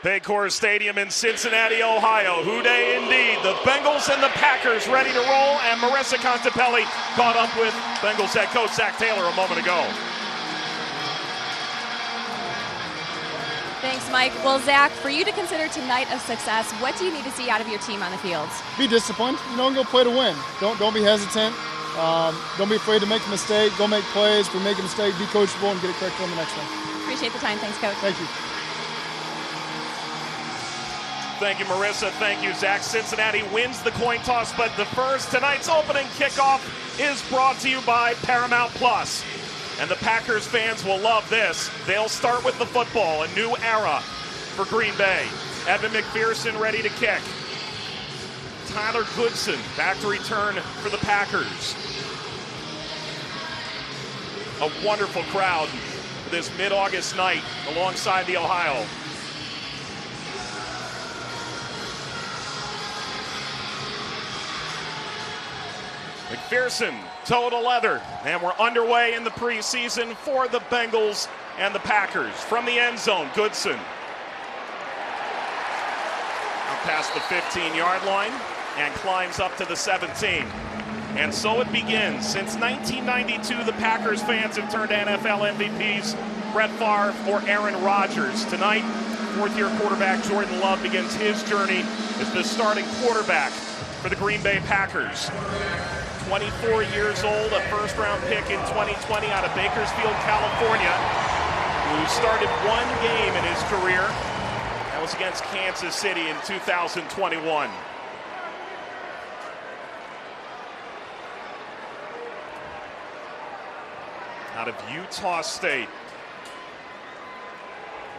Paycor Stadium in Cincinnati, Ohio. Who day indeed. The Bengals and the Packers ready to roll, and Marissa Contepelli caught up with Bengals head coach Zach Taylor a moment ago. Thanks, Mike. Well, Zach, for you to consider tonight a success, what do you need to see out of your team on the field? Be disciplined. Go play to win. Don't be hesitant. Don't be afraid to make a mistake. Go make plays. If we make a mistake, be coachable and get it corrected on the next one. Appreciate the time. Thanks, Coach. Thank you. Thank you, Marissa. Thank you, Zach. Cincinnati wins the coin toss, but the first, tonight's opening kickoff is brought to you by Paramount Plus. And the Packers fans will love this. They'll start with the football, a new era for Green Bay. Evan McPherson ready to kick. Tyler Goodson back to return for the Packers. A wonderful crowd this mid-August night alongside the Ohio. McPherson, toe to leather, and we're underway in the preseason for the Bengals and the Packers. From the end zone, Goodson. Past the 15-yard line and climbs up to the 17. And so it begins. Since 1992, the Packers fans have turned to NFL MVPs Brett Favre or Aaron Rodgers. Tonight, fourth-year quarterback Jordan Love begins his journey as the starting quarterback for the Green Bay Packers. 24 years old, a first-round pick in 2020 out of Bakersfield, California, who started one game in his career. That was against Kansas City in 2021. Out of Utah State.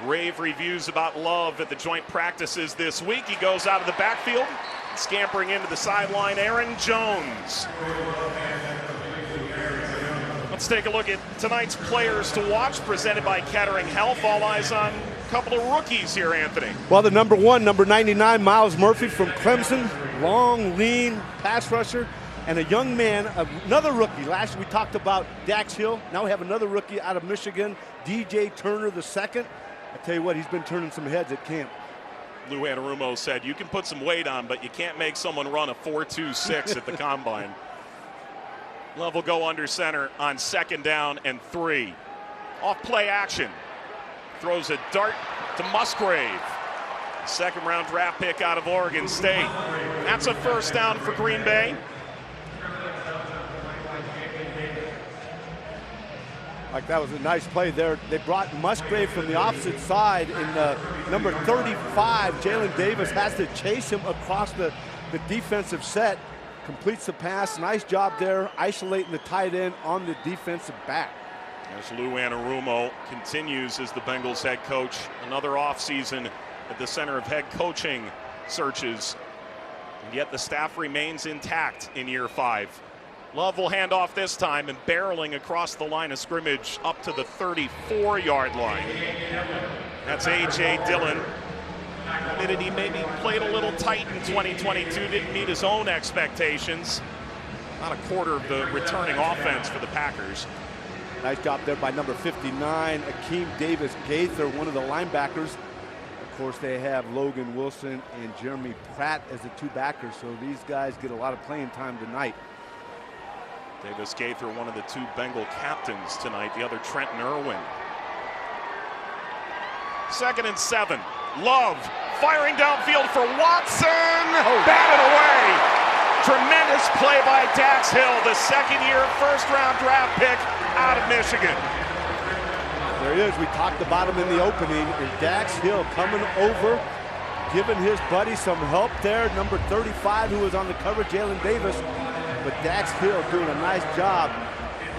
Rave reviews about Love at the joint practices this week. He goes out of the backfield, scampering into the sideline, Aaron Jones. Let's take a look at tonight's players to watch, presented by Kettering Health. All eyes on a couple of rookies here, Anthony. Well, the number 99, Miles Murphy from Clemson. Long, lean pass rusher. And a young man, another rookie. Last year we talked about Dax Hill. Now we have another rookie out of Michigan, DJ Turner II. I tell you what, he's been turning some heads at camp. Lou Anarumo said, you can put some weight on, but you can't make someone run a 4.26 at the combine. Love will go under center on 2nd down and 3. Off play action. Throws a dart to Musgrave. Second-round draft pick out of Oregon State. That's a first down for Green Bay. Like, that was a nice play there. They brought Musgrave from the opposite side in number 35. Jalen Davis has to chase him across the defensive set. Completes the pass. Nice job there, isolating the tight end on the defensive back. As Lou Anarumo continues as the Bengals head coach, another offseason at the center of head coaching searches. And yet the staff remains intact in year 5. Love will hand off this time and barreling across the line of scrimmage up to the 34-yard line. That's A.J. Dillon. Admitted he maybe played a little tight in 2022, didn't meet his own expectations. Not a quarter of the returning offense for the Packers. Nice job there by number 59, Akeem Davis Gaither, one of the linebackers. Of course, they have Logan Wilson and Jeremy Pratt as the 2 backers, so these guys get a lot of playing time tonight. Davis Gaither, one of the 2 Bengal captains tonight, the other Trenton Irwin. 2nd and 7. Love firing downfield for Watson. Batted away. Tremendous play by Dax Hill, the second-year first-round draft pick out of Michigan. There he is. We talked about him in the opening. Is Dax Hill coming over, giving his buddy some help there. Number 35, who was on the cover, Jalen Davis. But Dax Hill doing a nice job.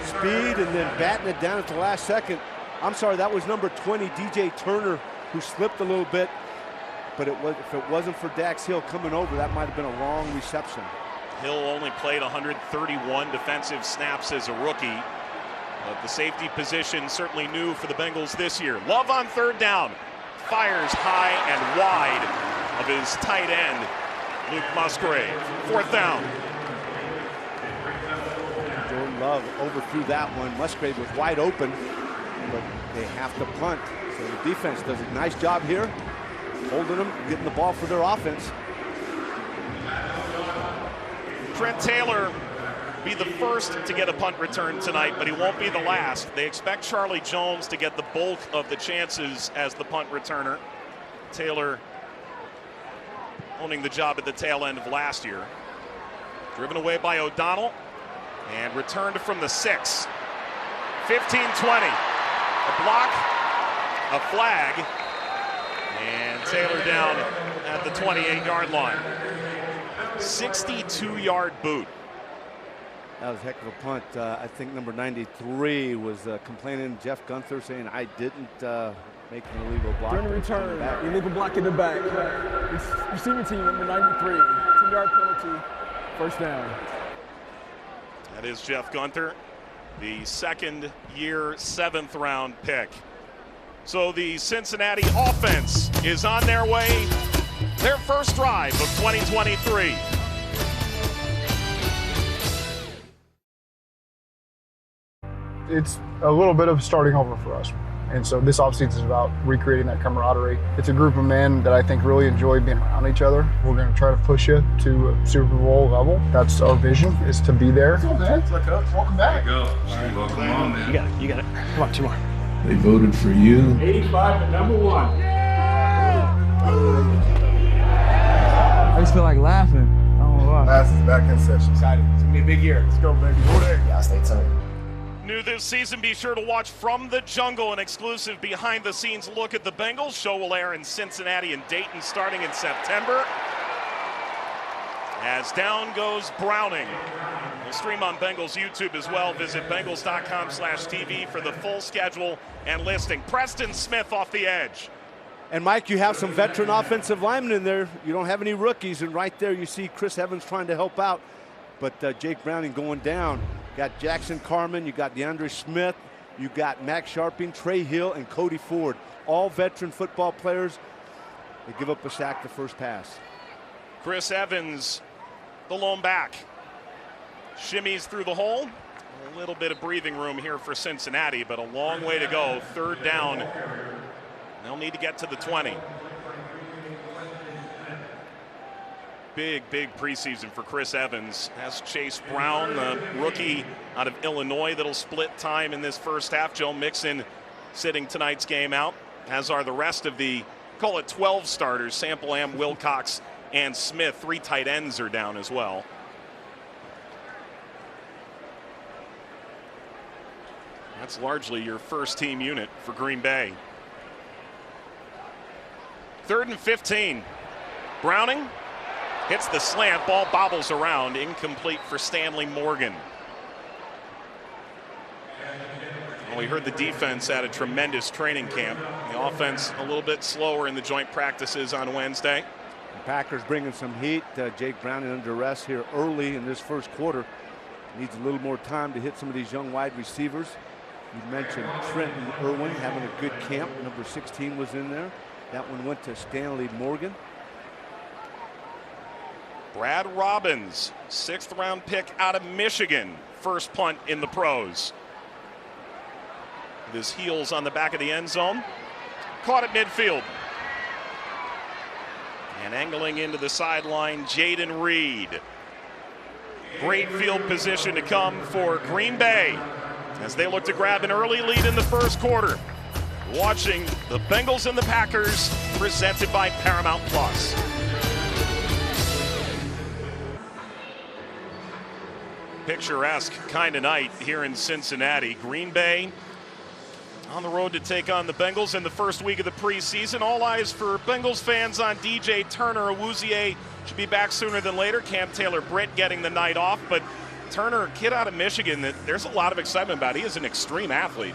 Speed and then batting it down at the last second. I'm sorry, that was number 20, DJ Turner, who slipped a little bit. But if it wasn't for Dax Hill coming over, that might have been a long reception. Hill only played 131 defensive snaps as a rookie. But the safety position certainly new for the Bengals this year. Love on 3rd down. Fires high and wide of his tight end, Luke Musgrave. 4th down. Jordan Love overthrew that one. Musgrave was wide open, but they have to punt. So the defense does a nice job here. holding them, getting the ball for their offense. Trent Taylor be the first to get a punt return tonight, but he won't be the last. They expect Charlie Jones to get the bulk of the chances as the punt returner. Taylor owning the job at the tail end of last year. Driven away by O'Donnell and returned from the 6. 15-20. A block, a flag, and Taylor down at the 28-yard line. 62-yard boot. That was a heck of a punt. I think number 93 was complaining, Jeff Gunther, saying I didn't make an illegal block. During the return, illegal block in the back. Receiving team number 93, 10-yard penalty, first down. That is Jeff Gunther, the second-year, 7th-round pick. So the Cincinnati offense is on their way, their first drive of 2023. It's a little bit of starting over for us. And so this offseason is about recreating that camaraderie. It's a group of men that I think really enjoy being around each other. We're going to try to push it to a Super Bowl level. That's our vision, is to be there. What's up, man? What's up? Welcome back. There you go. Right. Welcome on, man. You got it. Come on, 2 more. They voted for you. 85 to number 1. I just feel like laughing. I don't know why. Class is back in session. Excited. It's going to be a big year. Let's go, baby. Yeah, stay tuned. New this season, be sure to watch From the Jungle, an exclusive behind-the-scenes look at the Bengals. Show will air in Cincinnati and Dayton starting in September. As down goes Browning. We'll stream on Bengals YouTube as well. Visit Bengals.com/TV for the full schedule and listing. Preston Smith off the edge. And Mike, you have some veteran offensive linemen in there. You don't have any rookies, and right there you see Chris Evans trying to help out. But Jake Browning going down. You got Jackson Carman, you got DeAndre Smith, you got Max Sharping, Trey Hill, and Cody Ford. All veteran football players. They give up a sack the first pass. Chris Evans, the lone back. Shimmies through the hole. A little bit of breathing room here for Cincinnati, but a long way to go. 3rd down. They'll need to get to the 20. Big preseason for Chris Evans. Has Chase Brown, the rookie out of Illinois, that'll split time in this first half. Joe Mixon sitting tonight's game out, as are the rest of the, call it 12 starters. Sample Am, Wilcox, and Smith. 3 tight ends are down as well. That's largely your first team unit for Green Bay. 3rd and 15. Browning hits the slant, ball bobbles around, incomplete for Stanley Morgan. Well, we heard the defense had a tremendous training camp. The offense a little bit slower in the joint practices on Wednesday. The Packers bringing some heat. Jake Browning under arrest here early in this first quarter. Needs a little more time to hit some of these young wide receivers. You mentioned Trenton Irwin having a good camp. Number 16 was in there. That one went to Stanley Morgan. Brad Robbins, 6th-round pick out of Michigan. First punt in the pros. With his heels on the back of the end zone. Caught at midfield. And angling into the sideline, Jaden Reed. Great field position to come for Green Bay as they look to grab an early lead in the first quarter. Watching the Bengals and the Packers, presented by Paramount Plus. Picturesque kind of night here in Cincinnati. Green Bay on the road to take on the Bengals in the first week of the preseason. All eyes for Bengals fans on DJ Turner. Awuzie should be back sooner than later. Cam Taylor-Britt getting the night off. But Turner, a kid out of Michigan that there's a lot of excitement about. He is an extreme athlete.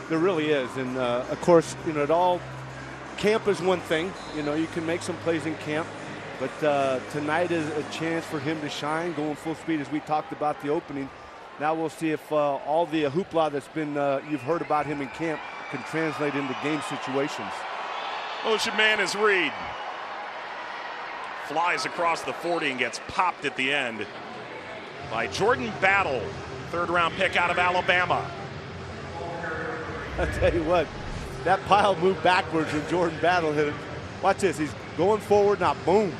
There really is. And, of course, you know, camp is one thing. You know, you can make some plays in camp. But tonight is a chance for him to shine, going full speed as we talked about the opening. Now we'll see if all the hoopla that's been you've heard about him in camp can translate into game situations. Motion man is Reed. Flies across the 40 and gets popped at the end by Jordan Battle, 3rd-round pick out of Alabama. I tell you what, that pile moved backwards when Jordan Battle hit it. Watch this. He's going forward now. Boom.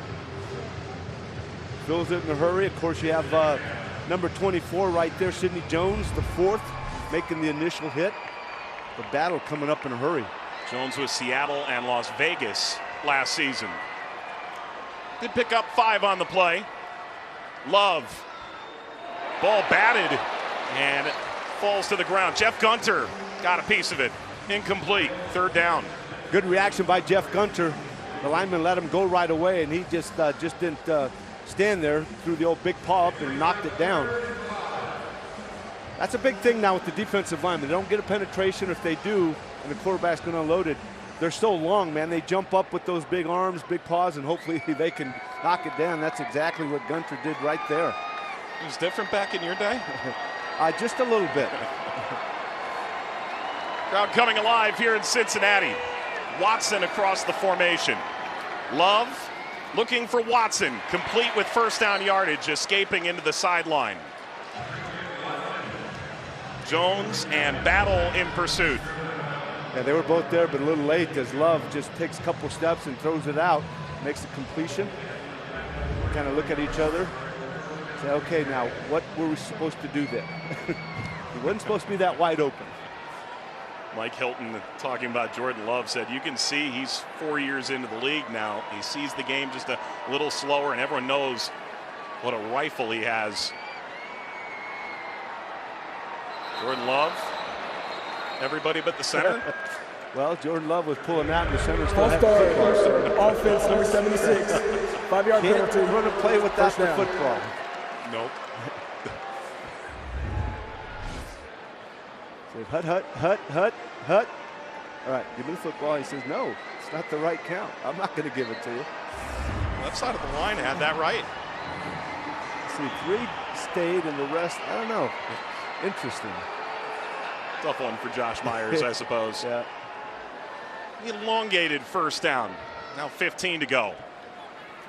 Fills it in a hurry. Of course, you have number 24 right there, Sidney Jones, the fourth, making the initial hit. The battle coming up in a hurry. Jones with Seattle and Las Vegas last season. Did pick up 5 on the play. Love. Ball batted and falls to the ground. Jeff Gunter got a piece of it. Incomplete. 3rd down. Good reaction by Jeff Gunter. The lineman let him go right away, and he just didn't stand there, threw the old big paw up and knocked it down. That's a big thing now with the defensive linemen. They don't get a penetration. If they do, and the quarterback's going to unload it, they're so long, man. They jump up with those big arms, big paws, and hopefully they can knock it down. That's exactly what Gunter did right there. It was different back in your day? Just a little bit. Crowd coming alive here in Cincinnati. Watson across the formation. Love looking for Watson, complete with 1st down yardage, escaping into the sideline. Jones and Battle in pursuit. Yeah, they were both there, but a little late as Love just takes a couple steps and throws it out, makes the completion. Kind of look at each other, say, okay, now what were we supposed to do there? He wasn't supposed to be that wide open. Mike Hilton, talking about Jordan Love, said you can see he's 4 years into the league now. He sees the game just a little slower, and everyone knows what a rifle he has. Jordan Love, everybody but the center. Well, Jordan Love was pulling out, and the center still False had the football. start. Offense number 76. 5-yard Can't penalty. run a play without the First down. football. Nope. Said, hut, hut, hut, hut, hut. All right, give me the football. He says, no, it's not the right count. I'm not going to give it to you. Left side of the line had that right. See, 3 stayed and the rest, I don't know. Interesting. Tough one for Josh Myers, I suppose. Yeah. Elongated 1st down. Now 15 to go.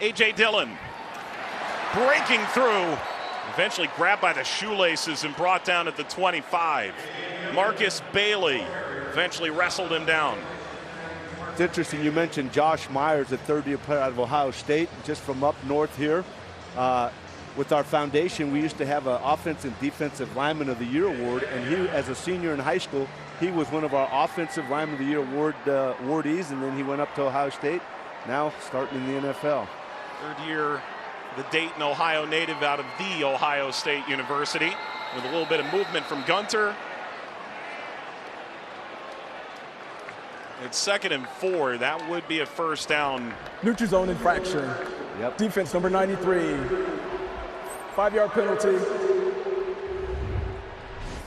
A.J. Dillon breaking through. Eventually grabbed by the shoelaces and brought down at the 25. Marcus Bailey eventually wrestled him down. It's interesting you mentioned Josh Myers, a 3rd-year player out of Ohio State, just from up north here. With our foundation, we used to have an Offensive Defensive Lineman of the Year award, and he, as a senior in high school, he was one of our Offensive Lineman of the Year awardees, and then he went up to Ohio State, now starting in the NFL. 3rd year, the Dayton, Ohio native out of the Ohio State University, with a little bit of movement from Gunter. It's 2nd and 4. That would be a 1st down. Neutral zone infraction. Yep. Defense number 93. 5-yard penalty.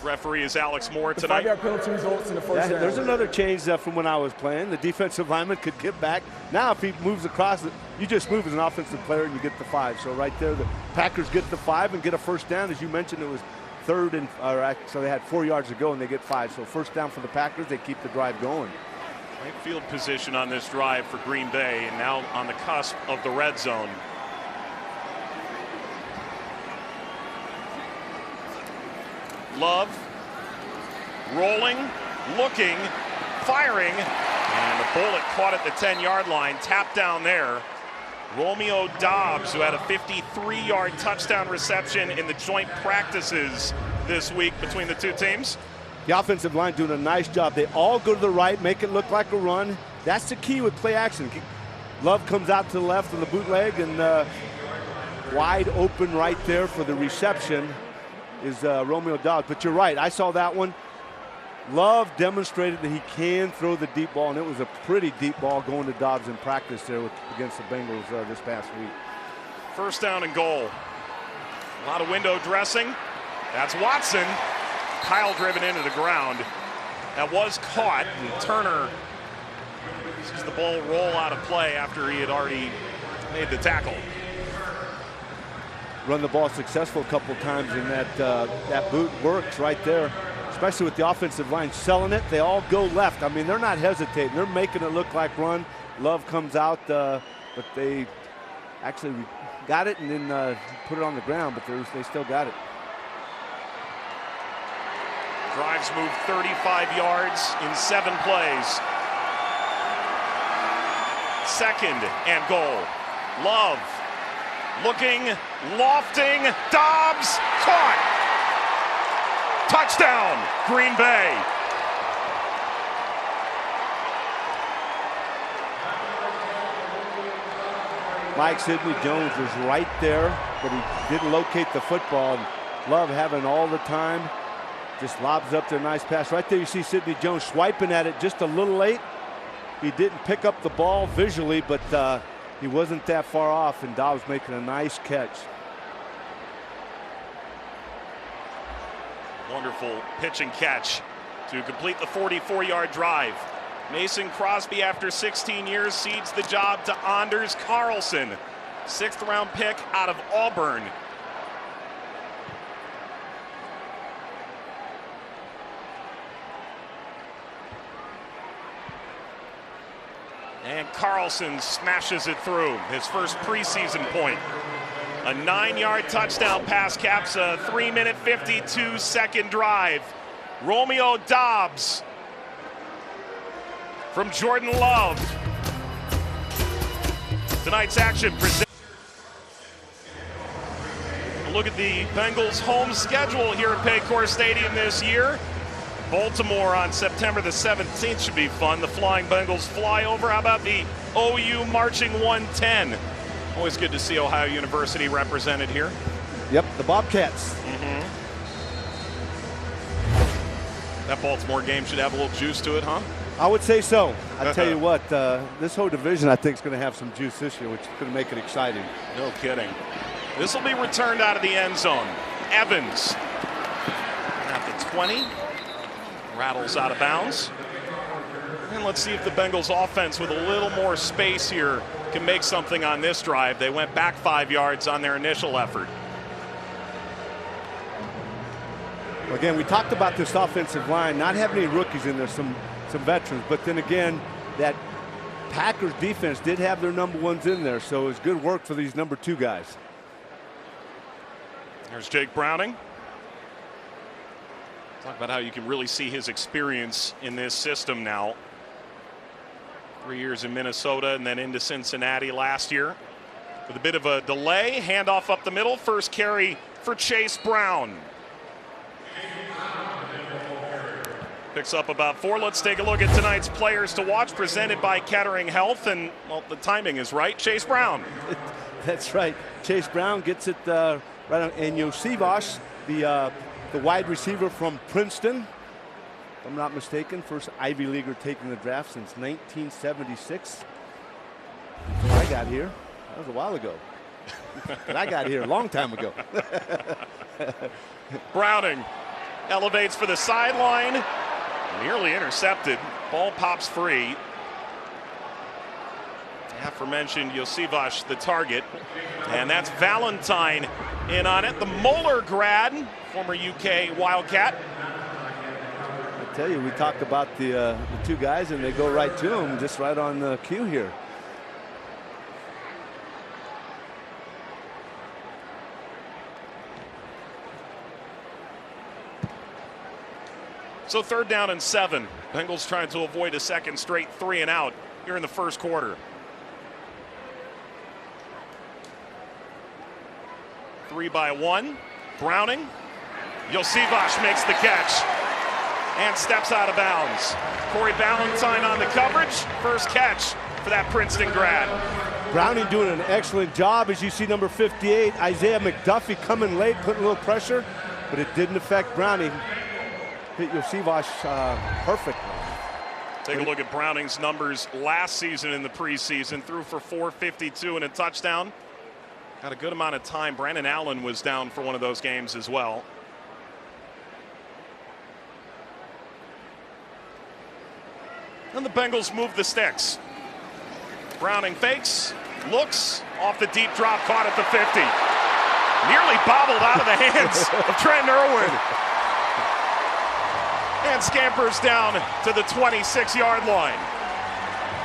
Referee is Alex Moore The tonight. 5-yard penalty results in the 1st down. There's another change from when I was playing. The defensive lineman could get back. Now, if he moves across, you just move as an offensive player and you get the 5. So right there, the Packers get the 5 and get a 1st down. As you mentioned, it was 3rd and so they had 4 yards to go and they get 5. So 1st down for the Packers. They keep the drive going. Right field position on this drive for Green Bay, and now on the cusp of the red zone. Love rolling, looking, firing, and the bullet caught at the 10-yard line, tapped down there. Romeo Doubs, who had a 53-yard touchdown reception in the joint practices this week between the 2 teams. The offensive line doing a nice job. They all go to the right, make it look like a run. That's the key with play action. Love comes out to the left on the bootleg, and wide open right there for the reception is Romeo Doubs. But you're right, I saw that one. Love demonstrated that he can throw the deep ball, and it was a pretty deep ball going to Doubs in practice there against the Bengals this past week. 1st down and goal. A lot of window dressing. That's Watson. Kyle driven into the ground. That was caught, and Turner sees the ball roll out of play after he had already made the tackle. Run the ball successful a couple times, and that boot works right there, especially with the offensive line selling it. They all go left. I mean, they're not hesitating. They're making it look like run. Love comes out, but they actually got it and then put it on the ground, but they still got it. Drives move 35 yards in 7 plays. 2nd and goal. Love looking, lofting, Dobbs, caught. Touchdown, Green Bay. Mike Sidney Jones was right there, but he didn't locate the football. Love having all the time. Just lobs up there, nice pass. Right there you see Sidney Jones swiping at it just a little late. He didn't pick up the ball visually, but he wasn't that far off, and Dobbs making a nice catch. Wonderful pitch and catch to complete the 44-yard drive. Mason Crosby, after 16 years, cedes the job to Anders Carlson, 6th-round pick out of Auburn. And Carlson smashes it through, his first preseason point. A 9-yard touchdown pass caps a 3-minute 52-second drive. Romeo Dobbs from Jordan Love. Tonight's action presents. Look at the Bengals' home schedule here at Paycor Stadium this year. Baltimore on September the 17th should be fun. The Flying Bengals fly over. How about the OU Marching 110? Always good to see Ohio University represented here. Yep, the Bobcats. That Baltimore game should have a little juice to it, huh? I would say so. I tell you what, this whole division I think is going to have some juice this year, which is going to make it exciting. No kidding. This will be returned out of the end zone. Evans at the 20. Rattles out of bounds. And let's see if the Bengals offense with a little more space here can make something on this drive. They went back 5 yards on their initial effort. Again, we talked about this offensive line not having any rookies in there, some veterans, but then again, that Packers defense did have their number ones in there, so it was good work for these number 2 guys. There's Jake Browning. Talk about how you can really see his experience in this system now. 3 years in Minnesota and then into Cincinnati last year. With a bit of a delay, handoff up the middle, first carry for Chase Brown. Picks up about 4. Let's take a look at tonight's players to watch, presented by Kettering Health, and well, the timing is right. Chase Brown. That's right. Chase Brown gets it right on, and Yosivas, the wide receiver from Princeton, if I'm not mistaken, first Ivy Leaguer taking the draft since 1976. Before I got here, that was a while ago. But I got here a long time ago. Browning elevates for the sideline, nearly intercepted. Ball pops free. Aforementioned Yosivas the target, and that's Valentine in on it. The Moeller grad, former UK Wildcat. I tell you, we talked about the 2 guys, and they go right to him, just right on the cue here. So 3rd down and 7. Bengals trying to avoid a second straight 3 and out here in the first quarter. 3-by-1. Browning. Yosivas makes the catch and steps out of bounds. Corey Ballantyne on the coverage. First catch for that Princeton grad. Browning doing an excellent job. As you see, number 58, Isaiah McDuffie, coming late, putting a little pressure, but it didn't affect Browning. Hit Yosivas perfect. Take a look at Browning's numbers last season in the preseason. Threw for 452 and a touchdown. Got a good amount of time. Brandon Allen was down for one of those games as well. And the Bengals move the sticks. Browning fakes, looks, off the deep drop, caught at the 50. Nearly bobbled out of the hands of Trent Irwin. And scampers down to the 26-yard line.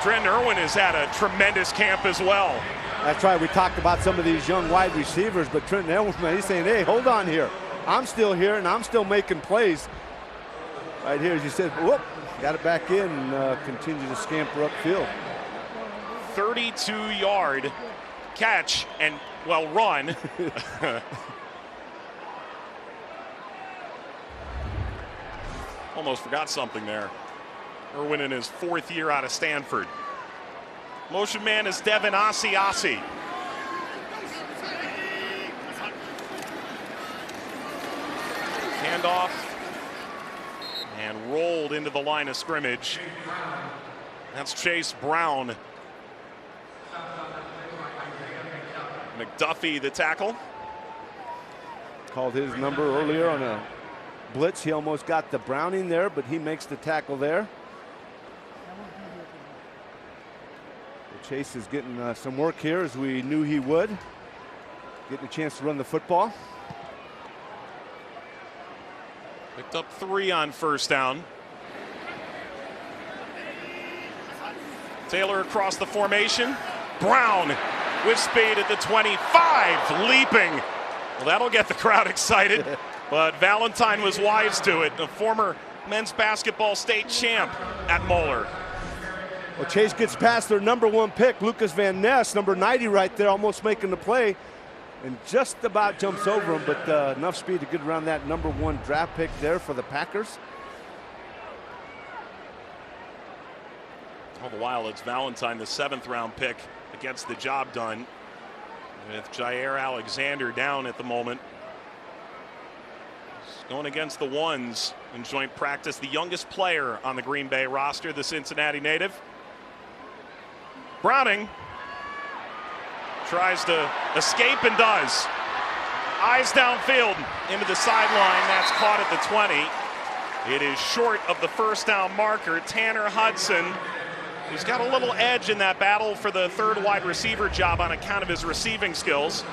Trent Irwin has had a tremendous camp as well. That's right. We talked about some of these young wide receivers, but Trent Irwin, he's saying, hey, hold on here. I'm still here, and I'm still making plays. Right here, as you said, whoop, got it back in and continue to scamper upfield. 32-yard catch and, well, run. Almost forgot something there. Irwin in his 4th year out of Stanford. Motion man is Devin Asiasi. Handoff and rolled into the line of scrimmage. That's Chase Brown. McDuffie, the tackle. Called his number earlier on a blitz. He almost got the Browning there, but he makes the tackle there. Chase is getting some work here, as we knew he would. Getting a chance to run the football. Picked up 3 on first down. Taylor across the formation. Brown with speed at the 25, leaping. Well, that'll get the crowd excited, but Valentine was wise to it. A former men's basketball state champ at Moeller. Well, Chase gets past their #1 pick, Lucas Van Ness, number 90 right there, almost making the play, and just about jumps over him, but enough speed to get around that #1 draft pick there for the Packers. All the while, it's Valentine, the 7th-round pick, that gets the job done, with Jair Alexander down at the moment. He's going against the ones in joint practice, the youngest player on the Green Bay roster, the Cincinnati native. Browning tries to escape and does. Eyes downfield into the sideline. That's caught at the 20. It is short of the first down marker. Tanner Hudson, who's got a little edge in that battle for the 3rd wide receiver job on account of his receiving skills.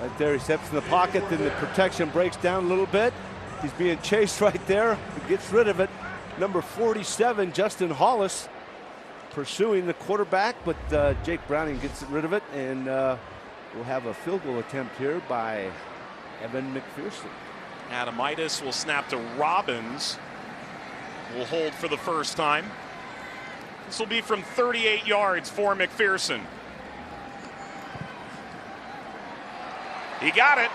Right there, he steps in the pocket, then the protection breaks down a little bit. He's being chased right there. He gets rid of it. Number 47, Justin Hollis, pursuing the quarterback, but Jake Browning gets rid of it, and we'll have a field goal attempt here by Evan McPherson. Adamitis will snap to Robbins. Will hold for the first time. This will be from 38 yards for McPherson. He got it.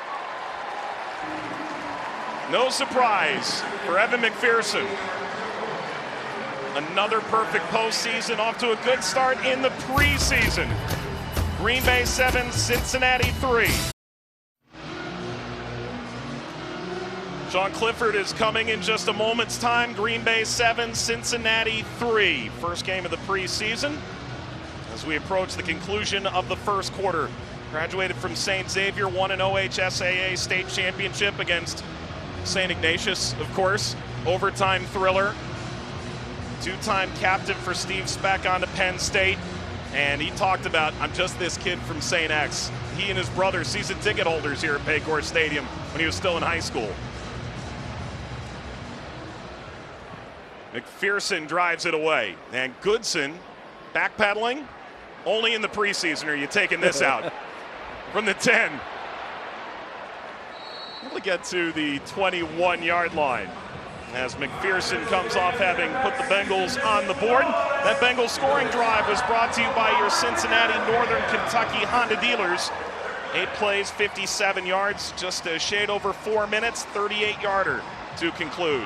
No surprise for Evan McPherson. Another perfect postseason, off to a good start in the preseason. Green Bay 7, Cincinnati 3. Sean Clifford is coming in just a moment's time. Green Bay 7, Cincinnati 3. First game of the preseason as we approach the conclusion of the first quarter. Graduated from St. Xavier, won an OHSAA state championship against St. Ignatius, of course. Overtime thriller. 2-time captain for Steve Speck on to Penn State. And he talked about, I'm just this kid from St. X. He and his brother, season ticket holders here at Paycor Stadium when he was still in high school. McPherson drives it away. And Goodson backpedaling. Only in the preseason are you taking this out. From the 10. Able to get to the 21-yard line. As McPherson comes off having put the Bengals on the board. That Bengals scoring drive was brought to you by your Cincinnati Northern Kentucky Honda dealers. 8 plays, 57 yards, just a shade over 4 minutes, 38-yarder to conclude.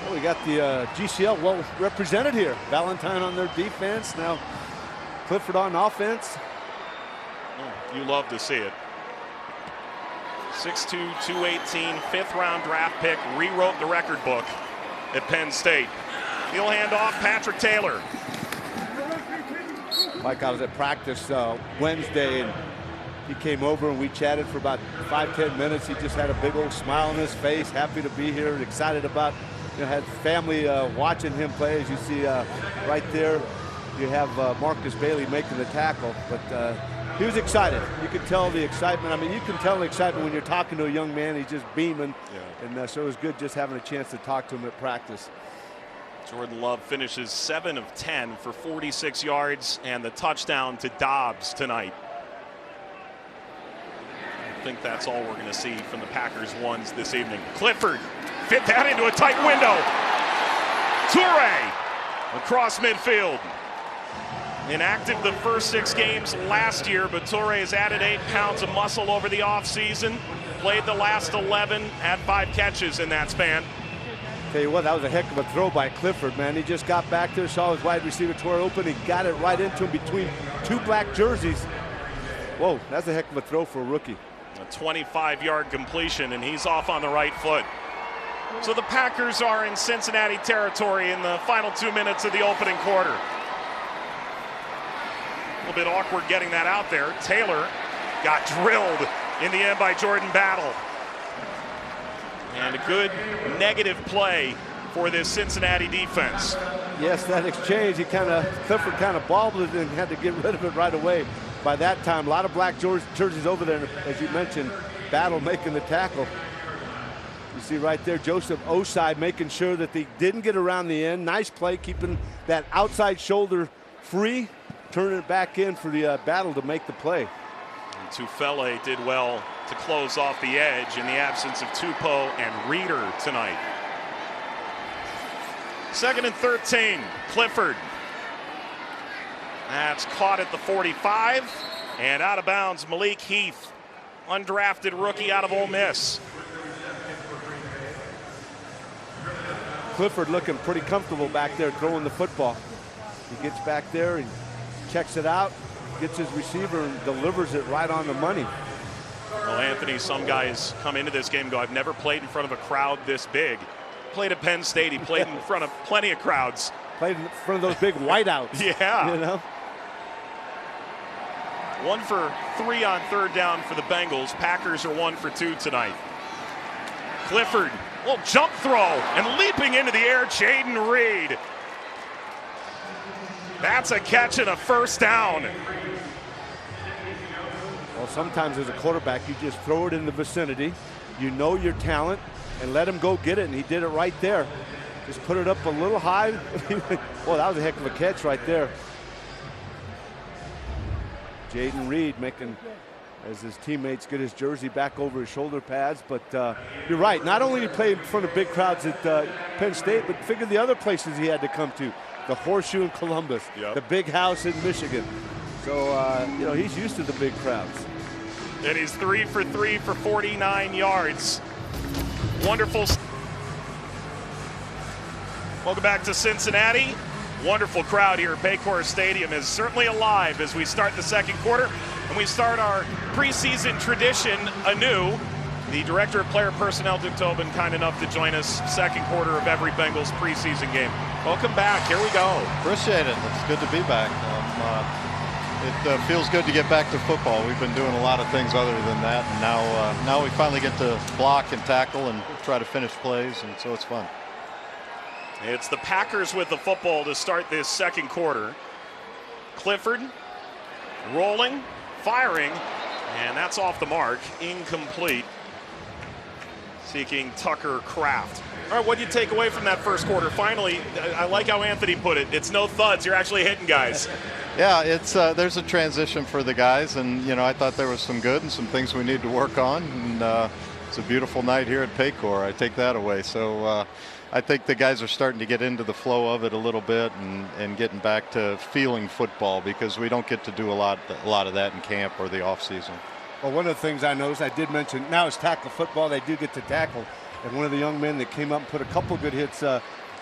Well, we got the GCL well represented here. Valentine on their defense, now Clifford on offense. Oh, you love to see it. 6'2", 218, 5th-round draft pick, rewrote the record book at Penn State. Heel handoff, Patrick Taylor. Mike, I was at practice Wednesday, and he came over and we chatted for about 5-10 minutes. He just had a big old smile on his face, happy to be here, excited about, had family watching him play. As you see right there, you have Marcus Bailey making the tackle, but he was excited. You could tell the excitement. I mean, you can tell the excitement when you're talking to a young man. He's just beaming. Yeah. And so it was good just having a chance to talk to him at practice. Jordan Love finishes 7 of 10 for 46 yards and the touchdown to Dobbs tonight. I think that's all we're going to see from the Packers ones this evening. Clifford fit that into a tight window. Toure Across midfield. Inactive the first 6 games last year, but Toure has added 8 pounds of muscle over the offseason. Played the last 11, had 5 catches in that span. Tell you what, that was a heck of a throw by Clifford, man. He just got back there, saw his wide receiver Toure open. He got it right into him between 2 black jerseys. Whoa, that's a heck of a throw for a rookie. A 25-yard completion, and he's off on the right foot. So the Packers are in Cincinnati territory in the final 2 minutes of the opening quarter. A little bit awkward getting that out there. Taylor got drilled in the end by Jordan Battle. And a good negative play for this Cincinnati defense. Yes, that exchange, Clifford kind of bobbled it and had to get rid of it right away. By that time, a lot of black jerseys over there, as you mentioned, Battle making the tackle. You see right there, Joseph Osai making sure that they didn't get around the end. Nice play, keeping that outside shoulder free, turning it back in for the Battle to make the play. And Tufele did well to close off the edge in the absence of Tupou and Reeder tonight. 2nd and 13, Clifford. That's caught at the 45 and out of bounds. Malik Heath, undrafted rookie out of Ole Miss. Clifford looking pretty comfortable back there throwing the football. He gets back there and checks it out, gets his receiver and delivers it right on the money. Well, Anthony, some guys come into this game and go, I've never played in front of a crowd this big. Played at Penn State, he played in front of plenty of crowds. Played in front of those big whiteouts. Yeah. You know? 1 for 3 on 3rd down for the Bengals. Packers are 1 for 2 tonight. Clifford, little jump throw, and leaping into the air, Jaden Reed. That's a catch and a first down. Well, sometimes as a quarterback, you just throw it in the vicinity. You know your talent, and let him go get it, and he did it right there. Just put it up a little high. Well, that was a heck of a catch right there. Jaden Reed making, as his teammates get his jersey back over his shoulder pads. But you're right. Not only did he play in front of big crowds at Penn State, but figure the other places he had to come to. The Horseshoe in Columbus, the Big House in Michigan. So, you know, he's used to the big crowds. And he's 3 for 3 for 49 yards. Wonderful. Welcome back to Cincinnati. Wonderful crowd here at Paycor Stadium is certainly alive as we start the second quarter. And we start our preseason tradition anew. The Director of Player Personnel, Duke Tobin, kind enough to join us second quarter of every Bengals preseason game. Welcome back. Here we go. Appreciate it. It's good to be back. It feels good to get back to football. We've been doing a lot of things other than that, and now we finally get to block and tackle and try to finish plays, and so it's fun. It's the Packers with the football to start this second quarter. Clifford rolling, firing, and that's off the mark. Incomplete. Seeking Tucker Kraft. All right, what do you take away from that first quarter? Finally, I like how Anthony put it. It's no thuds. You're actually hitting guys. Yeah, it's there's a transition for the guys, and you know, I thought there was some good and some things we need to work on. And it's a beautiful night here at Paycor. I take that away. So I think the guys are starting to get into the flow of it a little bit and getting back to feeling football, because we don't get to do a lot of that in camp or the off season. Well, one of the things I noticed, I did mention, now it's tackle football. They do get to tackle. And one of the young men that came up and put a couple good hits,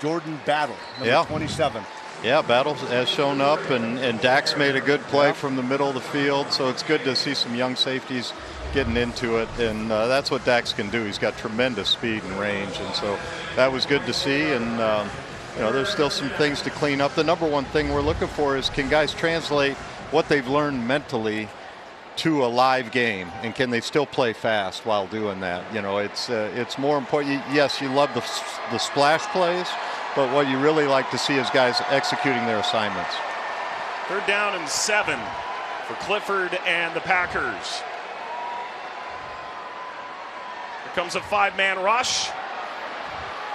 Jordan Battle, number 27. Yeah, Battle has shown up, and Dax made a good play from the middle of the field. So it's good to see some young safeties getting into it, and that's what Dax can do. He's got tremendous speed and range, and so that was good to see. And you know, there's still some things to clean up. The number one thing we're looking for is, can guys translate what they've learned mentally to a live game, and can they still play fast while doing that? You know, it's more important. Yes, you love the splash plays, but what you really like to see is guys executing their assignments. 3rd down and 7 for Clifford and the Packers. Here comes a 5-man rush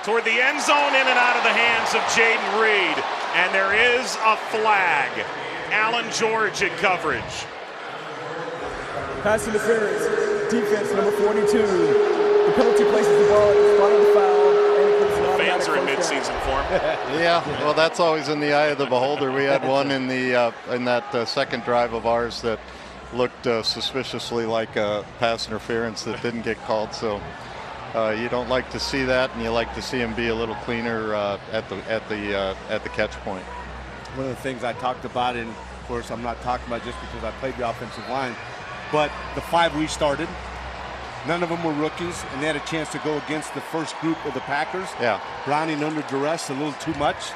toward the end zone, in and out of the hands of Jaden Reed. And there is a flag. Alan George in coverage. Pass interference, defense number 42. The penalty places the ball in front of the foul, and it's an automatic Fans catcher in midseason form. Yeah, well, that's always in the eye of the beholder. We had one in the in that second drive of ours that looked suspiciously like pass interference that didn't get called. So you don't like to see that, and you like to see him be a little cleaner at the catch point. One of the things I talked about, and of course I'm not talking about just because I played the offensive line, but the 5 we started, none of them were rookies, and they had a chance to go against the first group of the Packers. Yeah. Browning under duress a little too much.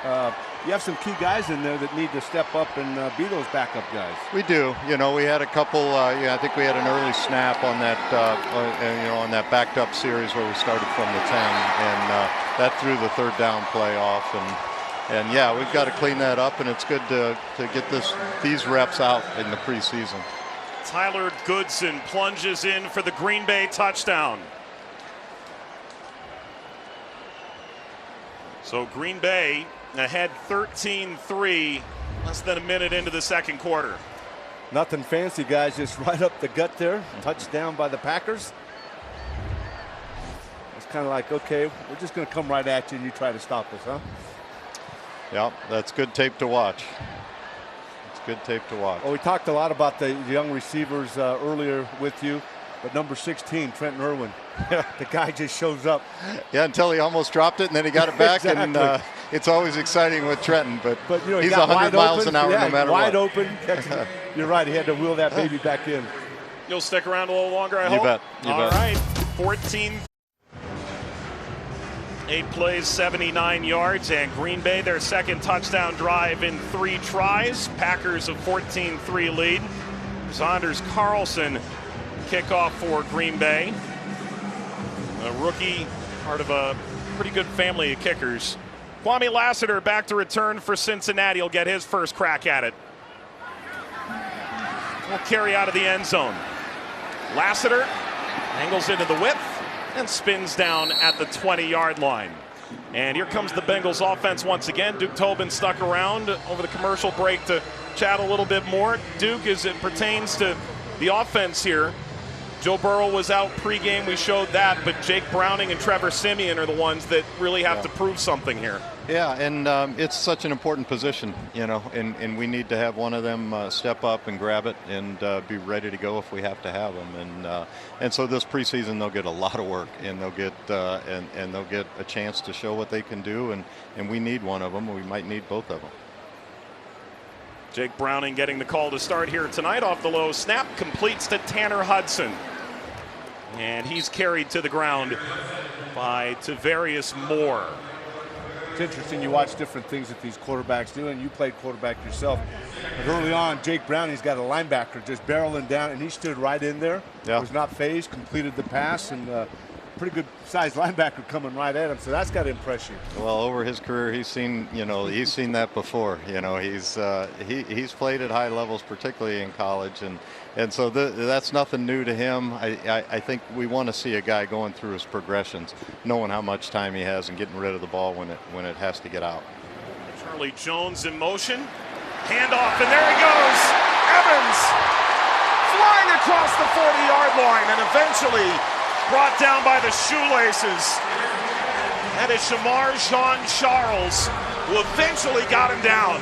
You have some key guys in there that need to step up and be those backup guys. We do. You know, we had a couple. I think we had an early snap on that. On that backed up series where we started from the 10, and that threw the third down play off. And yeah, we've got to clean that up, and it's good to get these reps out in the preseason. Tyler Goodson plunges in for the Green Bay touchdown. So Green Bay ahead 13-3, less than a minute into the second quarter. Nothing fancy, guys, just right up the gut there. Touchdown by the Packers. It's kind of like, okay, we're just going to come right at you and you try to stop us, huh? Yeah, that's good tape to watch. It's good tape to watch. Well, we talked a lot about the young receivers earlier with you, but number 16, Trenton Irwin, the guy just shows up. Yeah, until he almost dropped it, and then he got it back. Exactly. And it's always exciting with Trenton, but you know, he's got 100 miles an hour no matter wide what. open. You're right, he had to wheel that baby back in. You'll stick around a little longer, I hope? You bet. All right, 14. 8 plays, 79 yards, and Green Bay, their second touchdown drive in 3 tries. Packers a 14-3 lead. Saunders Carlson kickoff for Green Bay. A rookie, part of a pretty good family of kickers. Kwame Lassiter back to return for Cincinnati. He'll get his first crack at it. Will carry out of the end zone. Lassiter angles into the width and spins down at the 20-yard line. And here comes the Bengals offense once again. Duke Tobin stuck around over the commercial break to chat a little bit more. Duke, as it pertains to the offense here, Joe Burrow was out pregame, we showed that, but Jake Browning and Trevor Siemian are the ones that really have to prove something here. Yeah, and it's such an important position, you know, and we need to have one of them step up and grab it and be ready to go if we have to have them. And so this preseason they'll get a lot of work, and they'll get and they'll get a chance to show what they can do, and we need one of them. We might need both of them. Jake Browning getting the call to start here tonight off the low snap, completes to Tanner Hudson. And he's carried to the ground by Tavarius Moore. It's interesting, you watch different things that these quarterbacks do, and you played quarterback yourself. But early on, Jake Browning's got a linebacker just barreling down, and he stood right in there. Yeah. Was not phased, completed the pass, and pretty good sized linebacker coming right at him. So that's got to impress you. Well, over his career, he's seen that before. You know, he's played at high levels, particularly in college, and so that's nothing new to him. I think we want to see a guy going through his progressions, knowing how much time he has and getting rid of the ball when it has to get out. Charlie Jones in motion, handoff, and there he goes. Evans flying across the 40-yard line and eventually brought down by the shoelaces. That is Shamar Jean-Charles, who eventually got him down.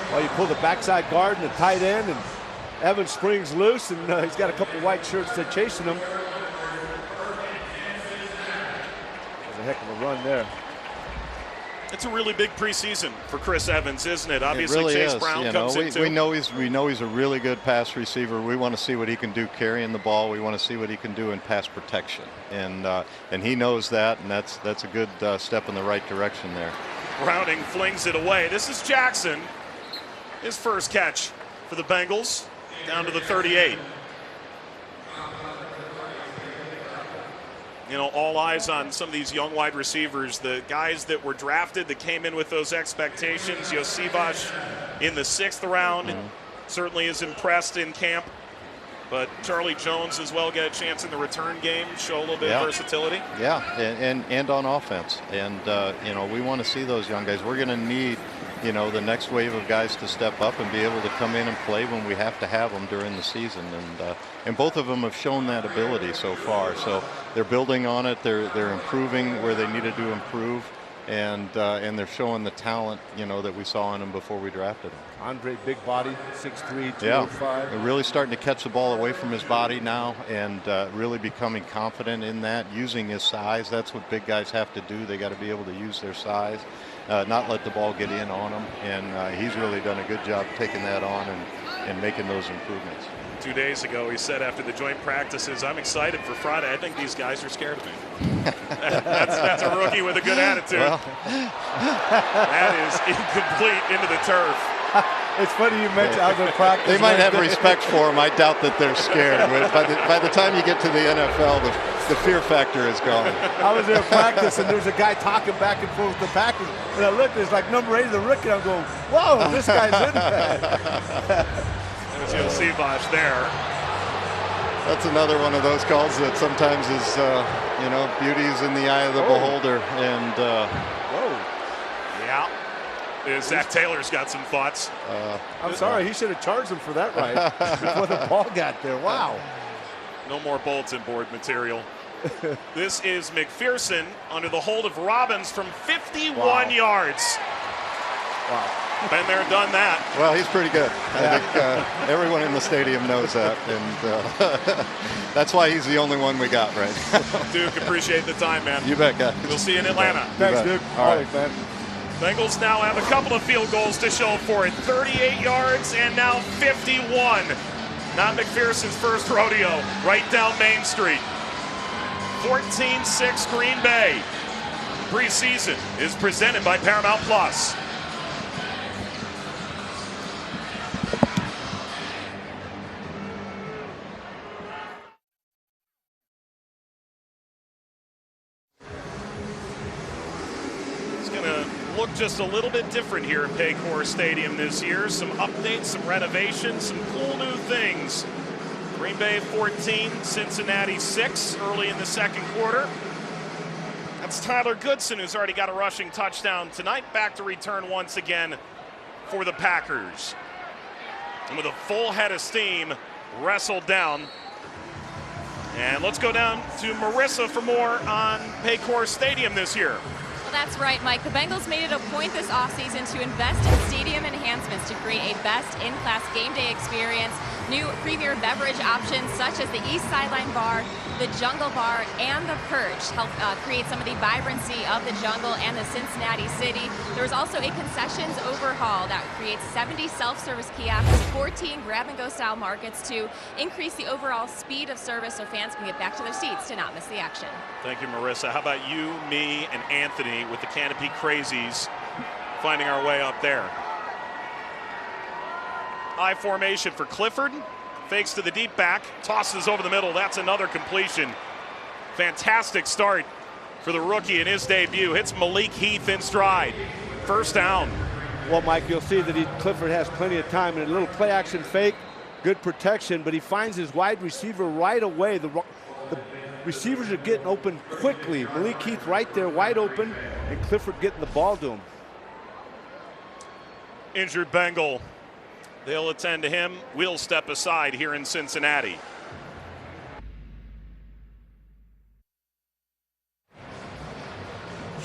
Well, you pull the backside guard and the tight end, and Evans springs loose, and he's got a couple white shirts that chasing him. There's a heck of a run there. It's a really big preseason for Chris Evans, isn't it? Obviously, it really Chase is. Brown comes in too. We know he's a really good pass receiver. We want to see what he can do carrying the ball. We want to see what he can do in pass protection, and he knows that, and that's a good step in the right direction there. Browning flings it away. This is Jackson, his first catch for the Bengals, down to the 38. You know, all eyes on some of these young wide receivers, the guys that were drafted that came in with those expectations. Yosivas in the 6th round certainly is impressed in camp. But Charlie Jones as well get a chance in the return game, show a little bit of versatility. Yeah, and on offense. And, we want to see those young guys. We're going to need, the next wave of guys to step up and be able to come in and play when we have to have them during the season. And both of them have shown that ability so far. So they're building on it. They're improving where they needed to improve. and they're showing the talent, you know, that we saw in him before we drafted him. Andre, big body, 6'3", 205. Yeah, they're really starting to catch the ball away from his body now, and really becoming confident in that, using his size. That's what big guys have to do. They got to be able to use their size, not let the ball get in on them, and he's really done a good job taking that on and making those improvements. 2 days ago, he said after the joint practices, "I'm excited for Friday. I think these guys are scared of me." that's a rookie with a good attitude. Well. That is incomplete into the turf. It's funny you mentioned how the practice. They might have respect for him. I doubt that they're scared. By the time you get to the NFL, the fear factor is gone. I was there practice, and there was a guy talking back and forth with the Packers, and I looked, there's like number 8 of the rookie, and I'm going, whoa, this guy's in there. There's Yosivas there. That's another one of those calls that sometimes is, you know, beauty is in the eye of the beholder. And whoa, yeah. Zach Taylor's got some thoughts. I'm sorry, he should have charged him for that right before the ball got there. Wow. No more bulletin board material. This is McPherson under the hold of Robbins from 51 yards. Wow. Been there, done that. Well, he's pretty good. I think everyone in the stadium knows that, and that's why he's the only one we got, right? Duke, appreciate the time, man. You bet, guys. We'll see you in Atlanta. Thanks, Duke. All right, man. Bengals now have a couple of field goals to show for it. 38 yards and now 51. Not McPherson's first rodeo. Right down Main Street. 14-6 Green Bay. Preseason is presented by Paramount Plus. Look just a little bit different here at Paycor Stadium this year. Some updates, some renovations, some cool new things. Green Bay 14, Cincinnati 6 early in the second quarter. That's Tyler Goodson, who's already got a rushing touchdown tonight. Back to return once again for the Packers. And with a full head of steam, wrestled down. And let's go down to Marissa for more on Paycor Stadium this year. Well, that's right, Mike. The Bengals made it a point this offseason to invest in stadium enhancements to create a best in-class game day experience. New premier beverage options such as the East Sideline Bar, the Jungle Bar, and the Perch help create some of the vibrancy of the jungle and the Cincinnati city. There was also a concessions overhaul that creates 70 self-service kiosks, 14 grab-and-go style markets to increase the overall speed of service so fans can get back to their seats to not miss the action. Thank you, Marissa. How about you, me, and Anthony with the Canopy Crazies finding our way up there? I formation for Clifford. Fakes to the deep back. Tosses over the middle. That's another completion. Fantastic start for the rookie in his debut. Hits Malik Heath in stride. First down. Well, Mike, you'll see that Clifford has plenty of time. And a little play action fake. Good protection. But he finds his wide receiver right away. The receivers are getting open quickly. Malik Heath right there wide open. And Clifford getting the ball to him. Injured Bengal. They'll attend to him. We'll step aside here in Cincinnati.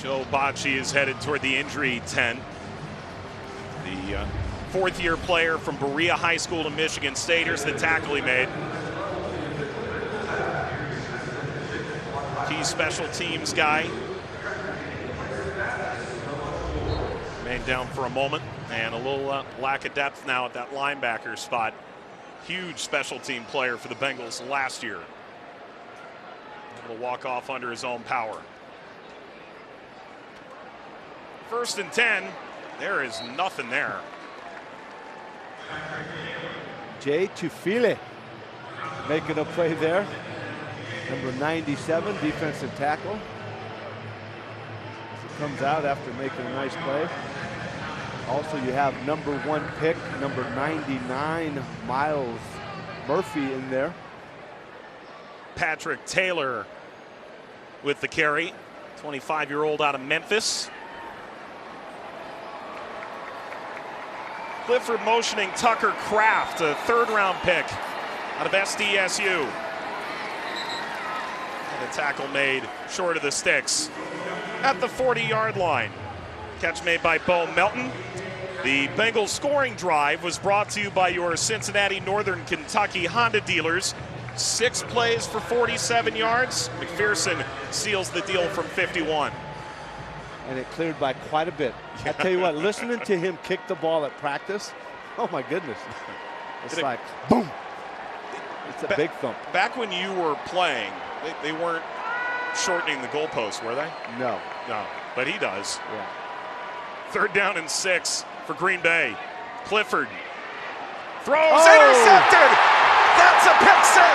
Joe Bocci is headed toward the injury tent. The fourth-year player from Berea High School to Michigan State. Here's the tackle he made. Key special teams guy. Remained down for a moment. And a little lack of depth now at that linebacker spot. Huge special team player for the Bengals last year. Able to walk off under his own power. 1st and 10. There is nothing there. Jay Tufile making a play there. Number 97, defensive tackle. As he comes out after making a nice play. Also, you have number 1 pick, number 99, Miles Murphy in there. Patrick Taylor with the carry. 25-year-old out of Memphis. Clifford motioning Tucker Kraft, a 3rd-round pick out of SDSU. And a tackle made short of the sticks. at the 40-yard line. Catch made by Bo Melton. The Bengals scoring drive was brought to you by your Cincinnati Northern Kentucky Honda dealers. 6 plays for 47 yards. McPherson seals the deal from 51. And it cleared by quite a bit. I tell you what, listening to him kick the ball at practice, oh my goodness. It's like, boom. It's a big thump. Back when you were playing, they weren't shortening the goalpost, were they? No. No, but he does. Yeah. 3rd down and 6 for Green Bay. Clifford throws, intercepted. That's a pick 6.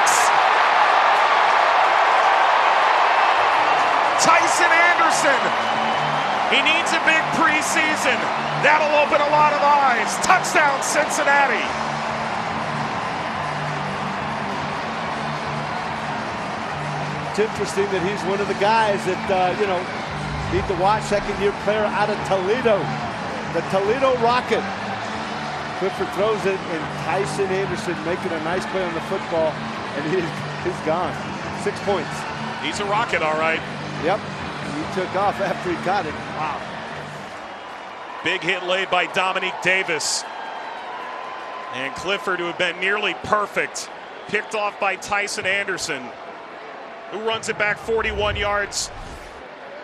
Tyson Anderson. He needs a big preseason. That'll open a lot of eyes. Touchdown, Cincinnati. It's interesting that he's one of the guys that, need to watch. 2nd-year player out of Toledo. The Toledo Rocket. Clifford throws it, and Tyson Anderson making a nice play on the football, and he's gone. 6 points. He's a rocket, all right. Yep. He took off after he got it. Wow. Big hit laid by Dominique Davis. And Clifford, who had been nearly perfect, picked off by Tyson Anderson, who runs it back 41 yards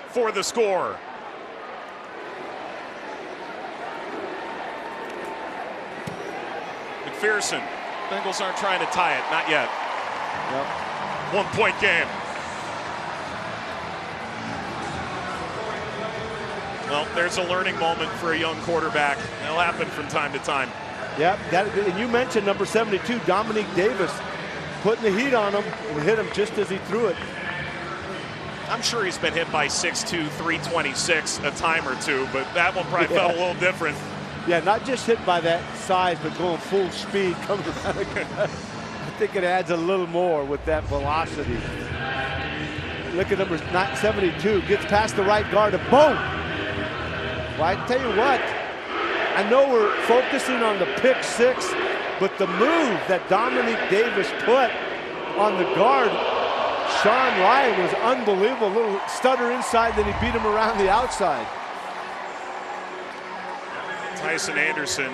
for the score. McPherson. Bengals aren't trying to tie it, not yet. Yep. 1-point game. Well, there's a learning moment for a young quarterback. It'll happen from time to time. Yep, and you mentioned number 72, Dominique Davis, putting the heat on him and hit him just as he threw it. I'm sure he's been hit by 6'2", 326 a time or two, but that one probably felt a little different. Yeah, not just hit by that size, but going full speed. Coming around. I think it adds a little more with that velocity. Look at number 72, gets past the right guard, and boom! Well, I tell you what, I know we're focusing on the pick 6, but the move that Dominique Davis put on the guard, Sean Ryan, was unbelievable. A little stutter inside, then he beat him around the outside. Tyson Anderson,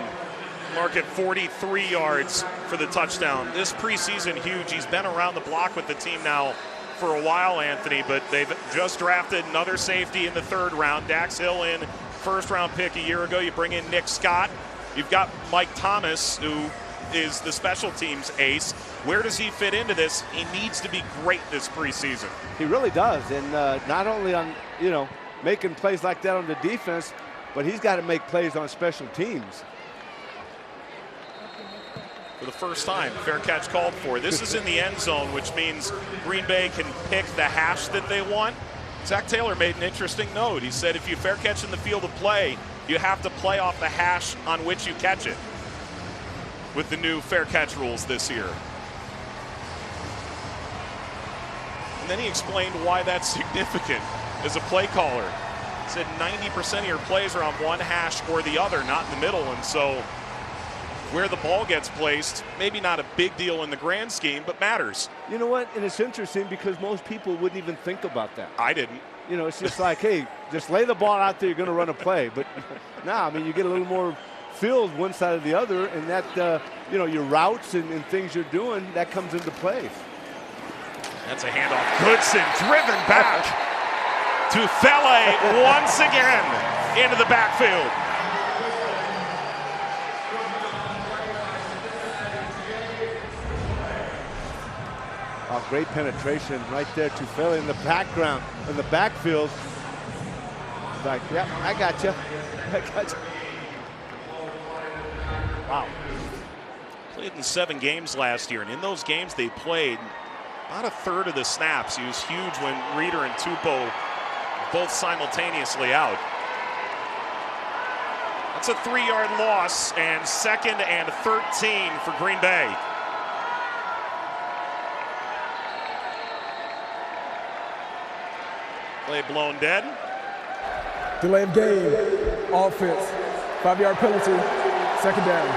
mark at 43 yards for the touchdown. This preseason huge. He's been around the block with the team now for a while, Anthony, but they've just drafted another safety in the 3rd round. Dax Hill in, 1st-round pick a year ago. You bring in Nick Scott. You've got Mike Thomas, who is the special teams ace. Where does he fit into this? He needs to be great this preseason. He really does, and not only on, making plays like that on the defense, but he's got to make plays on special teams. For the first time, fair catch called for. This is in the end zone, which means Green Bay can pick the hash that they want. Zach Taylor made an interesting note. He said if you fair catch in the field of play, you have to play off the hash on which you catch it with the new fair catch rules this year. And then he explained why that's significant as a play caller. He said 90% of your plays are on one hash or the other, not in the middle. And so where the ball gets placed, maybe not a big deal in the grand scheme, but matters. You know what? And it's interesting because most people wouldn't even think about that. I didn't. It's just like, hey, just lay the ball out there, you're going to run a play. But nah, I mean, you get a little more field one side or the other, and that, your routes and things you're doing, that comes into play. That's a handoff. Goodson driven back to Fele once again into the backfield. Oh, great penetration right there to Fele in the background, in the backfield. Like, yeah, I got you. I got you. Wow. Played in 7 games last year, and in those games they played about a third of the snaps. He was huge when Reeder and Tupou both simultaneously out. That's a 3-yard loss, and 2nd and 13 for Green Bay. Play blown dead. Delay of game, offense, 5-yard penalty, 2nd down.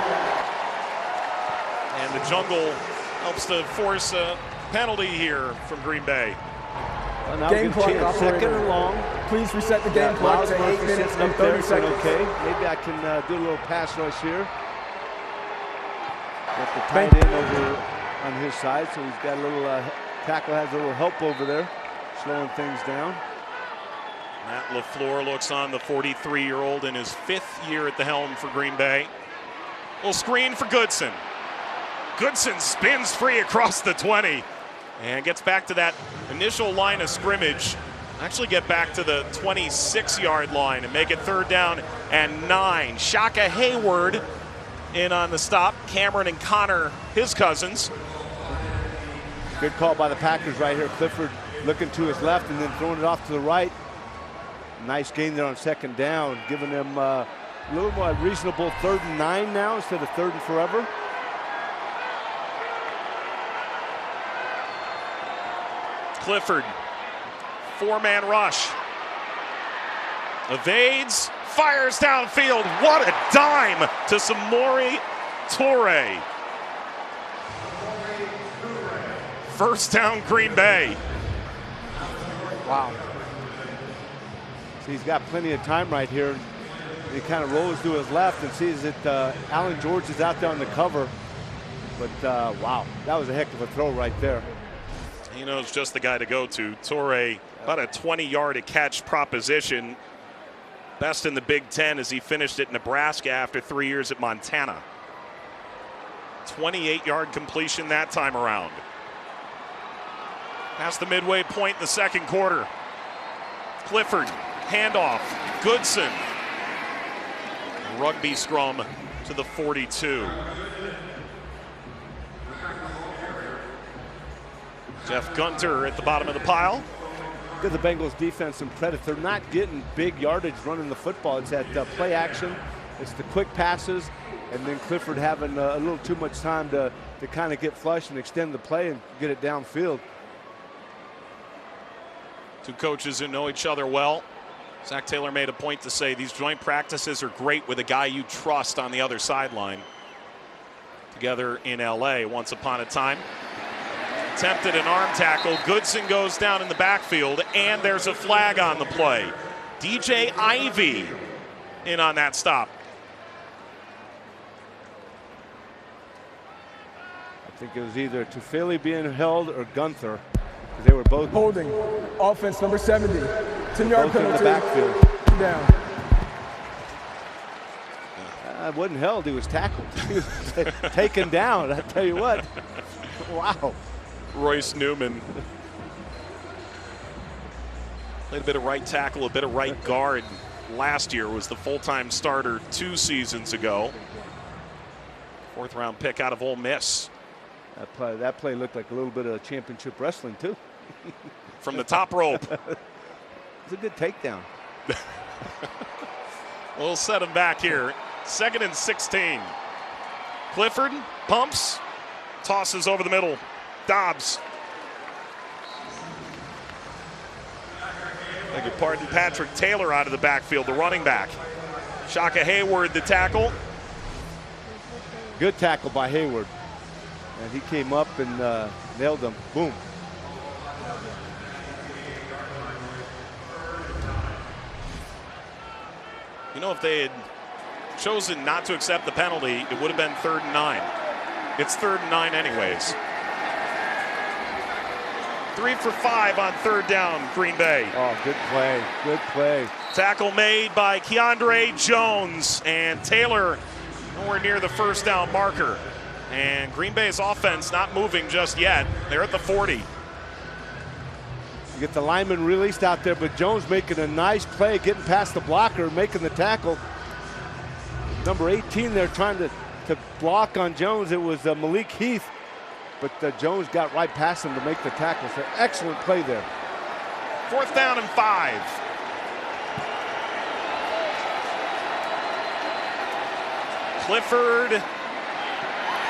And the jungle helps to force a penalty here from Green Bay. Now Game clock second operator. and long. Please reset the game clock to 8 minutes and 30 seconds. Okay, maybe I can do a little pass rush here. Got the tight end over on his side, so he's got a little tackle has a little help over there, slowing things down. Matt LaFleur looks on, the 43-year-old in his 5th year at the helm for Green Bay. Little screen for Goodson. Goodson spins free across the 20 and gets back to that initial line of scrimmage. Actually get back to the 26-yard line and make it 3rd down and 9. Shaka Hayward in on the stop. Cameron and Connor, his cousins. Good call by the Packers right here. Clifford looking to his left and then throwing it off to the right. Nice gain there on 2nd down, giving them a little more reasonable 3rd and 9 now instead of 3rd and forever. Clifford, 4-man rush. Evades, fires downfield. What a dime to Samori Toure. 1st down, Green Bay. Wow. So he's got plenty of time right here. He kind of rolls to his left and sees that Allen George is out there on the cover. But wow, that was a heck of a throw right there. He knows just the guy to go to. Toure, about a 20-yard catch proposition. Best in the Big Ten as he finished at Nebraska after 3 years at Montana. 28-yard completion that time around. Past the midway point in the 2nd quarter. Clifford, handoff, Goodson. Rugby scrum to the 42. Jeff Gunter at the bottom of the pile. Give the Bengals defense some credit. They're not getting big yardage running the football. It's that play action. It's the quick passes. And then Clifford having a little too much time to kind of get flush and extend the play and get it downfield. Two coaches who know each other well. Zach Taylor made a point to say these joint practices are great with a guy you trust on the other sideline. Together in LA once upon a time. Attempted an arm tackle. Goodson goes down in the backfield, and there's a flag on the play. DJ Ivey in on that stop. I think it was either Tufele being held or Gunther. They were both Holding. Offense number 70. 10-yard both in the penalty. backfield. Down. Wasn't held, he was tackled. He was taken down, I tell you what. Wow. Royce Newman played a bit of right tackle, a bit of right guard last year, was the full-time starter 2 seasons ago. 4th-round pick out of Ole Miss. That play looked like a little bit of championship wrestling, too. From the top rope. It's a good takedown. We'll set him back here. 2nd and 16. Clifford pumps, tosses over the middle. Dobbs. Beg your pardon, Patrick Taylor out of the backfield, the running back. Shaka Hayward, the tackle. Good tackle by Hayward. And he came up and nailed him. Boom. You know, if they had chosen not to accept the penalty, it would have been 3rd and 9. It's 3rd and 9 anyways. 3 for 5 on 3rd down, Green Bay. Oh, good play. Good play. Tackle made by Keandre Jones, and Taylor nowhere near the 1st down marker. And Green Bay's offense not moving just yet. They're at the 40. You get the lineman released out there, but Jones making a nice play, getting past the blocker, making the tackle. Number 18 there trying to block on Jones. It was Malik Heath, but Jones got right past him to make the tackle. So excellent play there. 4th down and 5. Clifford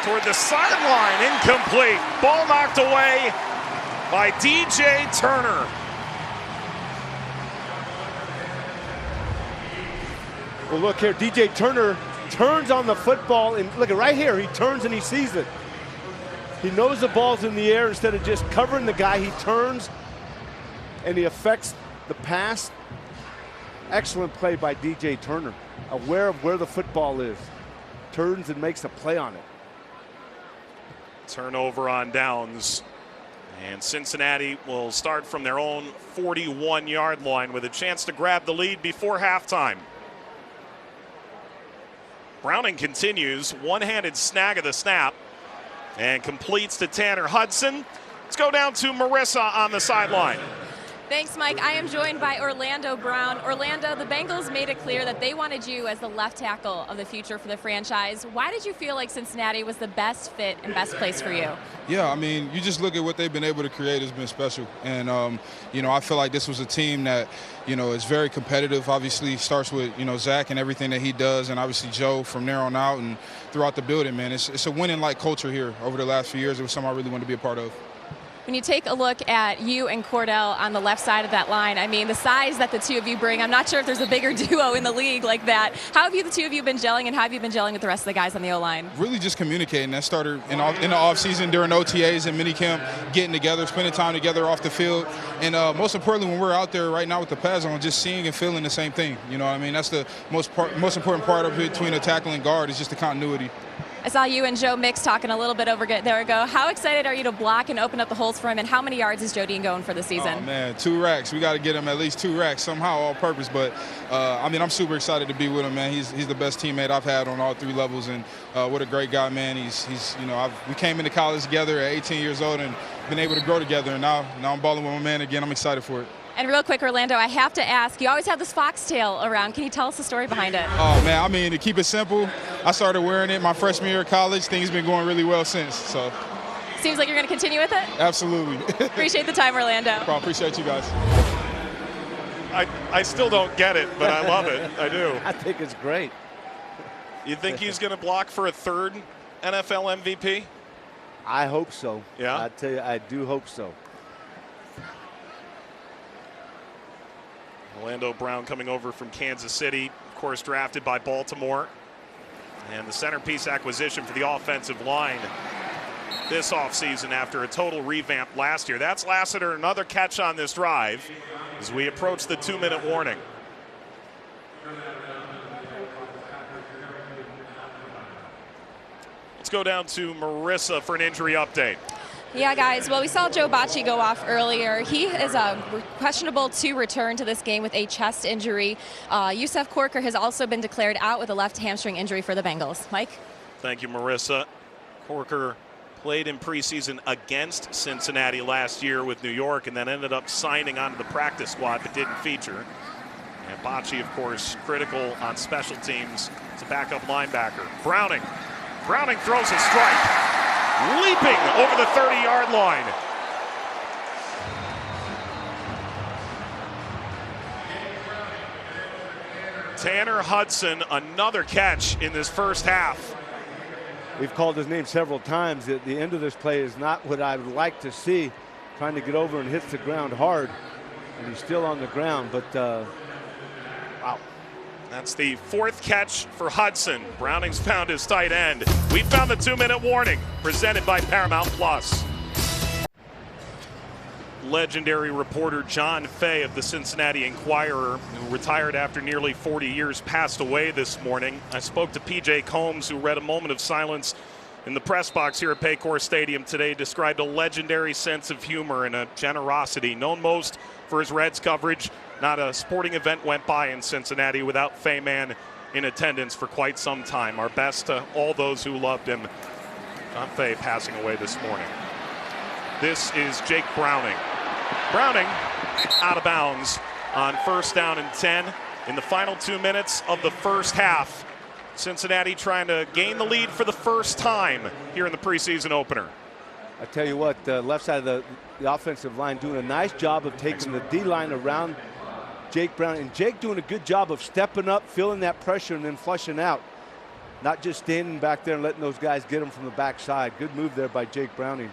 toward the sideline, incomplete. Ball knocked away by DJ Turner. Well, look here, DJ Turner turns on the football, and look at right here, he turns and he sees it. He knows the ball's in the air. Instead of just covering the guy, he turns and he affects the pass. Excellent play by DJ Turner, aware of where the football is. Turns and makes a play on it. Turnover on downs. And Cincinnati will start from their own 41-yard line with a chance to grab the lead before halftime. Browning continues, one-handed snag of the snap, and completes to Tanner Hudson. Let's go down to Marissa on the sideline. Thanks, Mike. I am joined by Orlando Brown. Orlando, the Bengals made it clear that they wanted you as the left tackle of the future for the franchise. Why did you feel like Cincinnati was the best fit and best place for you? Yeah, I mean, you just look at what they've been able to create has been special. And, you know, I feel like this was a team that, you know, is very competitive. Obviously, starts with, you know, Zach and everything that he does, and obviously Joe from there on out and throughout the building, man. It's a winning-like culture here over the last few years. It was something I really wanted to be a part of. When you take a look at you and Cordell on the left side of that line, I mean, the size that the two of you bring, I'm not sure if there's a bigger duo in the league like that. How have the two of you been gelling, and how have you been gelling with the rest of the guys on the O-line? Really just communicating. That started in the offseason during OTAs and minicamp, getting together, spending time together off the field. And most importantly, when we're out there right now with the pads on, just seeing and feeling the same thing. You know what I mean? That's the most important part of between a tackle and guard is just the continuity. I saw you and Joe Mix talking a little bit over there ago. How excited are you to block and open up the holes for him, and how many yards is Jodine going for the season? Oh, man, 2 racks. We got to get him at least 2 racks somehow, all purpose. But, I mean, I'm super excited to be with him, man. He's the best teammate I've had on all 3 levels, and what a great guy, man. He's you know, we came into college together at 18 years old and been able to grow together, and now I'm balling with my man again. I'm excited for it. And real quick, Orlando, I have to ask, you always have this foxtail around. Can you tell us the story behind it? Oh, man, I mean, to keep it simple, I started wearing it my freshman year of college. Things been going really well since. So. Seems like you're going to continue with it? Absolutely. Appreciate the time, Orlando. Well, appreciate you guys. I still don't get it, but I love it. I do. I think it's great. You think he's going to block for a 3rd NFL MVP? I hope so. Yeah? I tell you, I do hope so. Orlando Brown coming over from Kansas City, of course drafted by Baltimore. And the centerpiece acquisition for the offensive line this offseason after a total revamp last year. That's Lassiter, another catch on this drive as we approach the 2-minute warning. Let's go down to Marissa for an injury update. Yeah, guys. Well, we saw Joe Bocci go off earlier. He is questionable to return to this game with a chest injury. Yusef Corker has also been declared out with a left hamstring injury for the Bengals. Mike? Thank you, Marissa. Corker played in preseason against Cincinnati last year with New York and then ended up signing onto the practice squad but didn't feature. And Bocci, of course, critical on special teams as a backup linebacker. Browning throws a strike. Leaping over the 30-yard line. Tanner Hudson, another catch in this first half. We've called his name several times. At the end of this play is not what I would like to see. Trying to get over and hits the ground hard. And he's still on the ground, but wow. That's the 4th catch for Hudson. Browning's found his tight end. We found the 2-minute warning, presented by Paramount Plus. Legendary reporter John Fay of the Cincinnati Enquirer, who retired after nearly 40 years, passed away this morning. I spoke to PJ Combs, who read a moment of silence in the press box here at Paycor Stadium today, described a legendary sense of humor and a generosity, known most for his Reds coverage. Not a sporting event went by in Cincinnati without Fay Man in attendance for quite some time. Our best to all those who loved him. John Fay passing away this morning. This is Jake Browning. Browning out of bounds on 1st down and 10 in the final 2 minutes of the first half. Cincinnati trying to gain the lead for the first time here in the preseason opener. I tell you what, the left side of the offensive line doing a nice job of taking the D-line around Jake Brown, and Jake doing a good job of stepping up, feeling that pressure, and then flushing out. Not just standing back there and letting those guys get him from the backside. Good move there by Jake Browning.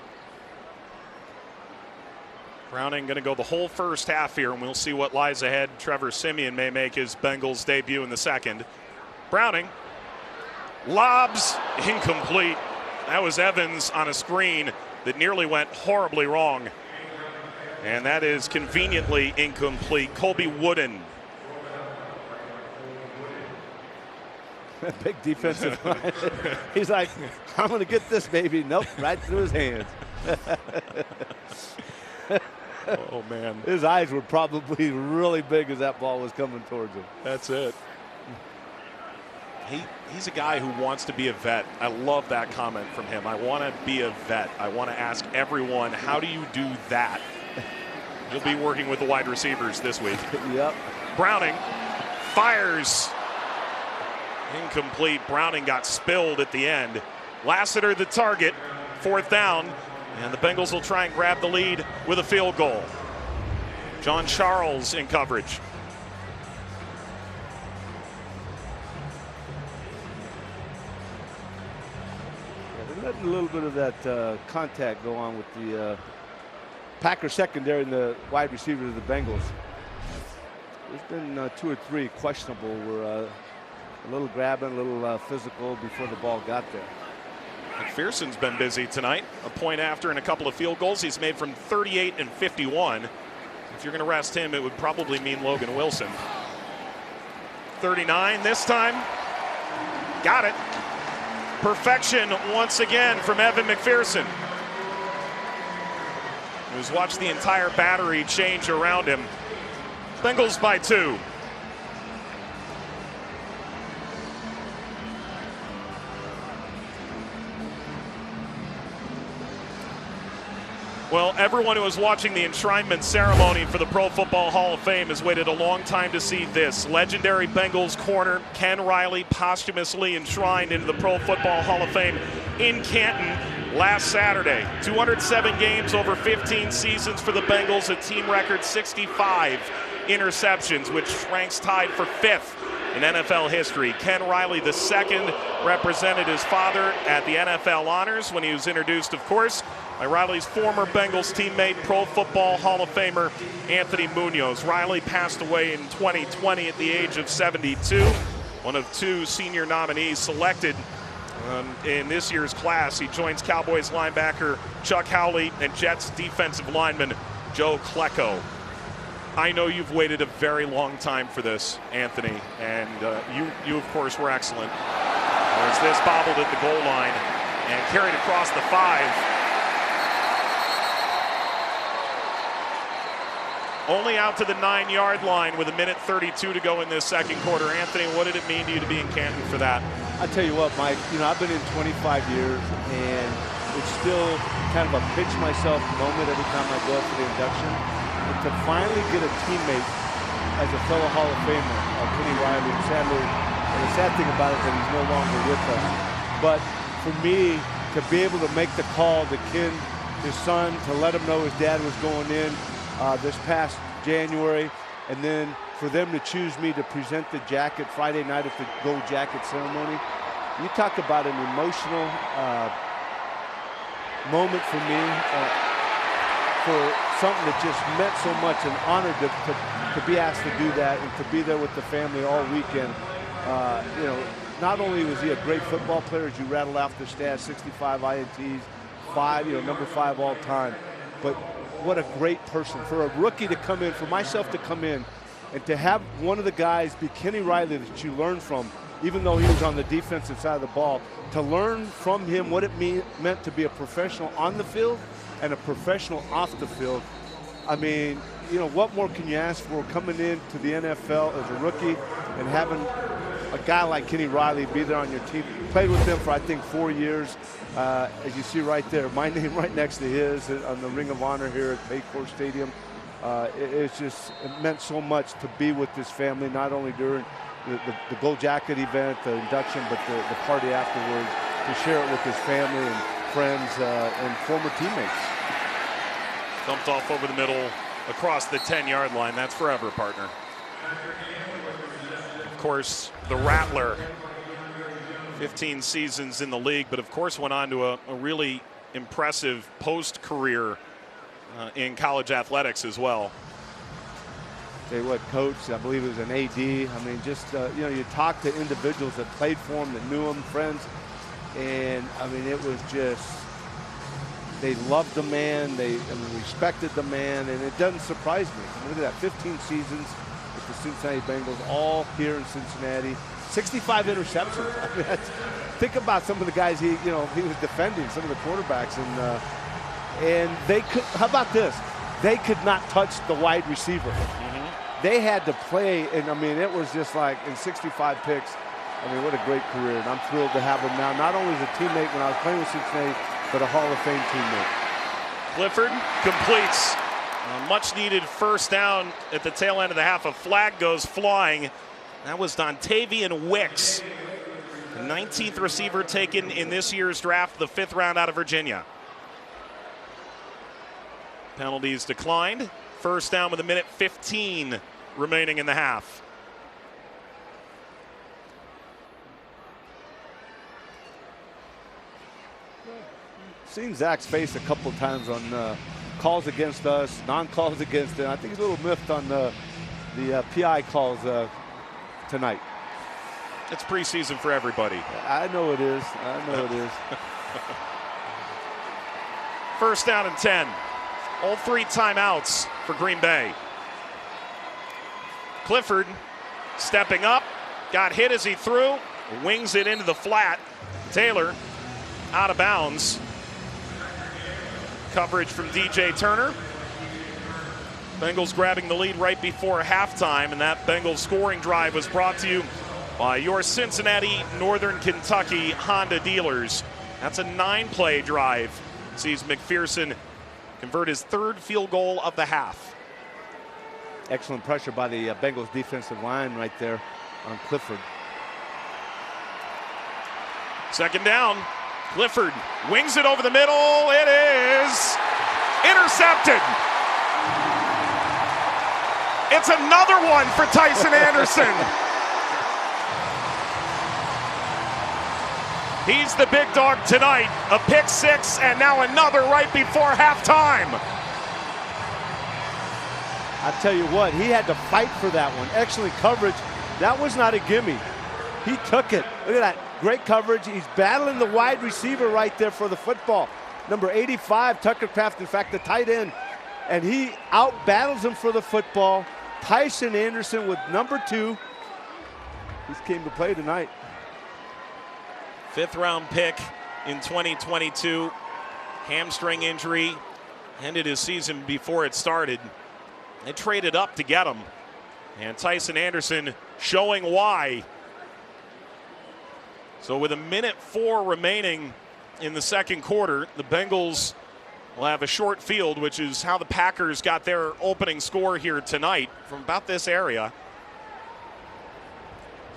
Browning going to go the whole first half here, and we'll see what lies ahead. Trevor Siemian may make his Bengals debut in the 2nd. Browning lobs incomplete. That was Evans on a screen that nearly went horribly wrong. And that is conveniently incomplete. Colby Wooden. Big defensive line. He's like, I'm going to get this, baby. Nope, right through his hands. Oh, man. His eyes were probably really big as that ball was coming towards him. That's it. He's a guy who wants to be a vet. I love that comment from him. I want to be a vet. I want to ask everyone, how do you do that? He'll be working with the wide receivers this week. Yep. Browning fires. Incomplete. Browning got spilled at the end. Lassiter the target. 4th down. And the Bengals will try and grab the lead with a field goal. John Charles in coverage. They're letting a little bit of that contact go on with the Packer secondary and the wide receivers of the Bengals. There's been 2 or 3 questionable where a little grabbing, a little physical before the ball got there. McPherson's been busy tonight. A point after and a couple of field goals. He's made from 38 and 51. If you're going to rest him, it would probably mean Logan Wilson. 39 this time. Got it. Perfection once again from Evan McPherson, who's watched the entire battery change around him. Bengals by 2. Well, everyone who was watching the enshrinement ceremony for the Pro Football Hall of Fame has waited a long time to see this. Legendary Bengals corner Ken Riley posthumously enshrined into the Pro Football Hall of Fame in Canton last Saturday. 207 games over 15 seasons for the Bengals, a team record 65 interceptions, which ranks tied for 5th in NFL history. Ken Riley II represented his father at the NFL honors when he was introduced, of course, by Riley's former Bengals teammate, Pro Football Hall of Famer Anthony Munoz. Riley passed away in 2020 at the age of 72, one of 2 senior nominees selected in this year's class. He joins Cowboys linebacker Chuck Howley and Jets defensive lineman Joe Klecko. I know you've waited a very long time for this, Anthony, and you of course were excellent. There's this bobbled at the goal line and carried across the 5. Only out to the 9-yard line with 1:32 to go in this second quarter. Anthony, what did it mean to you to be in Canton for that? I tell you what, Mike, I've been in 25 years, and it's still kind of a pinch myself moment every time I go up for the induction. And to finally get a teammate as a fellow Hall of Famer, Kenny Riley, and sadly, and the sad thing about it is that he's no longer with us. But for me, to be able to make the call to Ken, his son, to let him know his dad was going in this past January, and then for them to choose me to present the jacket Friday night at the Gold Jacket ceremony, you talk about an emotional moment for me, for something that just meant so much, an honor to be asked to do that and to be there with the family all weekend. Not only was he a great football player, as you rattled off the stats, 65 INTs, 5, number 5 all time, but what a great person. For a rookie to come in, for myself to come in, and to have one of the guys be Kenny Riley that you learned from, even though he was on the defensive side of the ball, to learn from him what it meant to be a professional on the field and a professional off the field. I mean, what more can you ask for coming into the NFL as a rookie and having a guy like Kenny Riley be there on your team? Played with him for, I think, 4 years. As you see right there, my name right next to his on the Ring of Honor here at Paycor Stadium. It meant so much to be with this family, not only during the Gold Jacket event, the induction, but the party afterwards, to share it with his family and friends and former teammates. Dumped off over the middle, across the 10-yard line. That's forever, partner. Of course, the Rattler, 15 seasons in the league, but of course went on to a really impressive post-career in college athletics as well. Tell you what, Coach, I believe it was an AD. I mean, just, you talk to individuals that played for him, that knew him, friends, and, I mean, it was just They loved the man. They respected the man, and it doesn't surprise me. Look at that, 15 seasons with the Cincinnati Bengals, all here in Cincinnati. 65 interceptions. I mean, think about some of the guys he was defending, some of the quarterbacks, and they could. How about this? They could not touch the wide receiver. They had to play, and I mean, it was just like in 65 picks. I mean, what a great career, and I'm thrilled to have him now, not only as a teammate when I was playing with Cincinnati, but a Hall of Fame teammate. Clifford completes a much-needed first down at the tail end of the half. A flag goes flying. That was Dontavian Wicks, the 19th receiver taken in this year's draft, the 5th round out of Virginia. Penalties declined. First down with a minute 15 remaining in the half. Seen Zach's face a couple times on calls against us, non-calls against it. I think he's a little miffed on the PI calls tonight. It's preseason for everybody. I know it is. I know it is. First down and 10. All 3 timeouts for Green Bay. Clifford stepping up, got hit as he threw, wings it into the flat. Taylor out of bounds. Coverage from DJ Turner. Bengals grabbing the lead right before halftime, and that Bengals scoring drive was brought to you by your Cincinnati, Northern Kentucky Honda dealers. That's a 9-play drive. Sees McPherson convert his 3rd field goal of the half. Excellent pressure by the Bengals defensive line right there on Clifford. Second down. Clifford wings it over the middle. It is intercepted. It's another one for Tyson Anderson. He's the big dog tonight. A pick 6 and now another right before halftime. I tell you what, he had to fight for that one. Excellent coverage. That was not a gimme. He took it. Look at that. Great coverage. He's battling the wide receiver right there for the football. Number 85, Tucker Kraft, in fact, the tight end. And he out-battles him for the football. Tyson Anderson with number 2. He's came to play tonight. 5th round pick in 2022. Hamstring injury. Ended his season before it started. They traded up to get him. And Tyson Anderson showing why. So with a minute 4 remaining in the second quarter, the Bengals will have a short field, which is how the Packers got their opening score here tonight from about this area.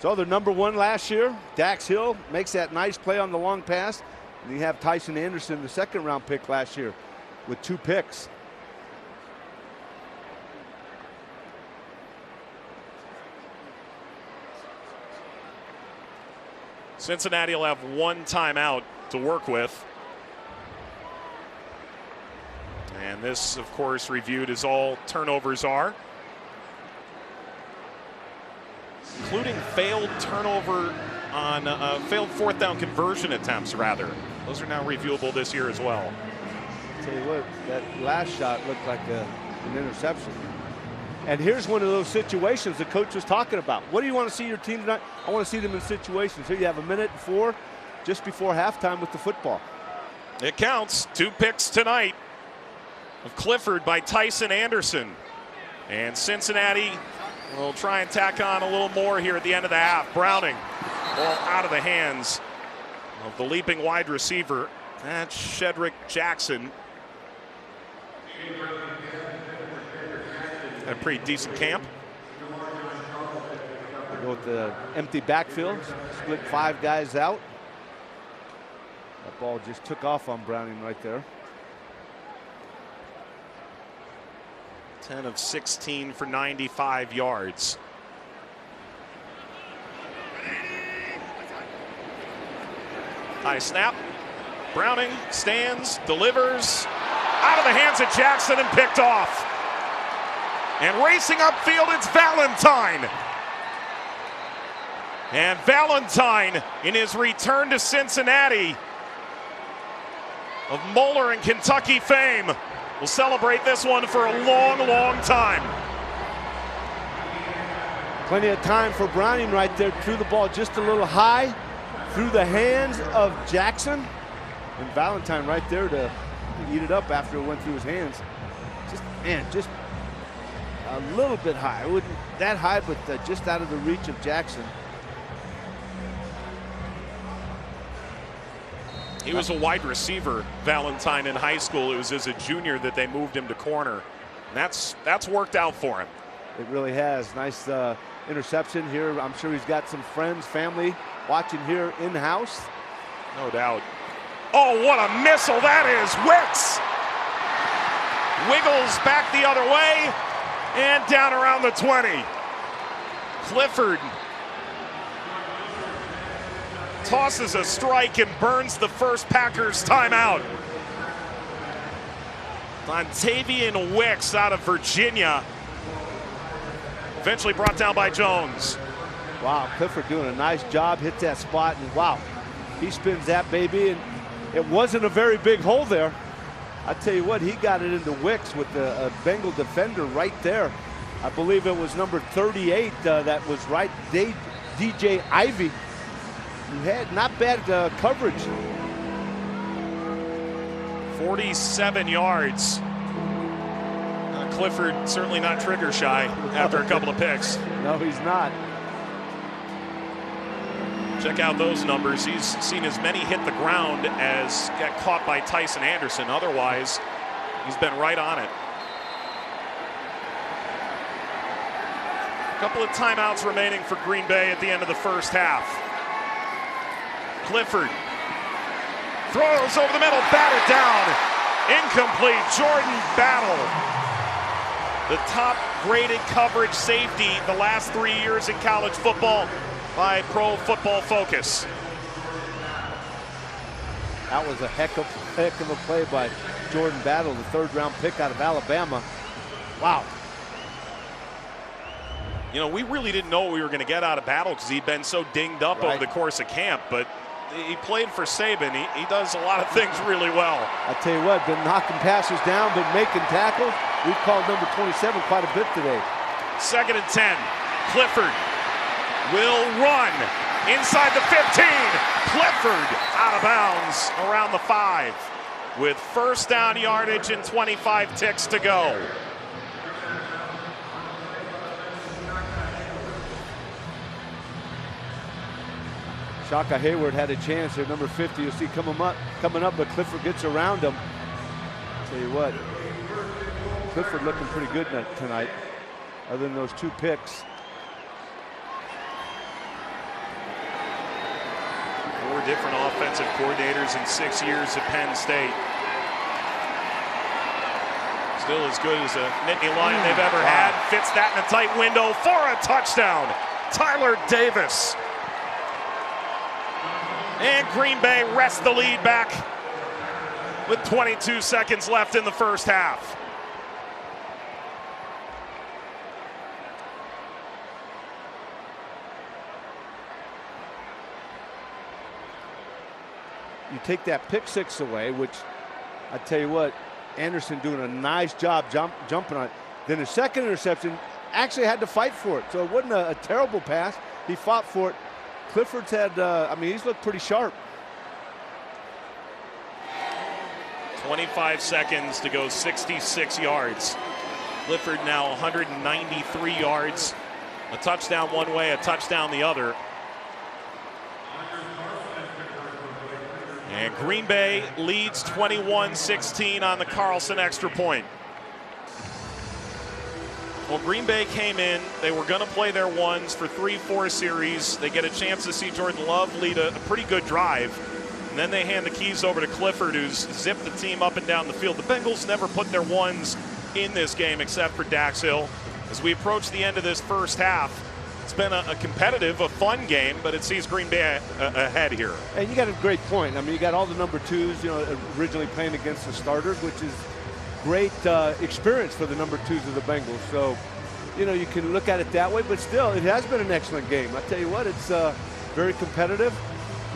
So they're number 1 last year. Dax Hill makes that nice play on the long pass. And you have Tyson Anderson, the 2nd round pick last year, with 2 picks. Cincinnati will have 1 timeout to work with. And this, of course, reviewed as all turnovers are, including failed turnover on failed 4th down conversion attempts, rather. Those are now reviewable this year as well. I'll tell you what, that last shot looked like an interception. And here's one of those situations the coach was talking about. What do you want to see your team tonight? I want to see them in situations. Here you have a minute 4 just before halftime with the football. It counts. 2 picks tonight of Clifford by Tyson Anderson. And Cincinnati will try and tack on a little more here at the end of the half. Browning, ball out of the hands of the leaping wide receiver. That's Shedrick Jackson. A pretty decent camp. They go with the empty backfield, split 5 guys out. That ball just took off on Browning right there. 10 of 16 for 95 yards. High snap. Browning stands, delivers. Out of the hands of Jackson and picked off. And racing upfield, it's Valentine. And Valentine, in his return to Cincinnati, of Moeller and Kentucky fame will celebrate this one for a long, long time. Plenty of time for Browning right there. Threw the ball just a little high through the hands of Jackson. And Valentine right there to eat it up after it went through his hands. Just a little bit high. It wasn't that high, but just out of the reach of Jackson. He was a wide receiver, Valentine, in high school. It was as a junior that they moved him to corner. And that's worked out for him. It really has. Nice interception here. I'm sure he's got some friends, family watching here in-house. No doubt. Oh, what a missile that is. Wicks wiggles back the other way and down around the 20. Clifford tosses a strike and burns the first Packers timeout. Montavian Wicks out of Virginia. Eventually brought down by Jones. Wow, Clifford doing a nice job. Hit that spot, and wow, he spins that baby, and it wasn't a very big hole there. I tell you what, he got it into Wicks with a Bengal defender right there. I believe it was number 38 that was right, DJ Ivy. He had not bad coverage. 47 yards. Clifford certainly not trigger shy after a couple of picks. No, he's not. Check out those numbers. He's seen as many hit the ground as got caught by Tyson Anderson. Otherwise, he's been right on it. A couple of timeouts remaining for Green Bay at the end of the first half. Clifford throws over the middle, batted down. Incomplete. Jordan Battle, the top graded coverage safety the last 3 years in college football by Pro Football Focus. That was a heck of a play by Jordan Battle, the third-round pick out of Alabama. Wow. You know, we really didn't know what we were going to get out of Battle because he'd been so dinged up over the course of camp, but he played for Saban. He does a lot of things really well. I tell you what, been knocking passes down, been making tackles. We've called number 27 quite a bit today. 2nd and 10. Clifford will run inside the 15. Clifford out of bounds around the 5 with first down yardage and 25 ticks to go. Shaka Hayward had a chance here, number 50. You'll see coming up, but Clifford gets around him. Tell you what, Clifford looking pretty good tonight, other than those 2 picks. 4 different offensive coordinators in 6 years at Penn State. Still as good as a Nittany Lion they've ever had. Fits that in a tight window for a touchdown. Tyler Davis. And Green Bay wrests the lead back with 22 seconds left in the first half. You take that pick 6 away, which I tell you what, Anderson doing a nice job jumping on it. Then the second interception, actually had to fight for it. So it wasn't a terrible pass. He fought for it. Clifford's had, I mean, he's looked pretty sharp. 25 seconds to go, 66 yards. Clifford now 193 yards. A touchdown one way, a touchdown the other. And Green Bay leads 21-16 on the Carlson extra point. Well, Green Bay came in. They were going to play their ones for 3-4 series. They get a chance to see Jordan Love lead a pretty good drive. And then they hand the keys over to Clifford, who's zipped the team up and down the field. The Bengals never put their ones in this game except for Dax Hill. As we approach the end of this first half, it's been a competitive, a fun game, but it sees Green Bay ahead here. And you got a great point. I mean, you got all the number 2s, you know, originally playing against the starters, which is great experience for the number 2s of the Bengals. So, you know, you can look at it that way, but still, it has been an excellent game. I tell you what, it's very competitive.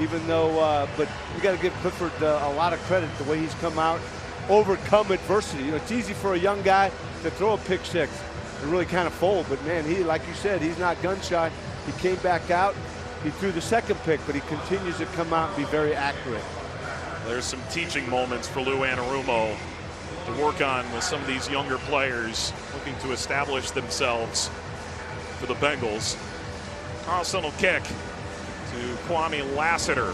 even though, but you got to give Clifford a lot of credit the way he's come out, overcome adversity. You know, it's easy for a young guy to throw a pick six and really kind of fold, but man, he, like you said, he's not gun shy. He came back out, he threw the second pick, but he continues to come out and be very accurate. There's some teaching moments for Lou Anarumo to work on with some of these younger players looking to establish themselves for the Bengals. Carlson will kick to Kwame Lassiter.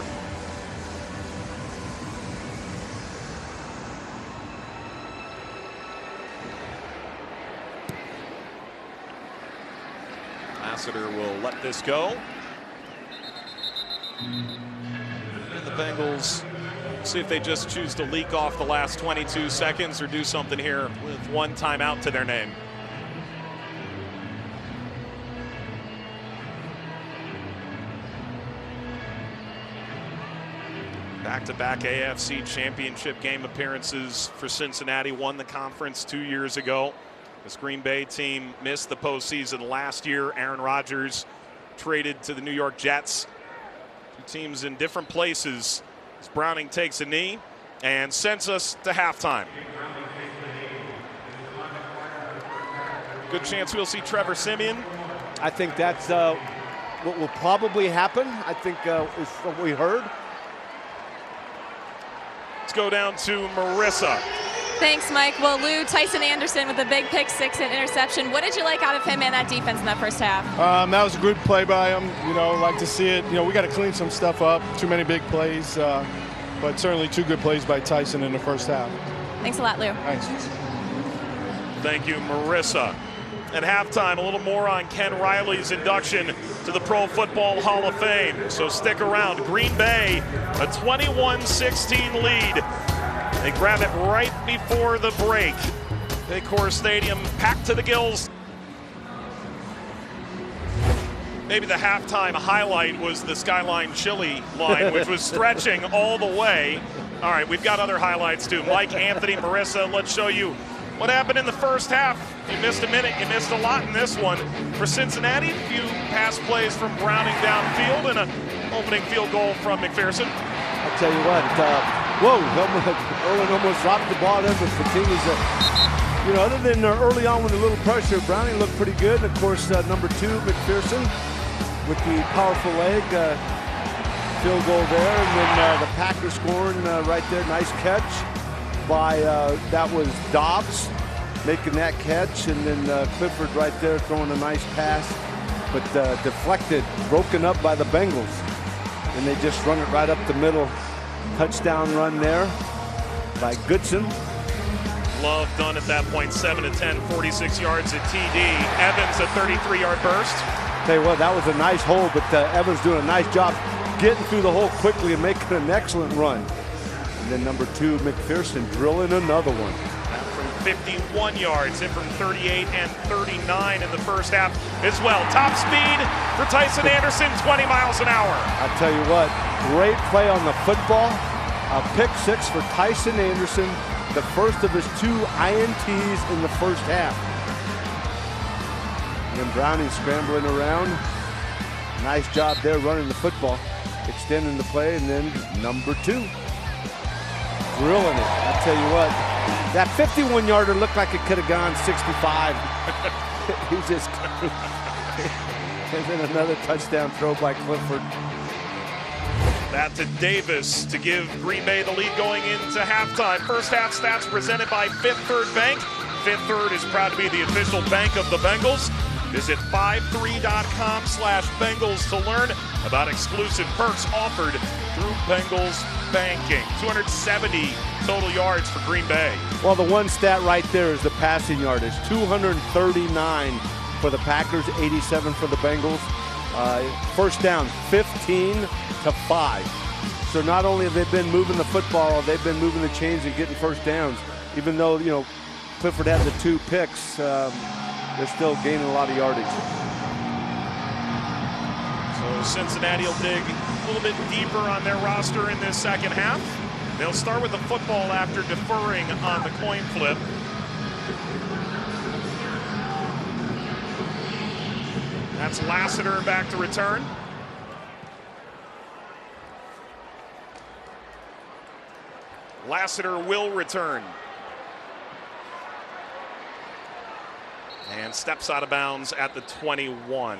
Lassiter will let this go. And the Bengals see if they just choose to leak off the last 22 seconds or do something here with one timeout to their name. Back-to-back AFC Championship game appearances for Cincinnati. Won the conference 2 years ago. This Green Bay team missed the postseason last year. Aaron Rodgers traded to the New York Jets. Two teams in different places. As Browning takes a knee and sends us to halftime. Good chance we'll see Trevor Siemian. I think that's what will probably happen. I think is what we heard. Let's go down to Marissa. Thanks, Mike. Well, Lou, Tyson Anderson with a big pick six and interception. What did you like out of him and that defense in that first half? That was a good play by him. You know, like to see it. You know, we got to clean some stuff up. Too many big plays, but certainly two good plays by Tyson in the first half. Thanks a lot, Lou. Thanks. Thank you, Marissa. At halftime, a little more on Ken Riley's induction to the Pro Football Hall of Fame. So stick around. Green Bay, a 21-16 lead. They grab it right before the break. Baycore Stadium packed to the gills. Maybe the halftime highlight was the Skyline Chili line, which was stretching all the way. All right, we've got other highlights too. Mike, Anthony, Marissa, let's show you what happened in the first half. You missed a minute, you missed a lot in this one. For Cincinnati, a few pass plays from Browning downfield and an opening field goal from McPherson. I'll tell you what, whoa, Owen almost dropped the ball there, but continues to, you know, other than early on with a little pressure, Browning looked pretty good. And of course, number 2, McPherson, with the powerful leg, field goal there. And then the Packers scoring right there, nice catch by, that was Dobbs making that catch. And then Clifford right there throwing a nice pass, but deflected, broken up by the Bengals. And they just run it right up the middle. Touchdown run there by Goodson. Love done at that point, 7 of 10, 46 yards at TD. Evans, a 33-yard burst. Tell you what, that was a nice hole, but Evans doing a nice job getting through the hole quickly and making an excellent run. And then number 2, McPherson, drilling another one. From 51 yards, hit from 38 and 39 in the first half as well. Top speed for Tyson Anderson, 20 miles an hour. I tell you what, great play on the football. A pick six for Tyson Anderson, the first of his 2 INTs in the first half. And then Browning scrambling around. Nice job there running the football, extending the play, and then number 2. Drilling it. I tell you what, that 51-yarder looked like it could have gone 65. He just, and then another touchdown throw by Clifford. That to Davis to give Green Bay the lead going into halftime. First half stats presented by Fifth Third Bank. Fifth Third is proud to be the official bank of the Bengals. Visit 53.com/Bengals to learn about exclusive perks offered through Bengals banking. 270 total yards for Green Bay. Well, the one stat right there is the passing yardage. 239 for the Packers, 87 for the Bengals. First down, 15-5. So not only have they been moving the football, they've been moving the chains and getting first downs. Even though, you know, Clifford had the 2 picks, they're still gaining a lot of yardage. So Cincinnati will dig a little bit deeper on their roster in this second half. They'll start with the football after deferring on the coin flip. That's Lassiter back to return. Lassiter will return. And steps out of bounds at the 21.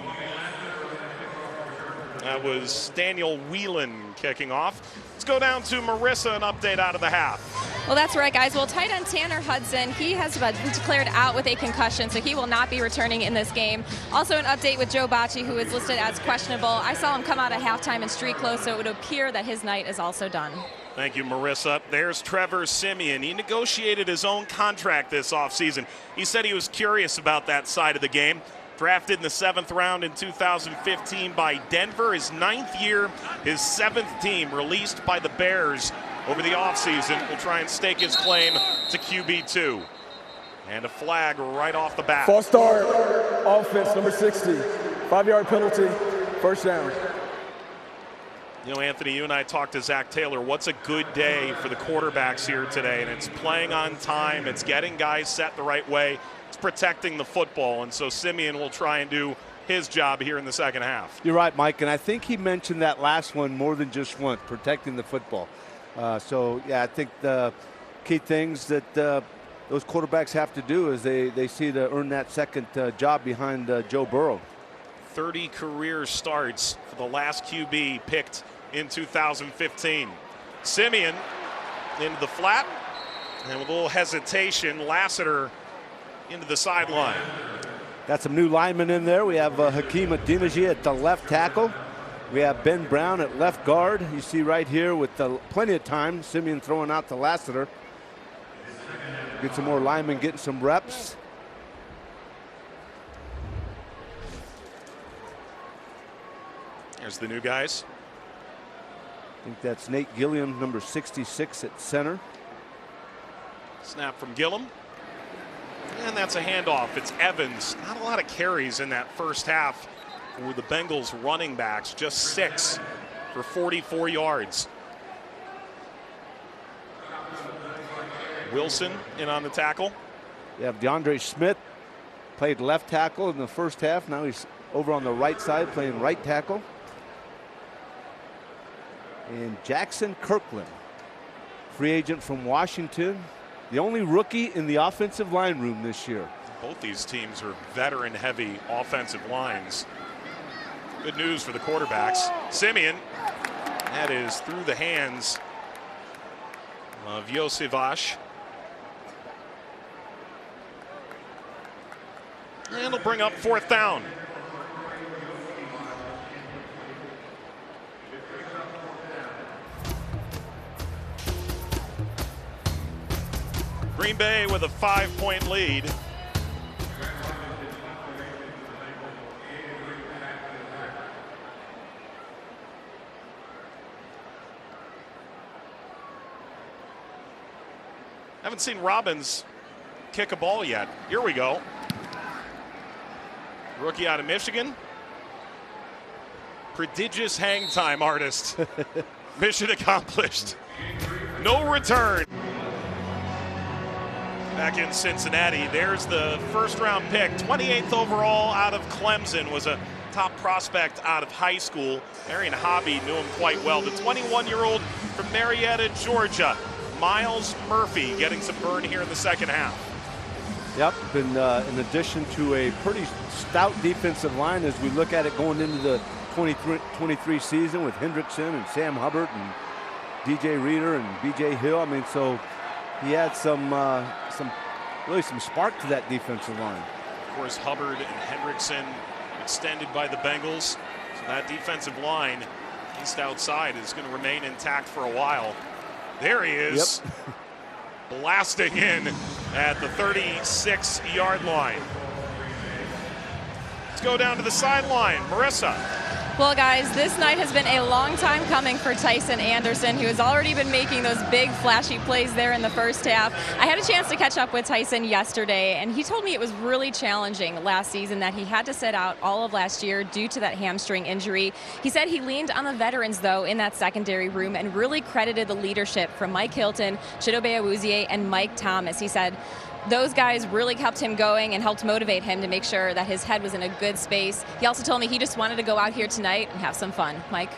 That was Daniel Whelan kicking off. Let's go down to Marissa, an update out of the half. Well, that's right, guys. Well, tight end Tanner Hudson, he has been declared out with a concussion, so he will not be returning in this game. Also, an update with Joe Bocci, who is listed as questionable. I saw him come out at halftime in street clothes, so it would appear that his night is also done. Thank you, Marissa. There's Trevor Siemian. He negotiated his own contract this offseason. He said he was curious about that side of the game. Drafted in the 7th round in 2015 by Denver, his 9th year, his 7th team, released by the Bears over the offseason. Will try and stake his claim to QB2. And a flag right off the bat. False start, offense, number 60. 5-yard penalty, first down. You know, Anthony, you and I talked to Zach Taylor. What's a good day for the quarterbacks here today? And it's playing on time. It's getting guys set the right way. It's protecting the football. And so Siemian will try and do his job here in the second half. You're right, Mike. And I think he mentioned that last one more than just once, protecting the football. So, yeah, I think the key things that those quarterbacks have to do is they see to earn that second job behind Joe Burrow. 30 career starts for the last QB picked in 2015. Siemian into the flat, and with a little hesitation, Lassiter into the sideline. Got some new linemen in there. We have Hakeem Adeniji at the left tackle. We have Ben Brown at left guard. You see right here with plenty of time, Siemian throwing out the Lassiter. Get some more linemen getting some reps. There's the new guys. I think that's Nate Gilliam, number 66 at center. Snap from Gillum. And that's a handoff. It's Evans. Not a lot of carries in that first half for the Bengals running backs. Just 6 for 44 yards. Wilson in on the tackle. You have DeAndre Smith, played left tackle in the first half. Now he's over on the right side playing right tackle. And Jackson Kirkland, free agent from Washington, the only rookie in the offensive line room this year. Both these teams are veteran-heavy offensive lines. Good news for the quarterbacks. Siemian, that is through the hands of Josivash. And he'll bring up 4th down. Green Bay with a 5-point lead. Haven't seen Robbins kick a ball yet. Here we go. Rookie out of Michigan. Prodigious hang time artist. Mission accomplished. No return. Back in Cincinnati, there's the 1st round pick, 28th overall out of Clemson, was a top prospect out of high school. Marion Hobby knew him quite well. The 21-year-old from Marietta, Georgia, Miles Murphy, getting some burn here in the second half. Yep, and in addition to a pretty stout defensive line as we look at it going into the 23 season with Hendrickson and Sam Hubbard and DJ Reader and BJ Hill. I mean, so he had some spark to that defensive line. Of course, Hubbard and Hendrickson extended by the Bengals. So that defensive line, east outside, is going to remain intact for a while. There he is. Yep. Blasting in at the 36-yard line. Let's go down to the sideline. Marissa. Well, guys, this night has been a long time coming for Tyson Anderson, who has already been making those big, flashy plays there in the first half. I had a chance to catch up with Tyson yesterday, and he told me it was really challenging last season, that he had to sit out all of last year due to that hamstring injury. He said he leaned on the veterans, though, in that secondary room and really credited the leadership from Mike Hilton, Chidobe Awuzie, and Mike Thomas. He said those guys really kept him going and helped motivate him to make sure that his head was in a good space. He also told me he just wanted to go out here tonight and have some fun. Mike?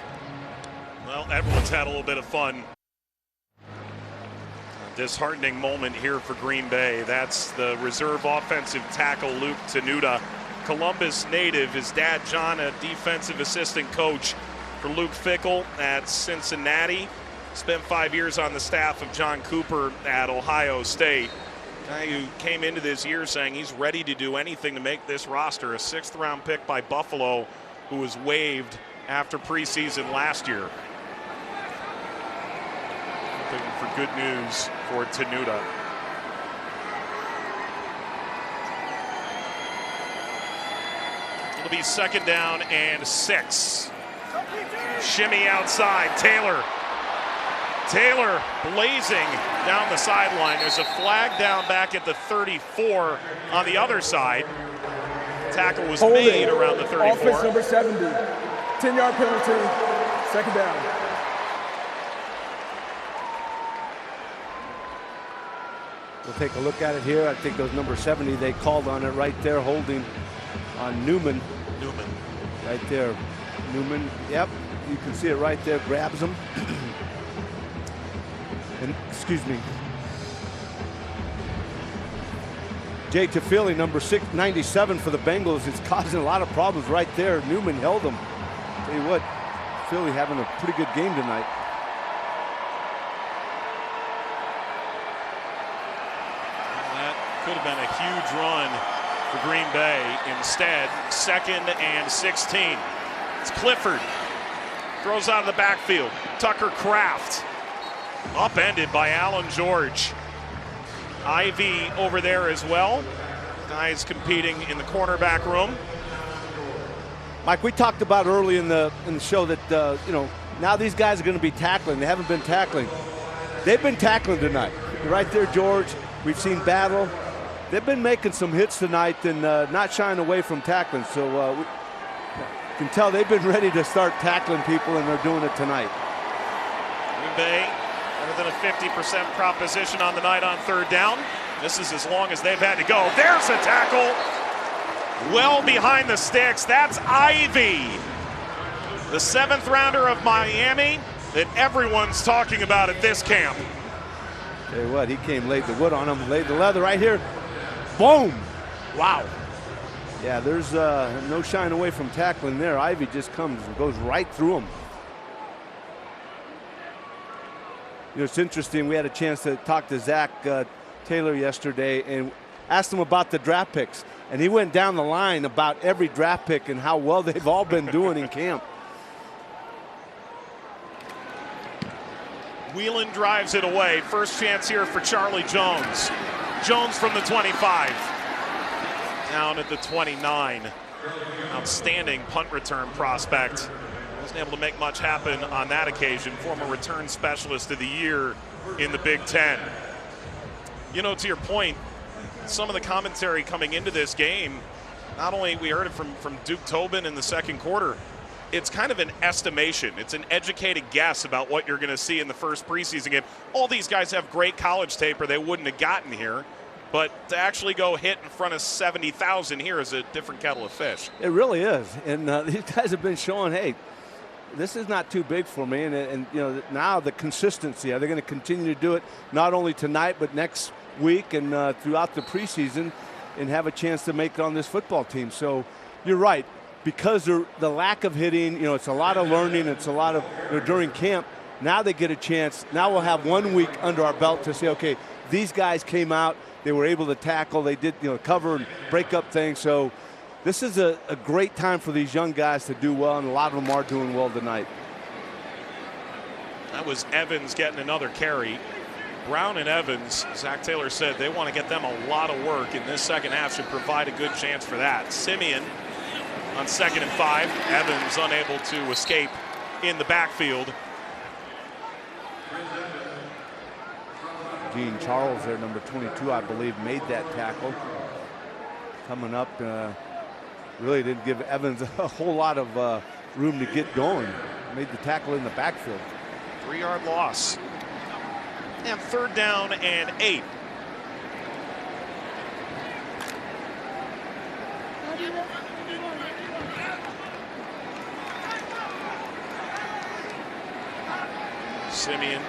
Well, everyone's had a little bit of fun. disheartening moment here for Green Bay. That's the reserve offensive tackle Luke Tenuta, Columbus native. His dad John, a defensive assistant coach for Luke Fickell at Cincinnati. Spent 5 years on the staff of John Cooper at Ohio State. Guy who came into this year saying he's ready to do anything to make this roster. A 6th-round pick by Buffalo who was waived after preseason last year. Hoping for good news for Tenuta. It'll be 2nd down and 6. Shimmy outside, Taylor blazing down the sideline. There's a flag down back at the 34 on the other side. Tackle was made around the 34. Offense number 70. 10-yard penalty. 2nd down. We'll take a look at it here. I think those number 70, they called on it right there, holding on Newman. Right there. Newman, yep. You can see it right there, grabs him. And, excuse me. Jay Tafili, number 97 for the Bengals, is causing a lot of problems right there. Newman held him. Tell you what, Philly having a pretty good game tonight. That could have been a huge run for Green Bay. Instead, 2nd and 16. It's Clifford. Throws out of the backfield. Tucker Kraft. Upended by Alan George. Ivy over there as well. Guys competing in the cornerback room. Mike, we talked about early in the show that now these guys are going to be tackling. They haven't been tackling. They've been tackling tonight. Right there, George. We've seen battle. They've been making some hits tonight and not shying away from tackling. So we can tell they've been ready to start tackling people, and they're doing it tonight. Green Bay better than a 50% proposition on the night on 3rd down. This is as long as they've had to go. There's a tackle. Well behind the sticks. That's Ivy, the 7th rounder of Miami that everyone's talking about at this camp. Tell you what, he came, laid the wood on him, laid the leather right here. Boom! Wow. Yeah, there's no shying away from tackling there. Ivy just comes and goes right through him. You know, it's interesting. We had a chance to talk to Zach Taylor yesterday and asked him about the draft picks. And he went down the line about every draft pick and how well they've all been doing in camp. Whelan drives it away. First chance here for Charlie Jones. Jones from the 25. Down at the 29. Outstanding punt return prospect. Wasn't able to make much happen on that occasion. Former return specialist of the year in the Big Ten. You know, to your point, some of the commentary coming into this game, not only we heard it from Duke Tobin in the 2nd quarter, it's kind of an estimation. It's an educated guess about what you're going to see in the first preseason game. All these guys have great college tape or they wouldn't have gotten here. But to actually go hit in front of 70,000 here is a different kettle of fish. It really is. And these guys have been showing, hey, this is not too big for me. And you know, now the consistency. Are they going to continue to do it not only tonight but next week and throughout the preseason and have a chance to make it on this football team? So you're right. Because the lack of hitting, you know, it's a lot of learning. It's a lot of, you know, during camp. Now they get a chance. Now we'll have 1 week under our belt to say, okay, these guys came out. They were able to tackle. They did, you know, cover and break up things. So this is a great time for these young guys to do well, and a lot of them are doing well tonight. That was Evans getting another carry. Brown and Evans, Zach Taylor said they want to get them a lot of work in this second half, should provide a good chance for that. Simeon on 2nd and 5. Evans unable to escape in the backfield. Gene Charles there, number 22, I believe, made that tackle. Coming up, really didn't give Evans a whole lot of room to get going. Made the tackle in the backfield. 3-yard loss. And 3rd down and 8. Simeon,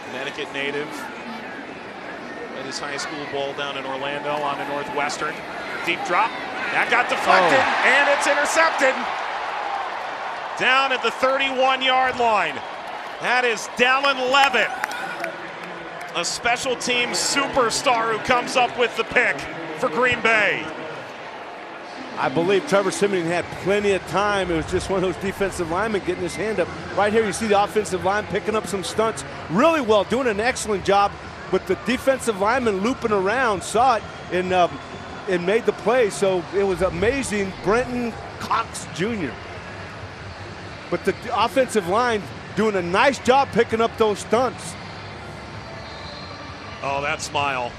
Connecticut native. At his high school ball down in Orlando on to Northwestern. Deep drop. That got deflected, and it's intercepted. Down at the 31-yard line. That is Dallin Levitt, a special teams superstar who comes up with the pick for Green Bay. I believe Trevor Siemian had plenty of time. It was just one of those defensive linemen getting his hand up. Right here you see the offensive line picking up some stunts really well, doing an excellent job. But the defensive lineman looping around saw it and made the play. So it was amazing. Brenton Cox Jr. But the offensive line doing a nice job picking up those stunts. Oh, that smile.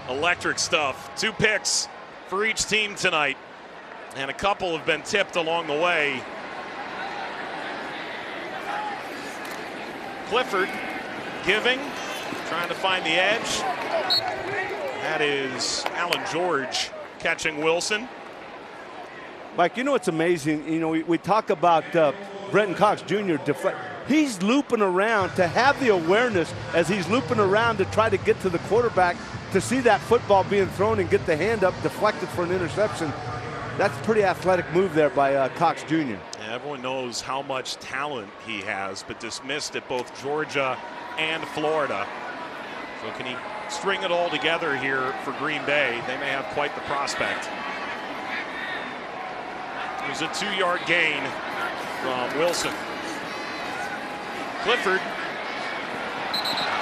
Electric stuff. 2 picks for each team tonight. And a couple have been tipped along the way. Clifford giving, trying to find the edge. That is Alan George catching Wilson. Mike, you know what's amazing? You know, we talk about Brenton Cox Jr. He's looping around to have the awareness as he's looping around to try to get to the quarterback to see that football being thrown and get the hand up deflected for an interception. That's a pretty athletic move there by Cox Jr. Yeah, everyone knows how much talent he has, but dismissed at both Georgia and Florida. So can he string it all together here for Green Bay? They may have quite the prospect. There's a 2-yard gain from Wilson. Clifford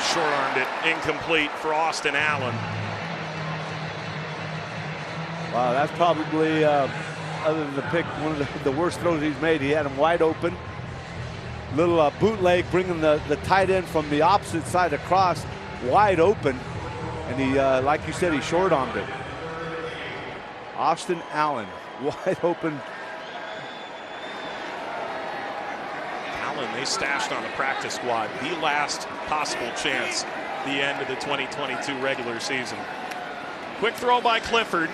short-armed it, incomplete for Austin Allen. Wow, that's probably, other than the pick, one of the worst throws he's made. He had him wide open. Little bootleg, bringing the tight end from the opposite side across, wide open. And he, like you said, he short-armed it. Austin Allen, wide open. Allen, they stashed on the practice squad. The last possible chance, the end of the 2022 regular season. Quick throw by Clifford.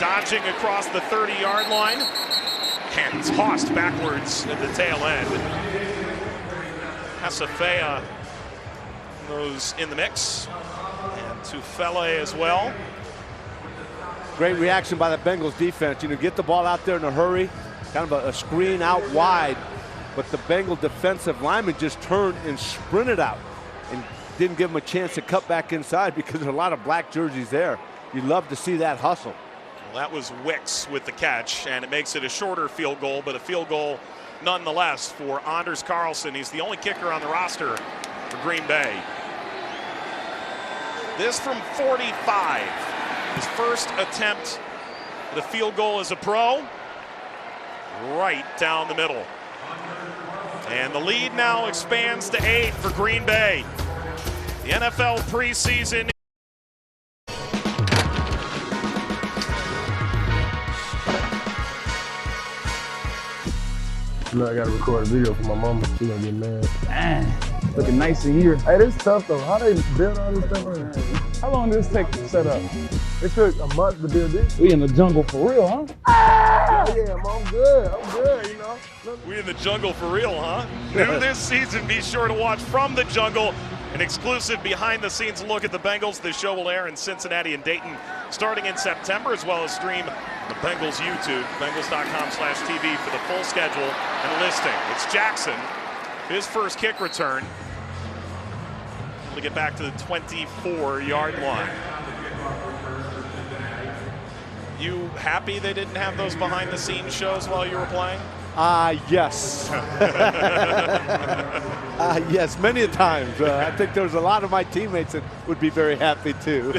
Dodging across the 30-yard line and tossed backwards at the tail end. Hasafea goes in the mix, and Tufele as well. Great reaction by the Bengals defense. You know, get the ball out there in a hurry, kind of a screen out wide, but the Bengal defensive lineman just turned and sprinted out and didn't give him a chance to cut back inside because there's a lot of black jerseys there. You love to see that hustle. That was Wicks with the catch, and it makes it a shorter field goal, but a field goal nonetheless for Anders Carlson. He's the only kicker on the roster for Green Bay. This from 45. His first attempt at a field goal as a pro. Right down the middle. And the lead now expands to 8 for Green Bay. The NFL preseason. Look, I gotta record a video for my mama. She gonna get mad. Dang, looking nice in here. Hey, this is tough though. How they build all this stuff? How long did this take to set up? It took a month to build this. We in the jungle for real, huh? Yeah, I'm good, you know. We in the jungle for real, huh? New this season, be sure to watch From the Jungle, an exclusive behind-the-scenes look at the Bengals. The show will air in Cincinnati and Dayton starting in September, as well as stream the Bengals YouTube, Bengals.com/TV for the full schedule and listing. It's Jackson, his first kick return. To get back to the 24-yard line. You happy they didn't have those behind-the-scenes shows while you were playing? Yes. Yes, many a times. I think there's a lot of my teammates that would be very happy too.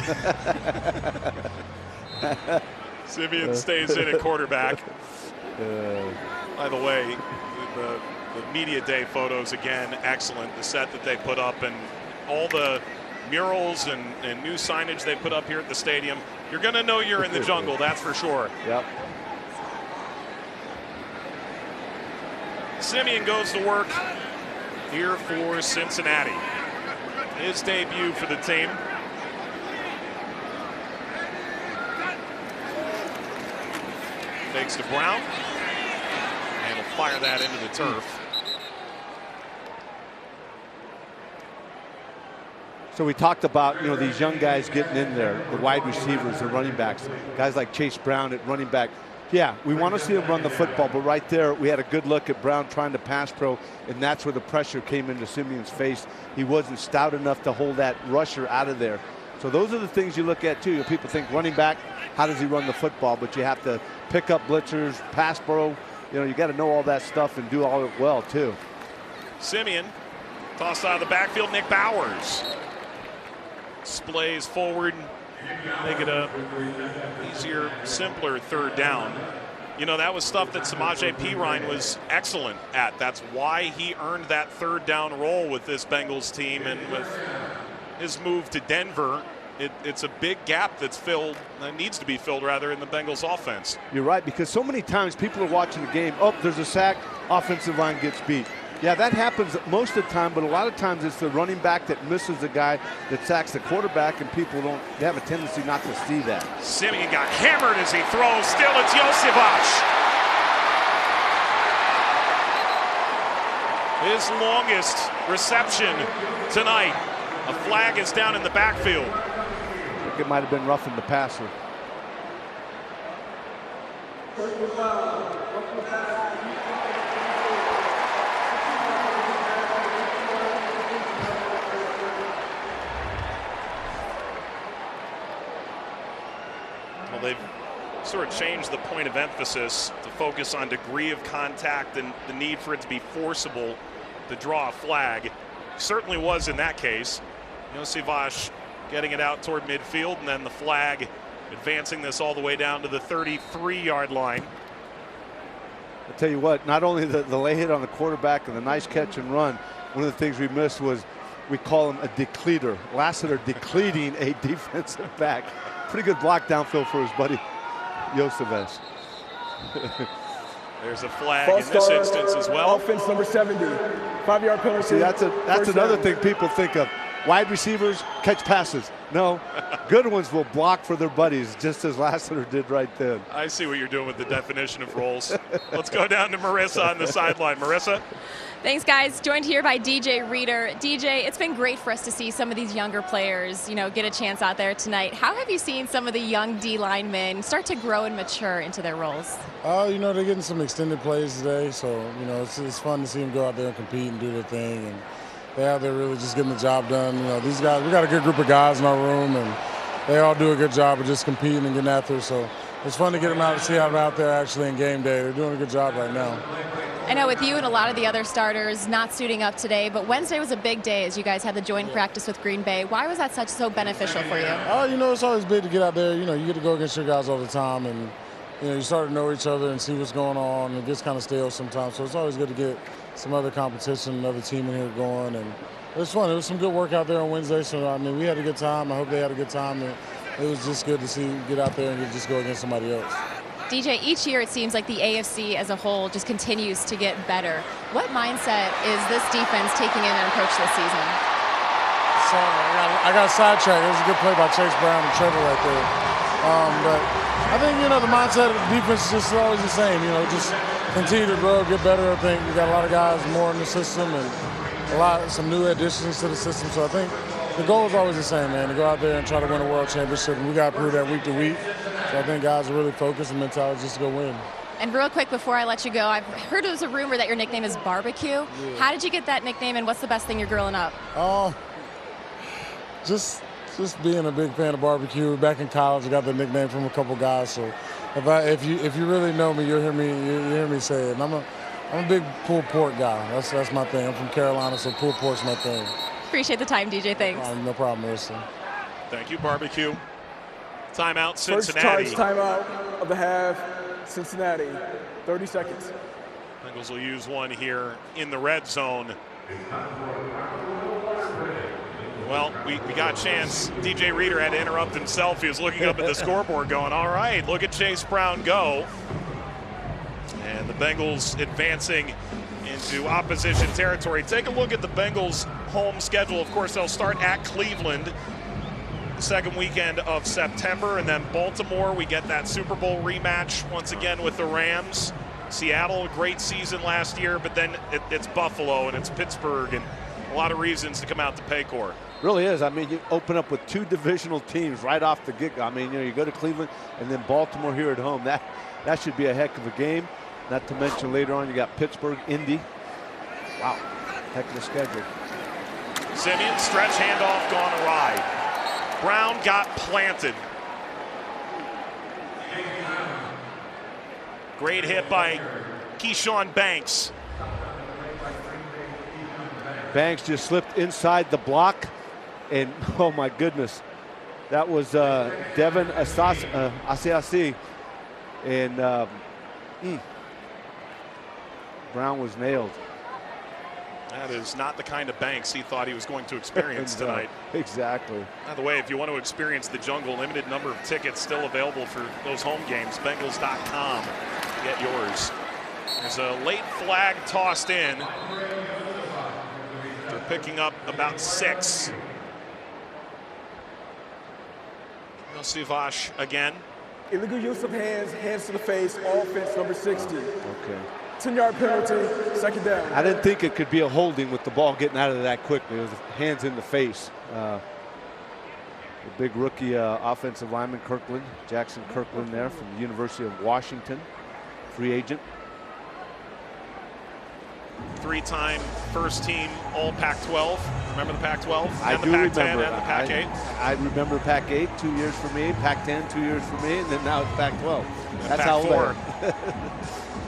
Siemian stays in at quarterback. By the way, the media day photos, again, excellent. The set that they put up and all the murals and new signage they put up here at the stadium. You're going to know you're in the jungle, that's for sure. Yep. Siemian goes to work here for Cincinnati. His debut for the team. Fakes to Brown. And will fire that into the turf. So we talked about, you know, these young guys getting in there, the wide receivers, the running backs, guys like Chase Brown at running back. Yeah, we want to see him run the football, but right there we had a good look at Brown trying to pass pro, and that's where the pressure came into Simeon's face. He wasn't stout enough to hold that rusher out of there. So those are the things you look at too. People think running back, how does he run the football? But you have to pick up blitzers, pass pro. You know, you got to know all that stuff and do all it well too. Simeon tossed out of the backfield. Nick Bowers splays forward, make it a easier, simpler third down. You know, that was stuff that Samaje Perine was excellent at. That's why he earned that third down role with this Bengals team, and with his move to Denver, it's a big gap that's filled, that needs to be filled rather, in the Bengals offense. You're right, because so many times people are watching the game, oh, there's a sack, offensive line gets beat. Yeah, that happens most of the time, but a lot of times it's the running back that misses the guy that sacks the quarterback, and people they have a tendency not to see that. Simeon got hammered as he throws. Still, it's Josevich. His longest reception tonight. A flag is down in the backfield. I think it might have been roughing the passer. Well, they've sort of changed the point of emphasis to focus on degree of contact and the need for it to be forcible to draw a flag. Certainly was in that case. Josevich getting it out toward midfield, and then the flag advancing this all the way down to the 33-yard line. I'll tell you what, not only the lay hit on the quarterback and the nice catch and run, one of the things we missed was we call him a decleater. Lassiter decleating a defensive back. Pretty good block downfield for his buddy Josevich. There's a flag in this instance as well. Offense number 70, 5-yard penalty. See, that's another thing people think of. Wide receivers catch passes. No, good ones will block for their buddies, just as Lassiter did right then. I see what you're doing with the definition of roles. Let's go down to Marissa on the sideline. Marissa? Thanks, guys. Joined here by DJ Reader. DJ, it's been great for us to see some of these younger players, get a chance out there tonight. How have you seen some of the young D linemen start to grow and mature into their roles? They're getting some extended plays today, so, it's fun to see them go out there and compete and do their thing. And they're out there really just getting the job done. These guys, we got a good group of guys in our room, and they all do a good job of just competing and getting after. So it's fun to get them out and see them out there actually in game day. They're doing a good job right now. I know with you and a lot of the other starters not suiting up today, but Wednesday was a big day as you guys had the joint practice with Green Bay. Why was that so beneficial for you? It's always big to get out there. You get to go against your guys all the time, and you start to know each other and see what's going on. It gets kind of stale sometimes, so it's always good to get some other competition, another team in here going, and it was fun. It was some good work out there on Wednesday, so we had a good time. I hope they had a good time. And it was just good to get out there and just go against somebody else. DJ, each year it seems like the AFC as a whole just continues to get better. What mindset is this defense taking in an approach this season? I got sidetracked. It was a good play by Chase Brown and Trevor right there. But I think, the mindset of the defense is just always the same. Just continue to grow, get better. I think we got a lot of guys more in the system and some new additions to the system. So I think the goal is always the same, man, to go out there and try to win a world championship. And we got to prove that week to week. So I think guys are really focused and mentality just to go win. And real quick before I let you go, I've heard there's a rumor that your nickname is Barbecue. Yeah. How did you get that nickname, and what's the best thing you're grilling up? Just being a big fan of barbecue. Back in college, I got the nickname from a couple guys. So if you really know me, you'll hear me say it. And I'm a big pulled pork guy. That's my thing. I'm from Carolina, so pulled pork's my thing. Appreciate the time, DJ. Thanks. No problem, Marissa. Thank you, Barbecue. Timeout, Cincinnati. First charge timeout of the half, Cincinnati. 30 seconds. Bengals will use one here in the red zone. Well, we got a chance. DJ Reader had to interrupt himself. He was looking up at the scoreboard going, all right, look at Chase Brown go. And the Bengals advancing into opposition territory. Take a look at the Bengals' home schedule. Of course, they'll start at Cleveland the second weekend of September, and then Baltimore. We get that Super Bowl rematch once again with the Rams. Seattle, a great season last year, but then it's Buffalo and it's Pittsburgh and A lot of reasons to come out to Paycor. Really is. I mean, you open up with 2 divisional teams right off the get-go. I mean, you go to Cleveland and then Baltimore here at home. That should be a heck of a game. Not to mention later on you got Pittsburgh, Indy. Wow, heck of a schedule. Simeon, stretch handoff gone awry. Brown got planted. Great hit by Keyshawn Banks. Banks just slipped inside the block, and oh my goodness, that was Devin Asiasi, and Brown was nailed. That is not the kind of Banks he thought he was going to experience tonight. Exactly. By the way, if you want to experience the jungle, limited number of tickets still available for those home games. Bengals.com. Get yours. There's a late flag tossed in. They're picking up about 6. Sivash again. Illegal use of hands to the face, offense number 60. Okay. 10-yard penalty, second down. I didn't think it could be a holding with the ball getting out of that quickly. It was hands in the face. The big rookie offensive lineman Jackson Kirkland there from the University of Washington, free agent. 3-time first team all Pac-12. Remember the Pac-12? I do Pac-10 remember. And the Pac-8? I remember Pac-8, 2 years for me. Pac-10, 2 years for me, and then now it's Pac-12. That's how old I am.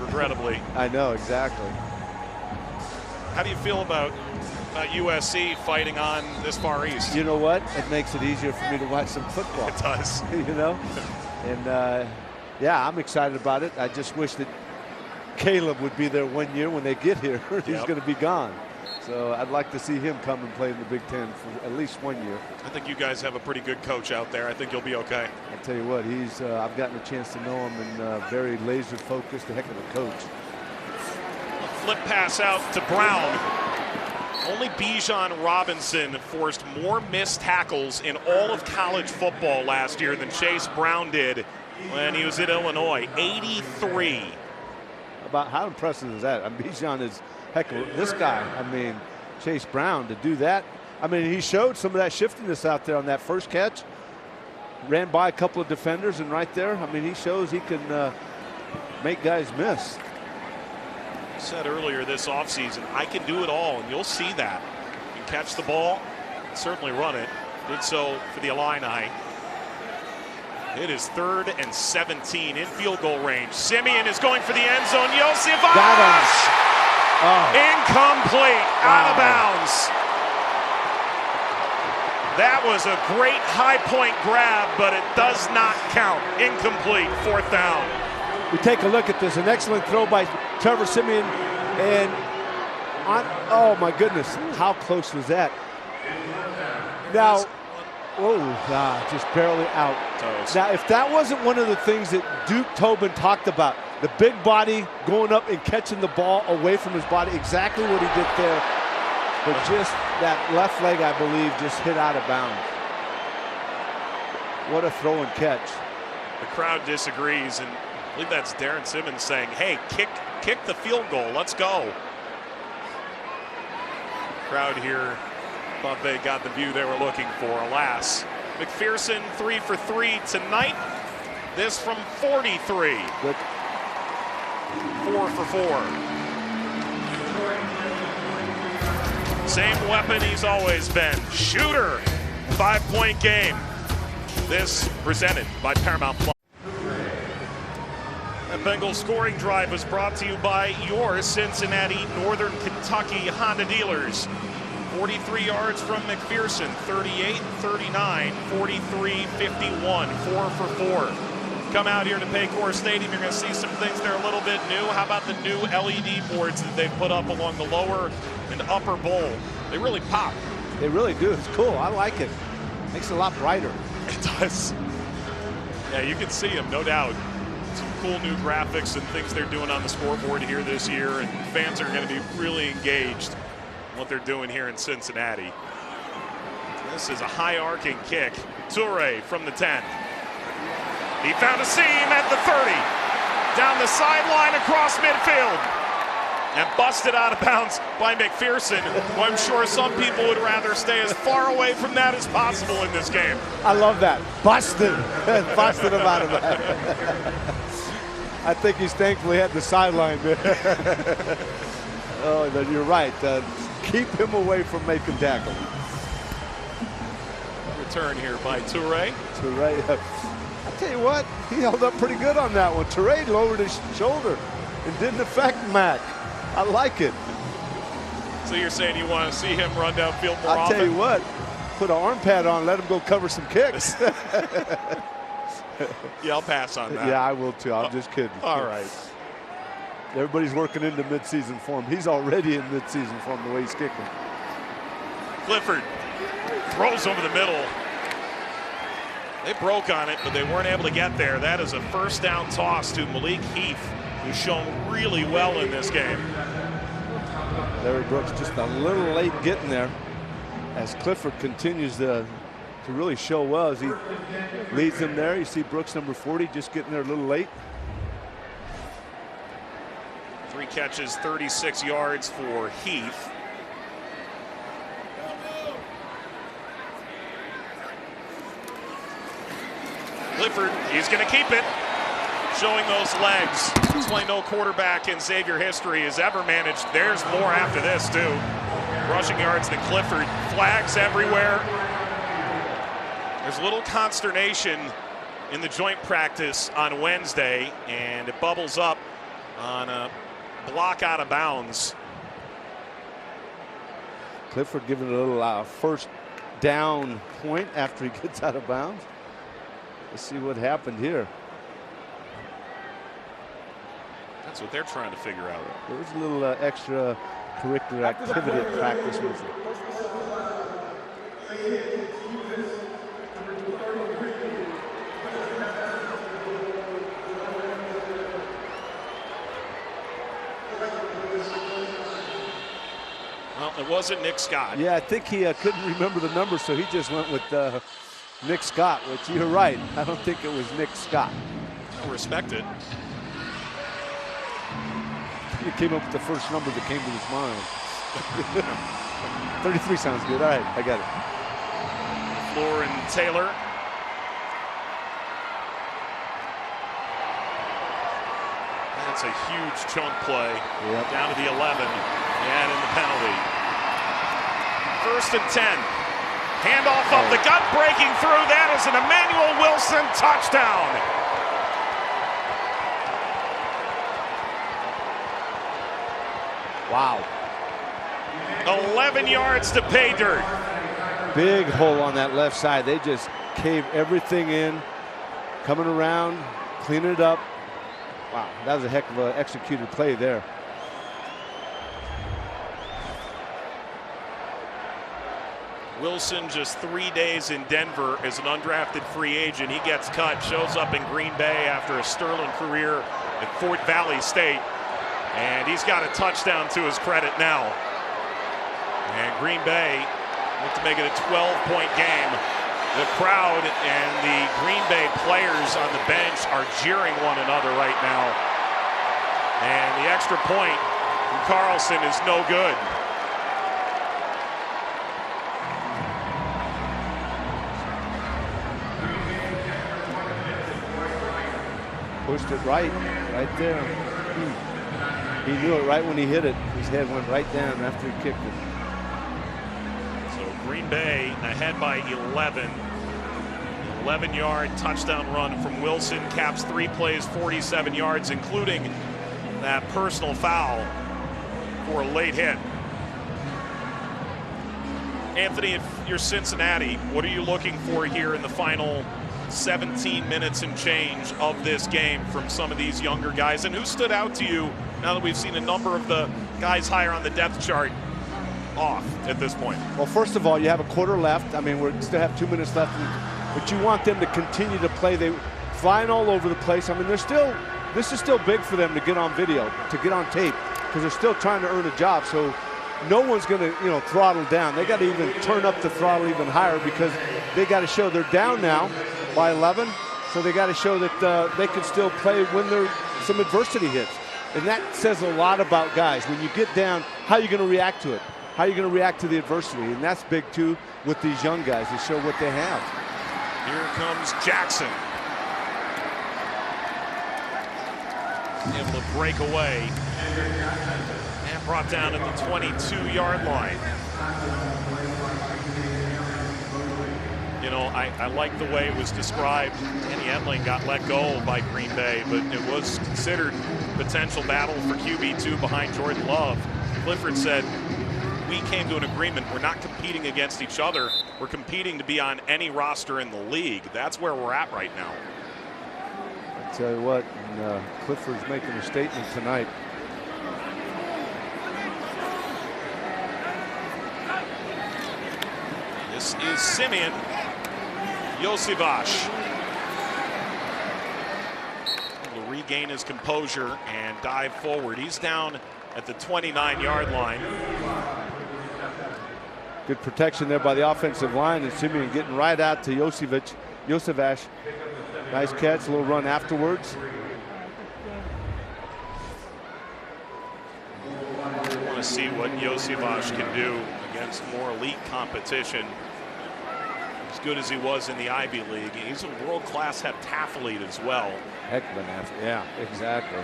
Regrettably. I know, exactly. How do you feel about USC fighting on this far east? You know what? It makes it easier for me to watch some football. It does. You know? And, yeah, I'm excited about it. I just wish that Caleb would be there 1 year when they get here. He's going to be gone. So I'd like to see him come and play in the Big Ten for at least 1 year. I think you guys have a pretty good coach out there. I think you'll be okay. I'll tell you what, he's I've gotten a chance to know him, and very laser focused, a heck of a coach. A flip pass out to Brown. Only Bijan Robinson forced more missed tackles in all of college football last year than Chase Brown did when he was at Illinois. 83. About how impressive is that? I mean, Bijan is heck of this guy. I mean, Chase Brown to do that. I mean, he showed some of that shiftiness out there on that first catch. Ran by a couple of defenders, and right there, I mean, he shows he can make guys miss. I said earlier this offseason, I can do it all, and you'll see that. You can catch the ball, certainly run it. Did so for the Illini. It is 3rd and 17 in field goal range. Simeon is going for the end zone. Sivash! Incomplete, out of bounds. That was a great high point grab, but it does not count. Incomplete, 4th down. We take a look at this. An excellent throw by Trevor Simeon. And oh my goodness, how close was that? Now, just barely out. Toes. Now, if that wasn't one of the things that Duke Tobin talked about, the big body going up and catching the ball away from his body, exactly what he did there. But just that left leg, I believe, just hit out of bounds. What a throw and catch. The crowd disagrees, and I believe that's Darren Simmons saying, hey, kick the field goal, let's go. Crowd here thought they got the view they were looking for. Alas, McPherson 3 for 3 tonight. This from 43. Good. 4 for 4. Same weapon he's always been. Shooter. 5-point game. This presented by Paramount Plus. The Bengals scoring drive was brought to you by your Cincinnati Northern Kentucky Honda dealers. 43 yards from McPherson, 38, 39, 43, 51, 4 for 4. Come out here to Paycor Stadium, you're going to see some things that are a little bit new. How about the new LED boards that they've put up along the lower and upper bowl? They really pop. They really do. It's cool. I like it. Makes it a lot brighter. It does. Yeah, you can see them, no doubt. Some cool new graphics and things they're doing on the scoreboard here this year, and fans are going to be really engaged in what they're doing here in Cincinnati. This is a high arcing kick. Toure from the 10. He found a seam at the 30. Down the sideline across midfield. and busted out of bounds by McPherson, who I'm sure some people would rather stay as far away from that as possible in this game. I love that. Busted. Busted him out of that. I think he's thankfully at the sideline there. Oh, then you're right. Keep him away from making tackle. Return here by Toure. Toure. I tell you what, he held up pretty good on that one. Toure lowered his shoulder and didn't affect Mack. I like it. So you're saying you want to see him run downfield more often? I'll tell you what, put an arm pad on, let him go cover some kicks. Yeah, I'll pass on that. Yeah, I will too. I'm just kidding. All right. Everybody's working into midseason form. He's already in midseason form the way he's kicking. Clifford throws over the middle. They broke on it, but they weren't able to get there. That is a first down toss to Malik Heath, who's shown really well in this game. Larry Brooks just a little late getting there as Clifford continues to really show well as he leads them there. You see Brooks, number 40, just getting there a little late. 3 catches, 36 yards for Heath. Clifford, he's going to keep it. Showing those legs. It's like no quarterback in Xavier history has ever managed. There's more after this, too. Rushing yards than Clifford. Flags everywhere. There's a little consternation in the joint practice on Wednesday, and it bubbles up on a block out of bounds. Clifford giving a little first down point after he gets out of bounds. Let's see what happened here. That's what they're trying to figure out. There was a little extra curricular activity at practice with it. Well, it wasn't Nick Scott. Yeah, I think he couldn't remember the number, so he just went with Nick Scott, which you're right. I don't think it was Nick Scott. I respect it. He came up with the first number that came to his mind. 33 sounds good. All right, I got it. Floor and Taylor. That's a huge chunk play. Yep. Down to the 11. And in the penalty. 1st and 10. Handoff up the gut, breaking through. That is an Emmanuel Wilson touchdown. Wow. 11 yards to pay dirt. Big hole on that left side. They just cave everything in. Coming around, cleaning it up. Wow, that was a heck of an executed play there. Wilson just 3 days in Denver as an undrafted free agent. He gets cut, shows up in Green Bay after a sterling career at Fort Valley State. And he's got a touchdown to his credit now. And Green Bay look to make it a 12-point game. The crowd and the Green Bay players on the bench are jeering one another right now. And the extra point from Carlson is no good. Pushed it right there. He knew it right when he hit it. His head went right down after he kicked it. So Green Bay ahead by 11. 11-yard touchdown run from Wilson. Caps 3 plays, 47 yards, including that personal foul for a late hit. Anthony, if you're Cincinnati, what are you looking for here in the final 17 minutes and change of this game from some of these younger guys? And who stood out to you now that we've seen a number of the guys higher on the depth chart off at this point? Well, first of all, you have a quarter left. I mean, we still have 2 minutes left, but you want them to continue to play. They're flying all over the place. I mean, this is still big for them to get on video, to get on tape, because they're still trying to earn a job. So no one's going to, throttle down. They got to even turn up the throttle even higher, because they got to show they're down now by 11. So they got to show that they can still play when some adversity hits. And that says a lot about guys. When you get down, how are you going to react to it? How are you going to react to the adversity? And that's big, too, with these young guys. They show what they have. Here comes Jackson. Able to break away. And brought down at the 22-yard line. You know, I like the way it was described. Danny Etling got let go by Green Bay, but it was considered potential battle for QB2 behind Jordan Love. Clifford said, we came to an agreement. We're not competing against each other. We're competing to be on any roster in the league. That's where we're at right now. I tell you what, Clifford's making a statement tonight. This is Simeon Iosivas. Able to regain his composure and dive forward. He's down at the 29-yard line. Good protection there by the offensive line, and Simeon getting right out to Iosivas. Nice catch, a little run afterwards. I want to see what Iosivas can do against more elite competition. As good as he was in the Ivy League, he's a world-class heptathlete as well. Heck of an athlete. Yeah, exactly.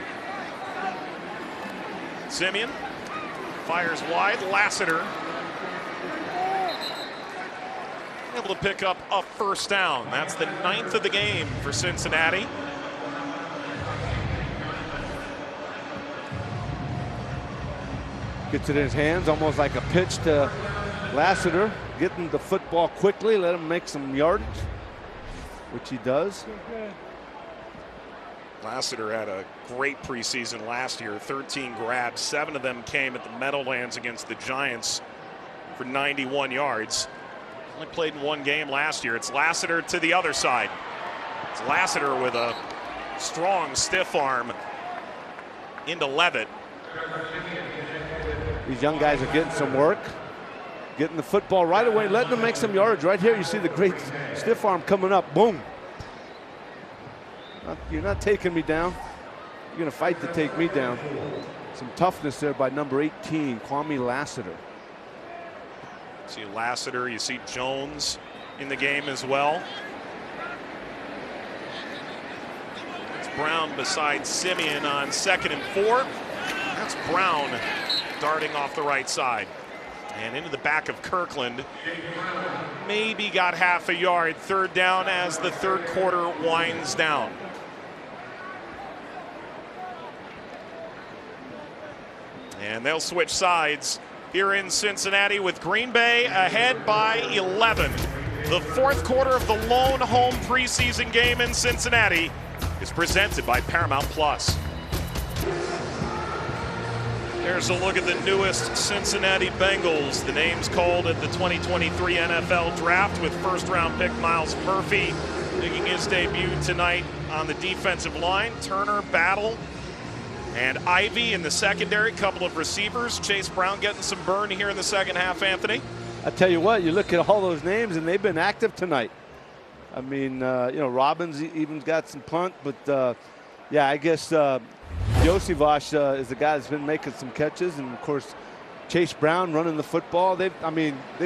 Simeon fires wide. Lassiter able to pick up a first down. That's the 9th of the game for Cincinnati. Gets it in his hands, almost like a pitch to Lassiter. Getting the football quickly, let him make some yardage, which he does. Lassiter had a great preseason last year. 13 grabs, 7 of them came at the Meadowlands against the Giants for 91 yards. Only played in 1 game last year. It's Lassiter to the other side. It's Lassiter with a strong stiff arm into Levitt. These young guys are getting some work, getting the football right away, letting them make some yardage. Right here, you see the great stiff arm coming up. Boom. You're not taking me down. You're going to fight to take me down. Some toughness there by number 18, Kwame Lassiter. See Lassiter, you see Jones in the game as well. It's Brown beside Simeon on 2nd and 4. That's Brown darting off the right side. And into the back of Kirkland. Maybe got half a yard. 3rd down as the 3rd quarter winds down. And they'll switch sides here in Cincinnati with Green Bay ahead by 11. The 4th quarter of the lone home preseason game in Cincinnati is presented by Paramount Plus. There's a look at the newest Cincinnati Bengals. The names called at the 2023 NFL Draft, with first-round pick Myles Murphy making his debut tonight on the defensive line. Turner, Battle, and Ivy in the secondary. Couple of receivers. Chase Brown getting some burn here in the second half, Anthony. I tell you what, you look at all those names, and they've been active tonight. I mean, you know, Robbins even got some punt, but yeah, I guess Iosivas is the guy that's been making some catches, and of course Chase Brown running the football. They've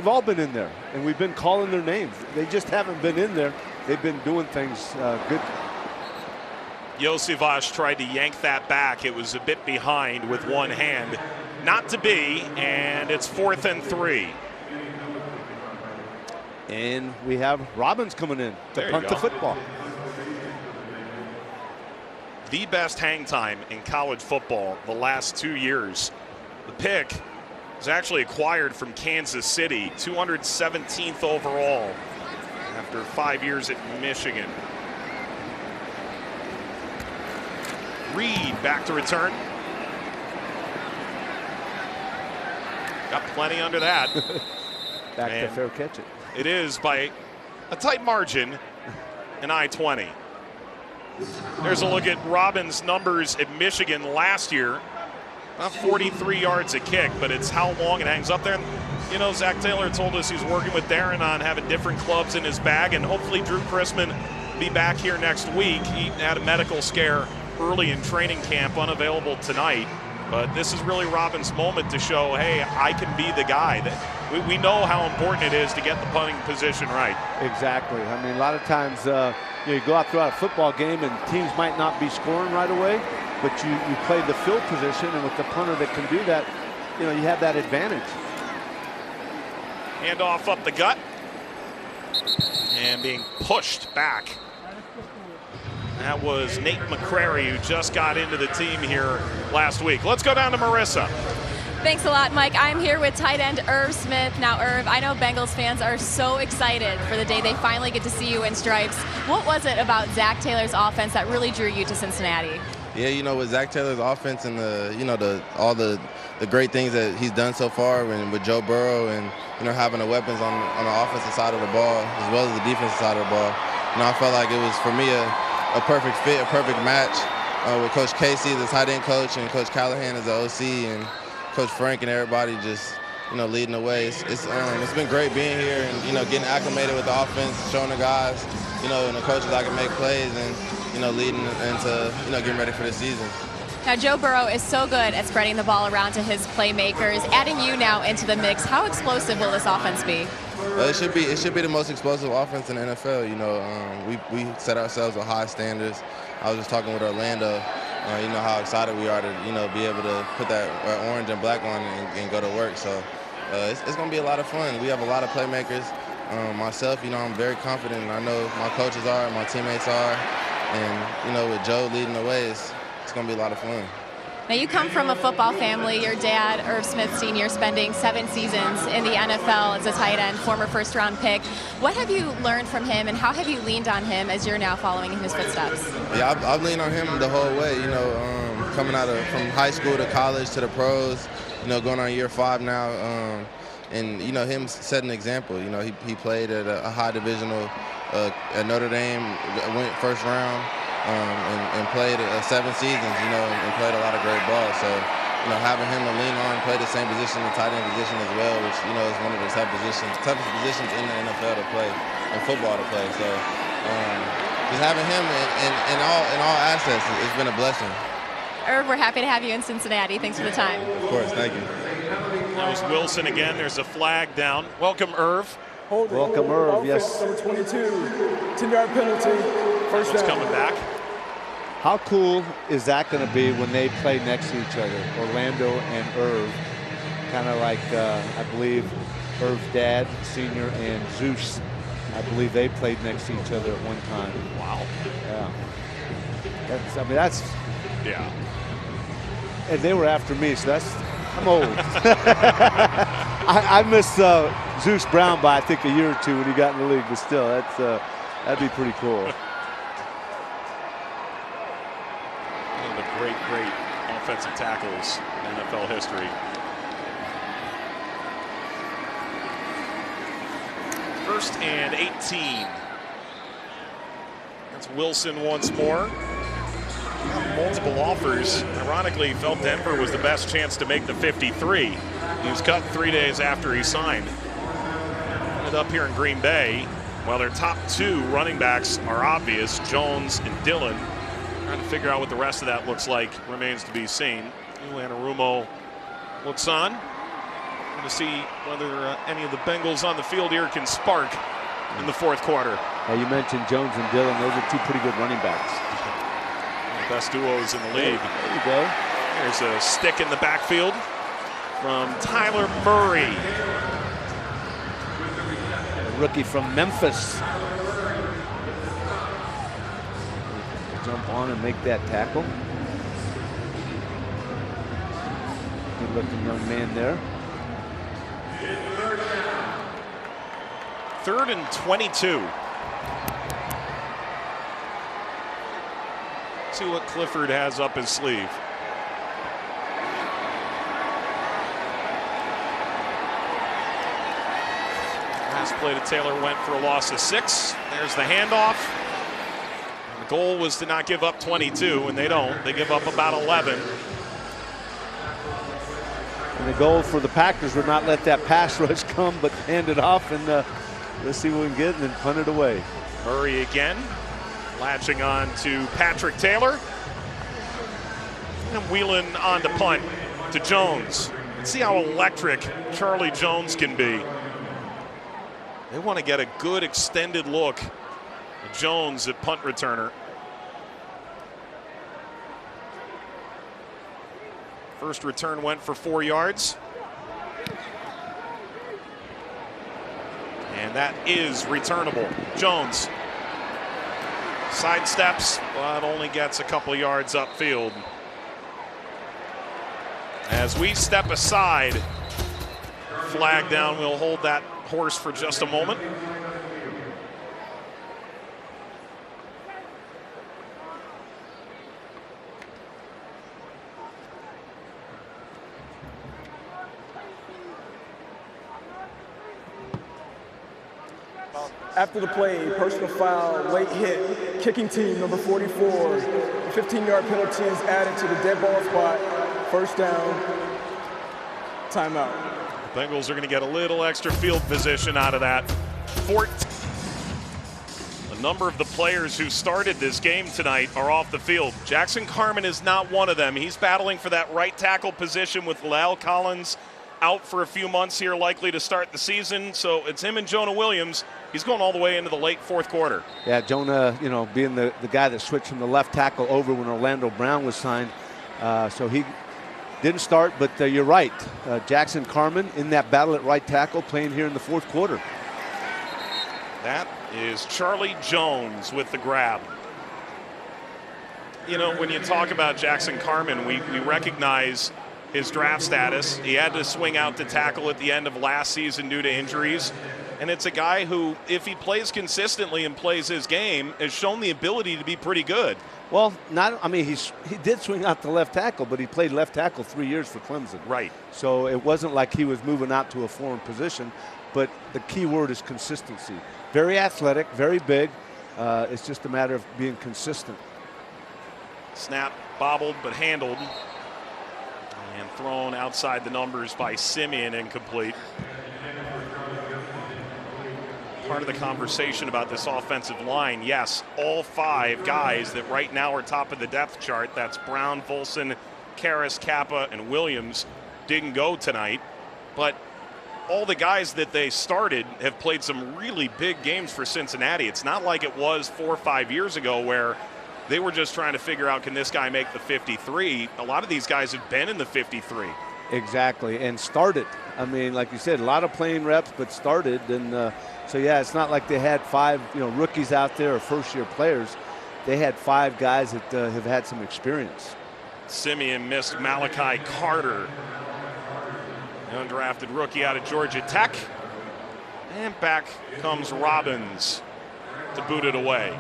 all been in there, and we've been calling their names. They just haven't been in there. They've been doing things good. Iosivas tried to yank that back. It was a bit behind with one hand. Not to be, and it's 4th and 3. And we have Robbins coming in to punt the football. The best hang time in college football the last 2 years. The pick was actually acquired from Kansas City, 217th overall after 5 years at Michigan. Reed back to return. Got plenty under that. Back to fair catch it. It is by a tight margin, an I-20. There's a look at Robbins' numbers at Michigan last year. Not 43 yards a kick, but it's how long it hangs up there. You know, Zach Taylor told us he's working with Darren on having different clubs in his bag, and hopefully Drew Chrisman be back here next week. He had a medical scare early in training camp, unavailable tonight. But this is really Robin's moment to show, hey, I can be the guy. That we know how important it is to get the punting position right. Exactly. I mean, a lot of times you go out throughout a football game and teams might not be scoring right away, but you play the field position, and with the punter that can do that, you have that advantage. Handoff up the gut and being pushed back. That was Nate McCrary, who just got into the team here last week. Let's go down to Marissa. Thanks a lot, Mike. I'm here with tight end Irv Smith. Now, Irv, I know Bengals fans are so excited for the day they finally get to see you in stripes. What was it about Zach Taylor's offense that really drew you to Cincinnati? Yeah, with Zach Taylor's offense and all the great things that he's done so far, and with Joe Burrow and having the weapons on the offensive side of the ball as well as the defensive side of the ball, I felt like it was for me a perfect fit, a perfect match with Coach Casey, the tight end coach, and Coach Callahan as the OC, and Coach Frank and everybody just leading the way. It's been great being here and getting acclimated with the offense, showing the guys and the coaches I can make plays, and leading into getting ready for the season. Now, Joe Burrow is so good at spreading the ball around to his playmakers. Adding you now into the mix, how explosive will this offense be? It should be the most explosive offense in the NFL. We set ourselves with high standards. I was just talking with Orlando. How excited we are to be able to put that orange and black on and go to work. So it's going to be a lot of fun. We have a lot of playmakers. Myself, I'm very confident. I know my coaches are, my teammates are, and with Joe leading the way, it's going to be a lot of fun. Now, you come from a football family. Your dad, Irv Smith Sr., spending 7 seasons in the NFL as a tight end, former first-round pick. What have you learned from him, and how have you leaned on him as you're now following in his footsteps? Yeah, I've leaned on him the whole way, coming from high school to college to the pros, going on year 5 now. And, him set an example. He played at a high divisional at Notre Dame, went first round. And played 7 seasons, and played a lot of great ball. So, having him to lean on, play the same position, the tight end position as well, which, is one of the toughest positions in the NFL to play, and football to play. So, just having him in all assets, it's been a blessing. Irv, we're happy to have you in Cincinnati. Thanks for the time. Of course, thank you. That was Wilson again. There's a flag down. Welcome, Irv. Welcome, Irv. Yes. Number 22, 10-yard penalty. First down. Coming back. How cool is that going to be when they play next to each other, Orlando and Irv? Kind of like, I believe, Irv's dad, Senior, and Zeus. I believe they played next to each other at one time. Wow. Yeah. That's. Yeah. And they were after me, so I'm old. I missed Zeus Brown by, I think, a year or 2 when he got in the league, but still, that'd be pretty cool. Great offensive tackles in NFL history. First and 18. That's Wilson once more. Multiple offers. Ironically, felt Denver was the best chance to make the 53. He was cut 3 days after he signed. Ended up here in Green Bay. While their top 2 running backs are obvious, Jones and Dillon. Trying to figure out what the rest of that looks like remains to be seen. Anarumo looks on. Going to see whether any of the Bengals on the field here can spark in the 4th quarter. You mentioned Jones and Dillon. Those are 2 pretty good running backs. One of the best duos in the league. There you go. There's a stick in the backfield from Tyler Murray. A rookie from Memphis. Jump on and make that tackle. Good looking young man there. 3rd and 22. See what Clifford has up his sleeve. Last play to Taylor went for a loss of 6. There's the handoff. The goal was to not give up 22, and they don't. They give up about 11. And the goal for the Packers would not let that pass rush come, but hand it off, and let's see what we can get, and then punt it away. Murray again, latching on to Patrick Taylor. And Whelan on to punt to Jones. Let's see how electric Charlie Jones can be. They want to get a good extended look at Jones at punt returner. First return went for 4 yards. And that is returnable. Jones sidesteps, but only gets a couple yards upfield. As we step aside, flag down, we'll hold that horse for just a moment. After the play, personal foul, late hit, kicking team number 44. A 15-yard penalty is added to the dead ball spot. First down, timeout. The Bengals are going to get a little extra field position out of that. A number of the players who started this game tonight are off the field. Jackson Carman is not one of them. He's battling for that right tackle position with Lyle Collins out for a few months here, likely to start the season. So it's him and Jonah Williams. He's going all the way into the late fourth quarter. Yeah, Jonah, being the guy that switched from the left tackle over when Orlando Brown was signed. So he didn't start, but you're right. Jackson Carman in that battle at right tackle playing here in the fourth quarter. That is Charlie Jones with the grab. When you talk about Jackson Carman, we recognize his draft status. He had to swing out to tackle at the end of last season due to injuries. And it's a guy who, if he plays consistently and plays his game, has shown the ability to be pretty good. Well, he did swing out to left tackle, but he played left tackle 3 years for Clemson. Right. So it wasn't like he was moving out to a foreign position, but the key word is consistency. Very athletic, very big. It's just a matter of being consistent. Snap bobbled but handled. And thrown outside the numbers by Simeon, incomplete. Part of the conversation about this offensive line, yes, all 5 guys that right now are top of the depth chart, that's Brown, Volson, Karras, Kappa, and Williams, didn't go tonight. But all the guys that they started have played some really big games for Cincinnati. It's not like it was 4 or 5 years ago where they were just trying to figure out, can this guy make the 53? A lot of these guys have been in the 53. Exactly, and started. Like you said, a lot of playing reps, but started. And so, yeah, it's not like they had 5 rookies out there or first-year players. They had 5 guys that have had some experience. Simeon missed Malachi Carter, an undrafted rookie out of Georgia Tech. And back comes Robbins to boot it away.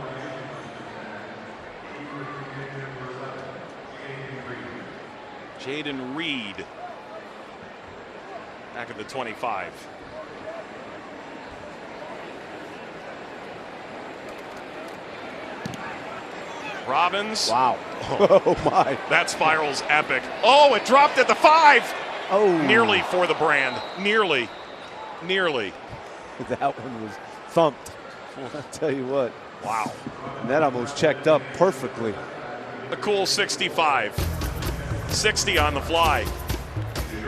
Jaden Reed back at the 25. Robbins. Wow. Oh, my. That spiral's epic. Oh, it dropped at the 5. Oh. Nearly for the brand. Nearly. Nearly. That one was thumped. I'll tell you what. Wow. And that almost checked up perfectly. A cool 65. 60 on the fly.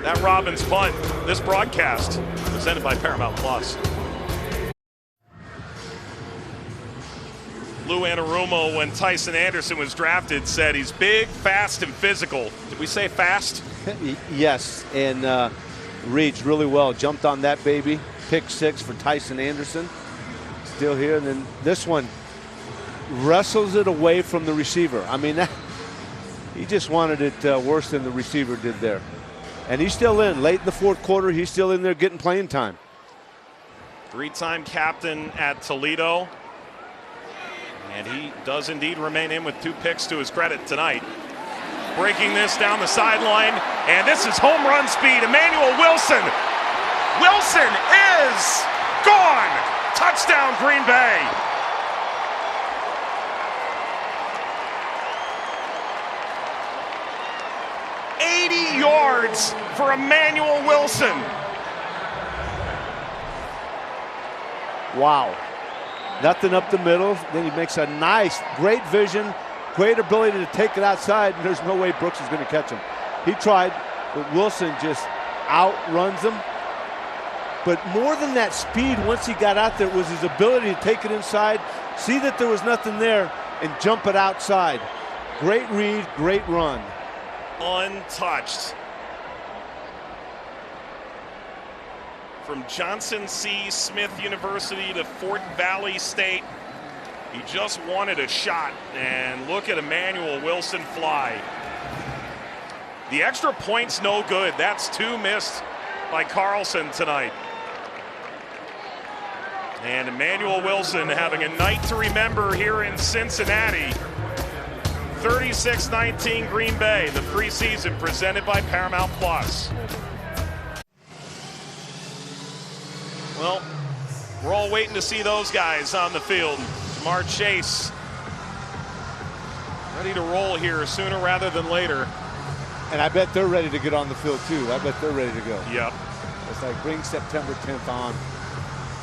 That Robbins punt. This broadcast presented by Paramount Plus. Lou Anarumo, when Tyson Anderson was drafted, said he's big, fast, and physical. Did we say fast? Yes, and reads really well. Jumped on that baby. Pick 6 for Tyson Anderson. Still here. And then this one wrestles it away from the receiver. He just wanted it worse than the receiver did there. And he's still in. Late in the fourth quarter, he's still in there getting playing time. 3-time captain at Toledo. And he does indeed remain in with 2 picks to his credit tonight. Breaking this down the sideline, and this is home run speed. Emmanuel Wilson. Wilson is gone. Touchdown, Green Bay. Yards for Emmanuel Wilson. Wow. Nothing up the middle. Then he makes a nice, great vision, Great ability to take it outside, and there's no way Brooks is going to catch him. He tried, but Wilson just outruns him. But more than that speed, once he got out there, was his ability to take it inside, see that there was nothing there, and jump it outside. Great read, great run. Untouched. From Johnson C. Smith University to Fort Valley State, he just wanted a shot, and look at Emmanuel Wilson fly. The extra point's no good. That's 2 missed by Carlson tonight. And Emmanuel Wilson having a night to remember here in Cincinnati. 36-19 Green Bay, the preseason presented by Paramount Plus. Well, we're all waiting to see those guys on the field. Jamar Chase ready to roll here sooner rather than later. And I bet they're ready to get on the field too. I bet they're ready to go. Yep. It's like bring September 10th on.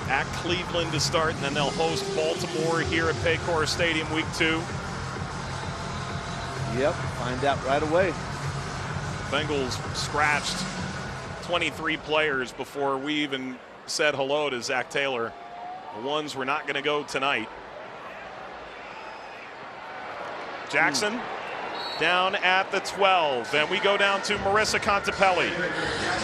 At Cleveland to start, and then they'll host Baltimore here at Paycor Stadium week 2. Yep, find out right away. Bengals scratched 23 players before we even said hello to Zach Taylor. The ones were not going to go tonight. Jackson down at the 12, and we go down to Marissa Contepelli.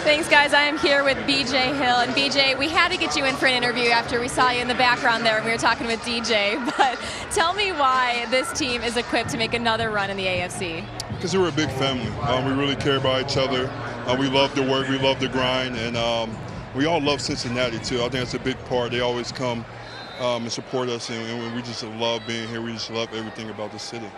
Thanks, guys. I am here with BJ Hill. And BJ, we had to get you in for an interview after we saw you in the background there and we were talking with DJ. But tell me why this team is equipped to make another run in the AFC. Because we're a big family. We really care about each other. We love the work, we love the grind, and we all love Cincinnati too. I think that's a big part. They always come and support us, and we just love being here. We just love everything about the city.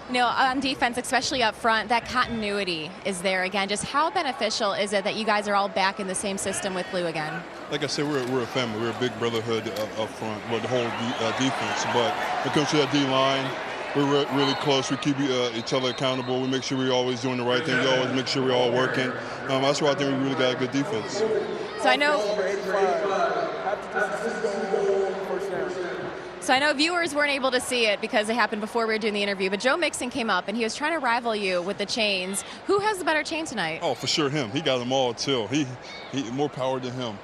You know, on defense, especially up front, that continuity is there again. Just how beneficial is it that you guys are all back in the same system with Lou again? Like I said, we're a family. We're a big brotherhood up front, the whole defense. But when it comes to that D-line, we're really close. We keep each other accountable. We make sure we're always doing the right thing. We always make sure we're all working. That's why I think we really got a good defense. So I know viewers weren't able to see it because it happened before we were doing the interview, but Joe Mixon came up and he was trying to rival you with the chains. Who has the better chain tonight? Oh, for sure him. He got them all too. He more power to him.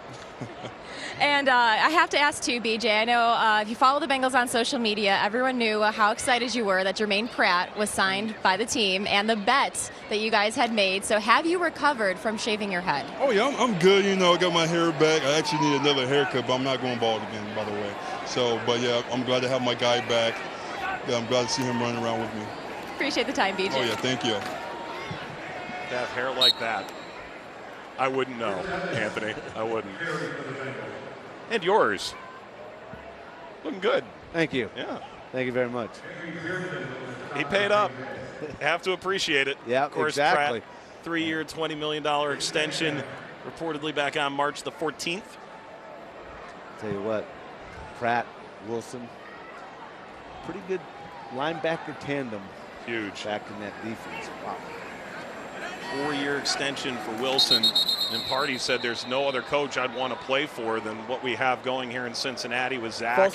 And I have to ask too, BJ, I know if you follow the Bengals on social media, everyone knew how excited you were that Jermaine Pratt was signed by the team and the bets that you guys had made. So have you recovered from shaving your head? Oh yeah, I'm good. You know, I got my hair back. I actually need another haircut, but I'm not going bald again, by the way. So, but yeah, I'm glad to have my guy back. Yeah, I'm glad to see him running around with me. Appreciate the time, BJ. Oh yeah, thank you. To have hair like that, I wouldn't know, Anthony. I wouldn't. And yours. Looking good. Thank you. Yeah. Thank you very much. He paid up. Have to appreciate it. Yeah, of course, exactly. Pratt, 3-year, $20 million extension, reportedly back on March the 14th. Tell you what, Pratt, Wilson, pretty good linebacker tandem. Huge. Back in that defense. Wow. 4-year extension for Wilson. And Party said there's no other coach I'd want to play for than what we have going here in Cincinnati with Zach and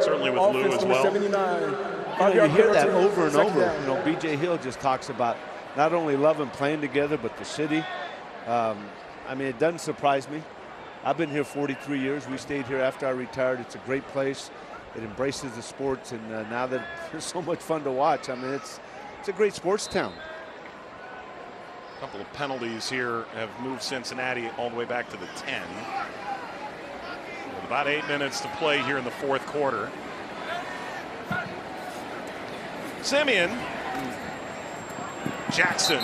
certainly with Lou as well. 79. You hear that over and over. You know, B.J. Hill just talks about not only loving playing together, but the city. I mean, it doesn't surprise me. I've been here 43 years. We stayed here after I retired. It's a great place. It embraces the sports, and now that it's so much fun to watch, I mean, it's a great sports town. A couple of penalties here have moved Cincinnati all the way back to the 10. With about 8 minutes to play here in the fourth quarter. Simeon. Jackson.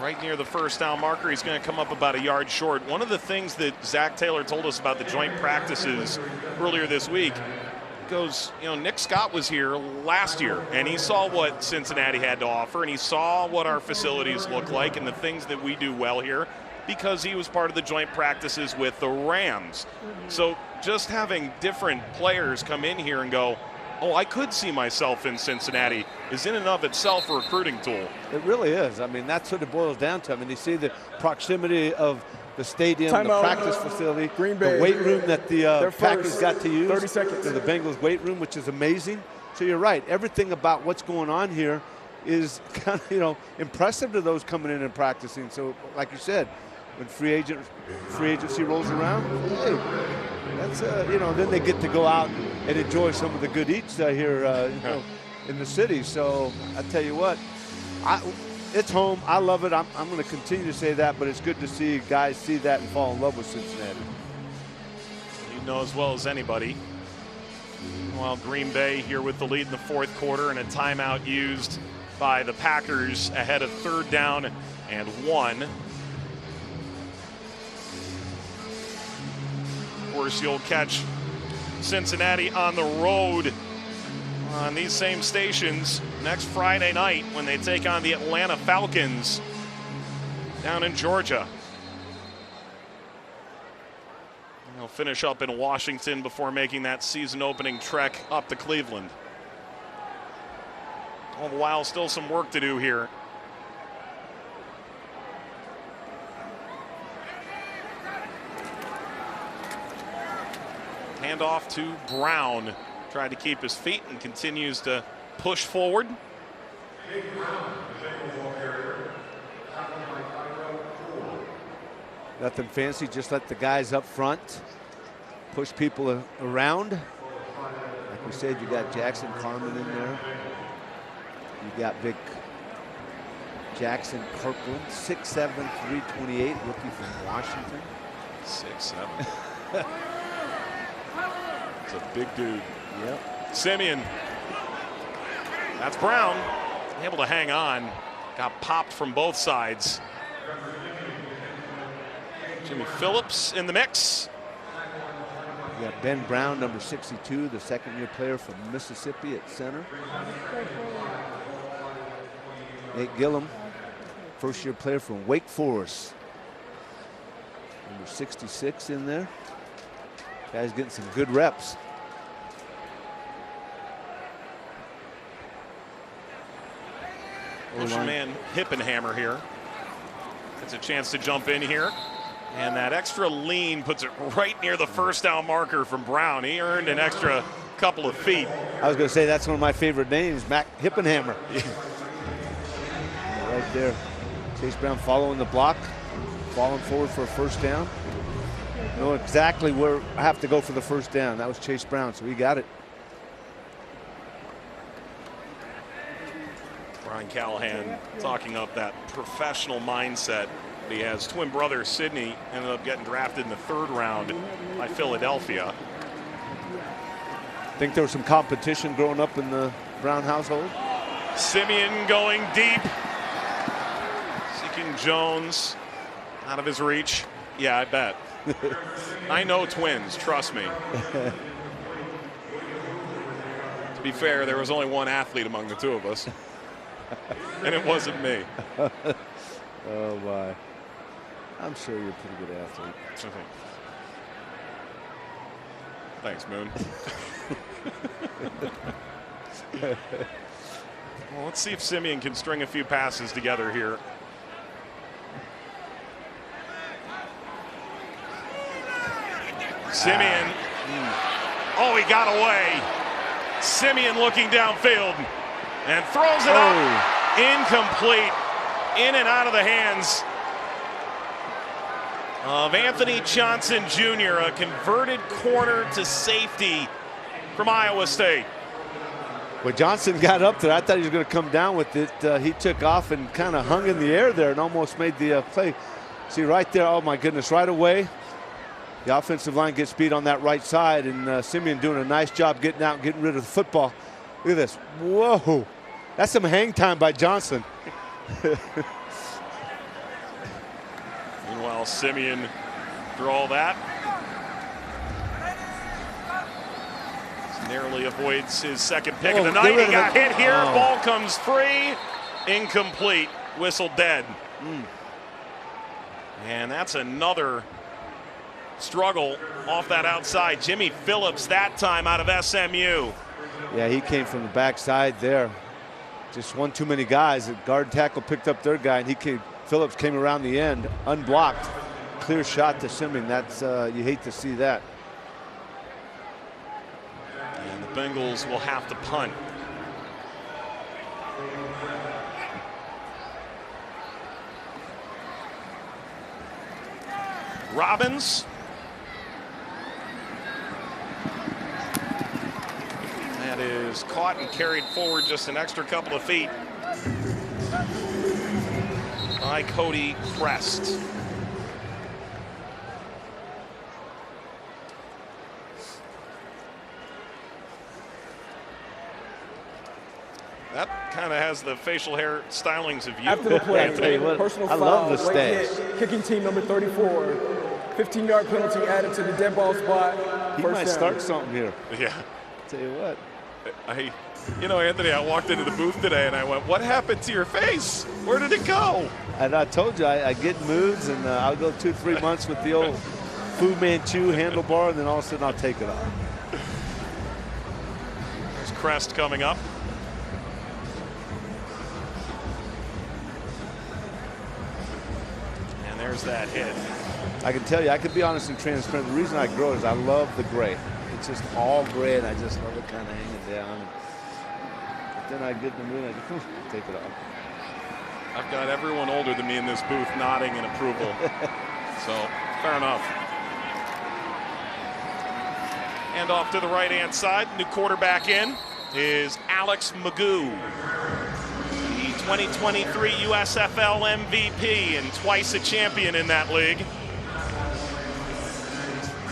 Right near the first down marker. He's going to come up about a yard short. One of the things that Zach Taylor told us about the joint practices earlier this week goes, you know, Nick Scott was here last year and he saw what Cincinnati had to offer and he saw what our facilities look like and the things that we do well here because he was part of the joint practices with the Rams. So just having different players come in here and go, oh, I could see myself in Cincinnati is in and of itself a recruiting tool. It really is. I mean, that's what it boils down to. I mean, you see the proximity of the stadium, the practice facility, Green Bay, the weight room that the Packers got to use. 30 seconds. The Bengals weight room, which is amazing. So you're right. Everything about what's going on here is kind of, impressive to those coming in and practicing. So, like you said, when free agency rolls around, hey, that's then they get to go out and enjoy some of the good eats here, in the city. So I tell you what, it's home. I love it. I'm going to continue to say that, but it's good to see guys see that and fall in love with Cincinnati. You know as well as anybody. While Green Bay here with the lead in the fourth quarter and a timeout used by the Packers ahead of 3rd down and 1. Of course, you'll catch Cincinnati on the road on these same stations next Friday night when they take on the Atlanta Falcons down in Georgia. They'll finish up in Washington before making that season opening trek up to Cleveland. All the while, still some work to do here. Handoff to Brown. Tried to keep his feet and continues to push forward. Nothing fancy, just let the guys up front push people around. Like we said, you got Jackson Carman in there. You got Vic Jackson Kirkland, 6'7", 328, rookie from Washington. 6'7". It's a big dude. Yep. Simeon. That's Brown. Able to hang on. Got popped from both sides. Jimmy Phillips in the mix. You got Ben Brown, number 62, the second-year player from Mississippi at center. Nate Gillum, first-year player from Wake Forest. Number 66 in there. Guy's getting some good reps. Bushman Hippenhammer here. Gets a chance to jump in here. And that extra lean puts it right near the first down marker from Brown. He earned an extra couple of feet. I was going to say that's one of my favorite names, Mac Hippenhammer. Right there. Chase Brown following the block, falling forward for a first down. Know exactly where I have to go for the first down. That was Chase Brown, so he got it. Brian Callahan talking up that professional mindset. He has twin brother Sidney ended up getting drafted in the 3rd round by Philadelphia. Think there was some competition growing up in the Brown household? Simeon going deep. Seeking Jones out of his reach. Yeah, I bet. I know twins, trust me. To be fair, there was only one athlete among the two of us. And it wasn't me. Oh, my. I'm sure you're a pretty good athlete. Thanks, Moon. Well, let's see if Simeon can string a few passes together here. Simeon. Oh, he got away. Simeon looking downfield and throws it up. Incomplete. In and out of the hands of Anthony Johnson Jr., a converted corner to safety from Iowa State. When Johnson got up there, I thought he was going to come down with it. He took off and kind of hung in the air there and almost made the play. See right there, oh my goodness, right away. The offensive line gets beat on that right side, and Simeon doing a nice job getting out and getting rid of the football. Look at this. Whoa. That's some hang time by Johnson. Meanwhile, Simeon, through all that, narrowly avoids his second pick of the night. He got hit here. Ball comes free. Incomplete. Whistle dead. And that's another struggle off that outside. Jimmy Phillips that time out of SMU. Yeah, he came from the backside there. Just one too many guys. The guard tackle picked up their guy, and Phillips came around the end, unblocked. Clear shot to Simeon. That's you hate to see that. And the Bengals will have to punt. Robbins. That is caught and carried forward just an extra couple of feet by Cody Crest. That kind of has the facial hair stylings of you. After the play, I tell you what, personal I foul, love the late stash. hit, kicking team number 34, 15-yard penalty added to the dead ball spot. He First might down. start something here. Yeah. Tell you what. You know, Anthony, I walked into the booth today and I went, what happened to your face? Where did it go? And I told you, I get moods, and I'll go 2-3 months with the old Fu Manchu handlebar, and then all of a sudden I'll take it off. There's Crest coming up. And there's that hit. I can tell you, I can be honest and transparent. The reason I grow is I love the gray. It's just all gray, and I just love it kind of hanging down. But then I get in the mood, and I just take it off. I've got everyone older than me in this booth nodding in approval. So, fair enough. And off to the right-hand side, new quarterback in is Alex Magoo, the 2023 USFL MVP and twice a champion in that league.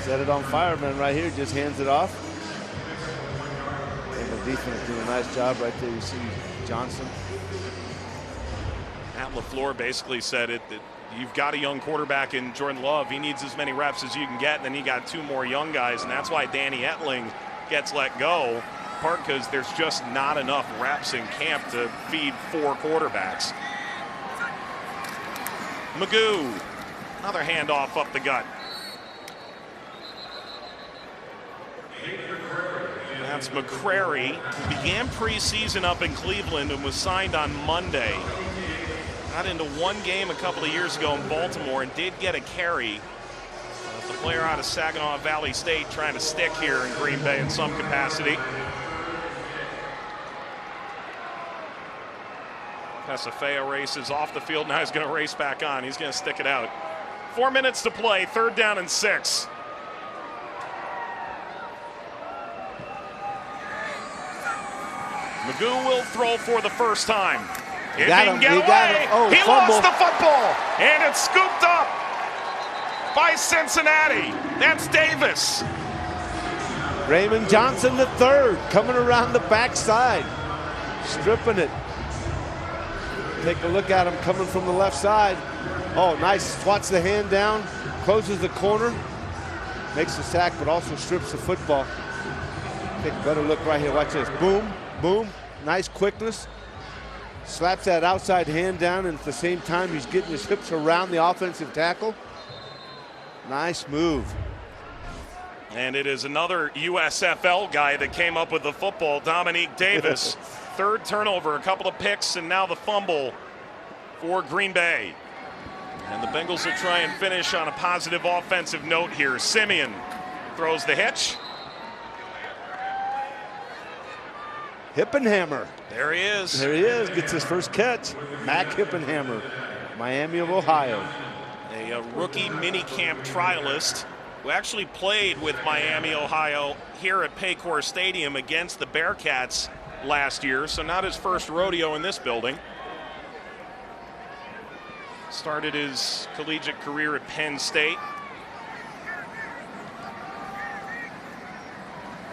Set it on fire, man, right here. Just hands it off. And the defense doing a nice job right there. You see Johnson. Matt LaFleur basically said it that you've got a young quarterback in Jordan Love. He needs as many reps as you can get, and then you got two more young guys, and that's why Danny Etling gets let go, part because there's just not enough reps in camp to feed four quarterbacks. Magoo, another handoff up the gut. That's McCrary, who began preseason up in Cleveland and was signed on Monday. Got into one game a couple of years ago in Baltimore and did get a carry. The player out of Saginaw Valley State trying to stick here in Green Bay in some capacity. Pesafea races off the field. Now he's going to race back on. He's going to stick it out. 4 minutes to play, 3rd down and 6. Magoo will throw for the first time. If he can get away, oh, he fumble. lost the football, and it's scooped up by Cincinnati. That's Davis. Raymond Johnson the third, coming around the backside, stripping it. Take a look at him coming from the left side. Oh, nice, swats the hand down, closes the corner, makes the sack, but also strips the football. Take a better look right here, watch this, boom, boom, nice quickness. Slaps that outside hand down, and at the same time, he's getting his hips around the offensive tackle. Nice move. And it is another USFL guy that came up with the football, Dominique Davis. 3rd turnover, a couple of picks, and now the fumble for Green Bay. And the Bengals will try and finish on a positive offensive note here. Simeon throws the hitch. Hippenhammer. There he is. There he is, gets his first catch. Mac Hippenhammer, Miami of Ohio. A rookie minicamp trialist who actually played with Miami, Ohio here at Paycor Stadium against the Bearcats last year, so not his first rodeo in this building. Started his collegiate career at Penn State.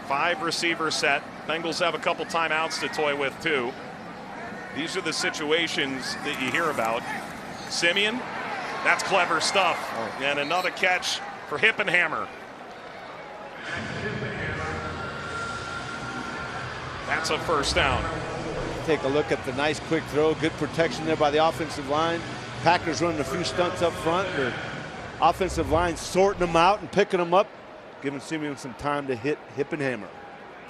5 receiver set. Bengals have a couple timeouts to toy with too. These are the situations that you hear about. Simeon, that's clever stuff. Oh. And another catch for Hippenhammer. That's a first down. Take a look at the nice quick throw. Good protection there by the offensive line. Packers running a few stunts up front. The offensive line sorting them out and picking them up, giving Simeon some time to hit Hippenhammer.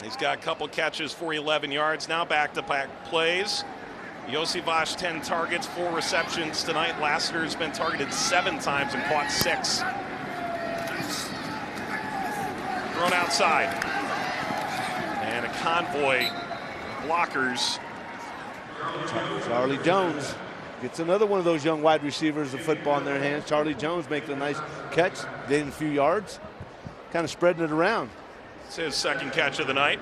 He's got a couple catches for 11 yards. Now back-to-back plays. Josivash 10 targets, 4 receptions tonight. Lassiter's been targeted 7 times and caught 6. Thrown outside. And a convoy of blockers. Charlie Jones gets another one of those young wide receivers of football in their hands. Charlie Jones making a nice catch, gaining a few yards, kind of spreading it around. It's his second catch of the night.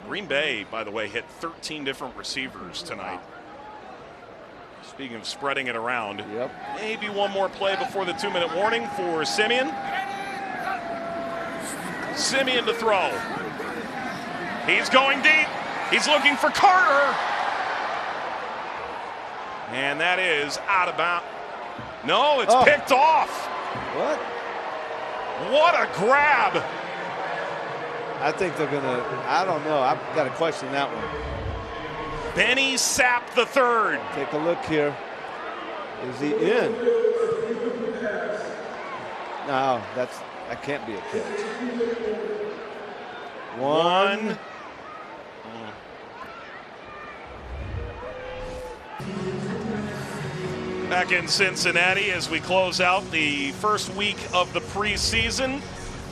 Green Bay, by the way, hit 13 different receivers tonight. Speaking of spreading it around, maybe one more play before the 2-minute warning for Simeon. Simeon to throw. He's going deep. He's looking for Carter. And that is out of bounds. No, it's picked off. What? What a grab. I think they're going to, I don't know. I've got to question that one. Benny Sapp the third. Take a look here. Is he in? No, that can't be a catch. One. Back in Cincinnati as we close out the first week of the preseason.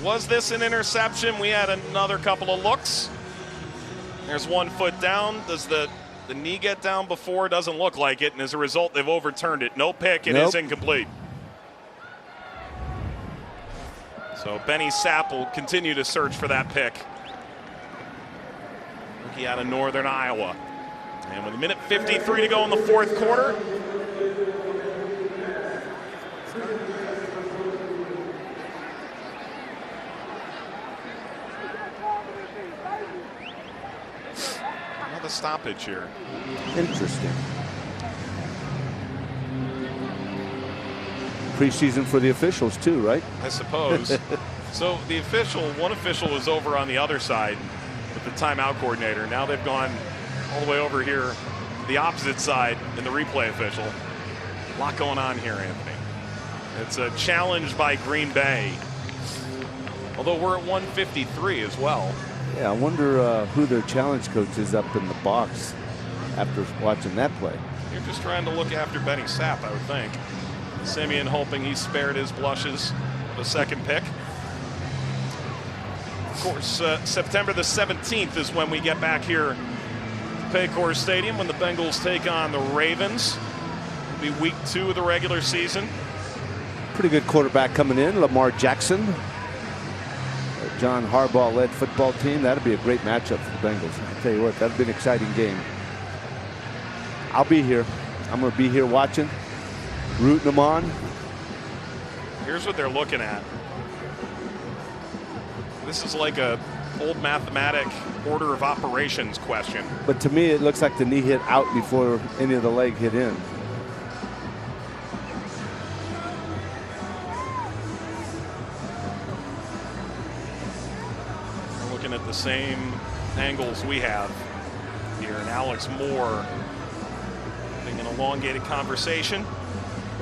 Was this an interception? We had another couple of looks. There's 1 foot down. Does the knee get down before? Doesn't look like it, and as a result, they've overturned it. No pick, it is incomplete. So Benny Sapp will continue to search for that pick. Rookie out of Northern Iowa. And with 1:53 to go in the fourth quarter, another stoppage here. Interesting. Preseason for the officials too, right? I suppose. So one official was over on the other side with the timeout coordinator. Now they've gone all the way over here, the opposite side, in the replay official. A lot going on here, Anthony. It's a challenge by Green Bay. Although we're at 1:53 as well. Yeah, I wonder who their challenge coach is up in the box after watching that play. You're just trying to look after Benny Sapp, I would think. Simeon hoping he spared his blushes the second pick. Of course, September the 17th is when we get back here to Paycor Stadium when the Bengals take on the Ravens. It'll be week 2 of the regular season. Pretty good quarterback coming in, Lamar Jackson. John Harbaugh-led football team. That'd be a great matchup for the Bengals. I'll tell you what, that'd be an exciting game. I'll be here. I'm going to be here watching, rooting them on. Here's what they're looking at. This is like a old mathematic order of operations question. But to me, it looks like the knee hit out before any of the leg hit in. We're looking at the same angles we have here. And Alex Moore having an elongated conversation.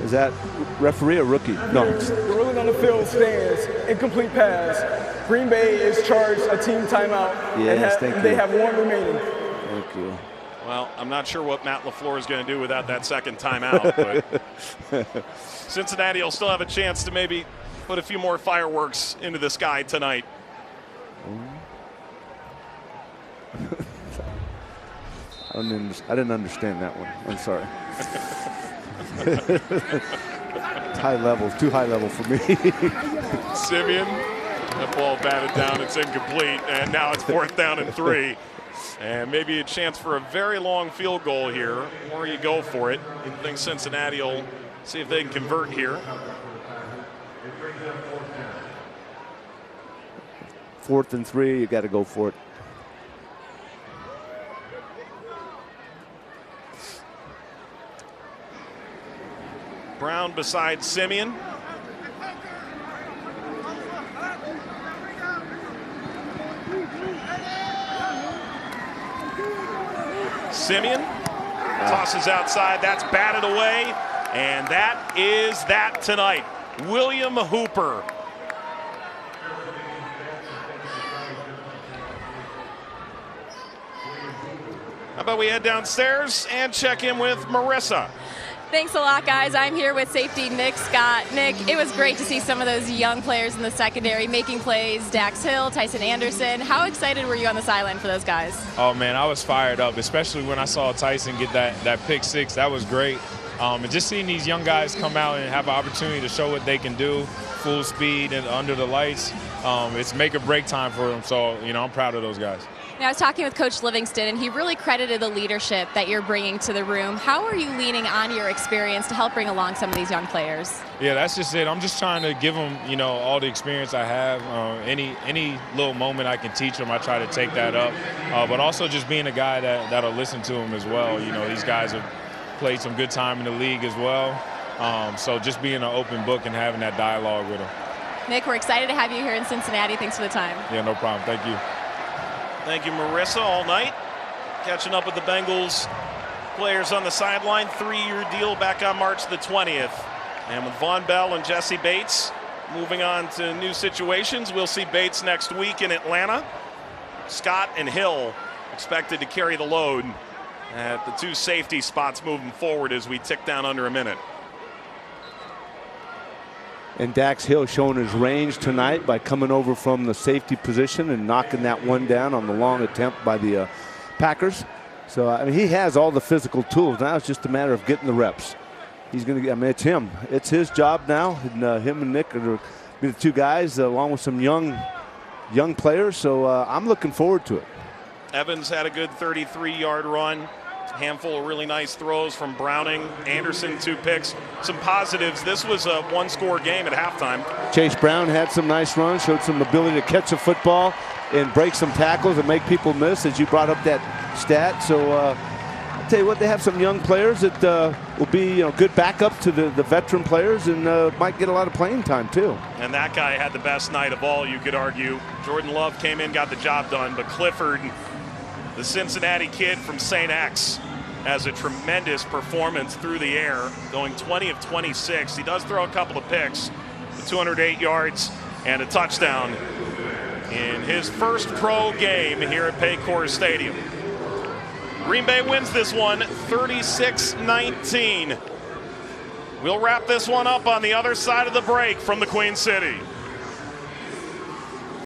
Is that referee or rookie? No. The ruling on the field stands. Incomplete pass. Green Bay is charged a team timeout. Yes, and they have 1 remaining. Thank you. Well, I'm not sure what Matt LaFleur is going to do without that second timeout, but Cincinnati will still have a chance to maybe put a few more fireworks into the sky tonight. I didn't understand that one. I'm sorry. It's high level, too high level for me. Simeon, that ball batted down, it's incomplete, and now it's 4th down and 3. And maybe a chance for a very long field goal here, or you go for it. I think Cincinnati will see if they can convert here. 4th and 3, you got to go for it. Brown beside Simeon. Simeon tosses outside. That's batted away. And that is that tonight. William Hooper. How about we head downstairs and check in with Marissa? Thanks a lot, guys. I'm here with safety Nick Scott. Nick, it was great to see some of those young players in the secondary making plays. Dax Hill, Tyson Anderson. How excited were you on the sideline for those guys? Oh, man, I was fired up, especially when I saw Tyson get that pick six. That was great. And just seeing these young guys come out and have an opportunity to show what they can do, full speed and under the lights, it's make or break time for them. So, I'm proud of those guys. Now, I was talking with Coach Livingston, and he really credited the leadership that you're bringing to the room. How are you leaning on your experience to help bring along some of these young players? Yeah, that's just it. I'm just trying to give them, all the experience I have. Any little moment I can teach them, I try to take that up. But also just being a guy that'll listen to them as well. These guys have played some good time in the league as well. So just being an open book and having that dialogue with them. Nick, we're excited to have you here in Cincinnati. Thanks for the time. Yeah, no problem. Thank you. Thank you, Marissa, all night. Catching up with the Bengals players on the sideline. 3-year deal back on March the 20th. And with Von Bell and Jesse Bates moving on to new situations, we'll see Bates next week in Atlanta. Scott and Hill expected to carry the load at the 2 safety spots moving forward as we tick down under a minute. And Dax Hill showing his range tonight by coming over from the safety position and knocking that one down on the long attempt by the Packers. So, I mean, he has all the physical tools. Now it's just a matter of getting the reps. He's going to get, I mean, it's him. It's his job now. And, him and Nick are going to be the 2 guys along with some young players. So I'm looking forward to it. Evans had a good 33-yard run. Handful of really nice throws from Browning. Anderson, 2 picks. Some positives. This was a 1-score game at halftime. Chase Brown had some nice runs, showed some ability to catch a football and break some tackles and make people miss, as you brought up that stat. So I'll tell you what, they have some young players that will be good backup to the veteran players and might get a lot of playing time too. And that guy had the best night of all, you could argue. Jordan Love came in, got the job done, but Clifford, the Cincinnati kid from St. X, has a tremendous performance through the air, going 20 of 26. He does throw a couple of picks, 208 yards and a touchdown in his first pro game here at Paycor Stadium. Green Bay wins this one 36-19. We'll wrap this one up on the other side of the break from the Queen City.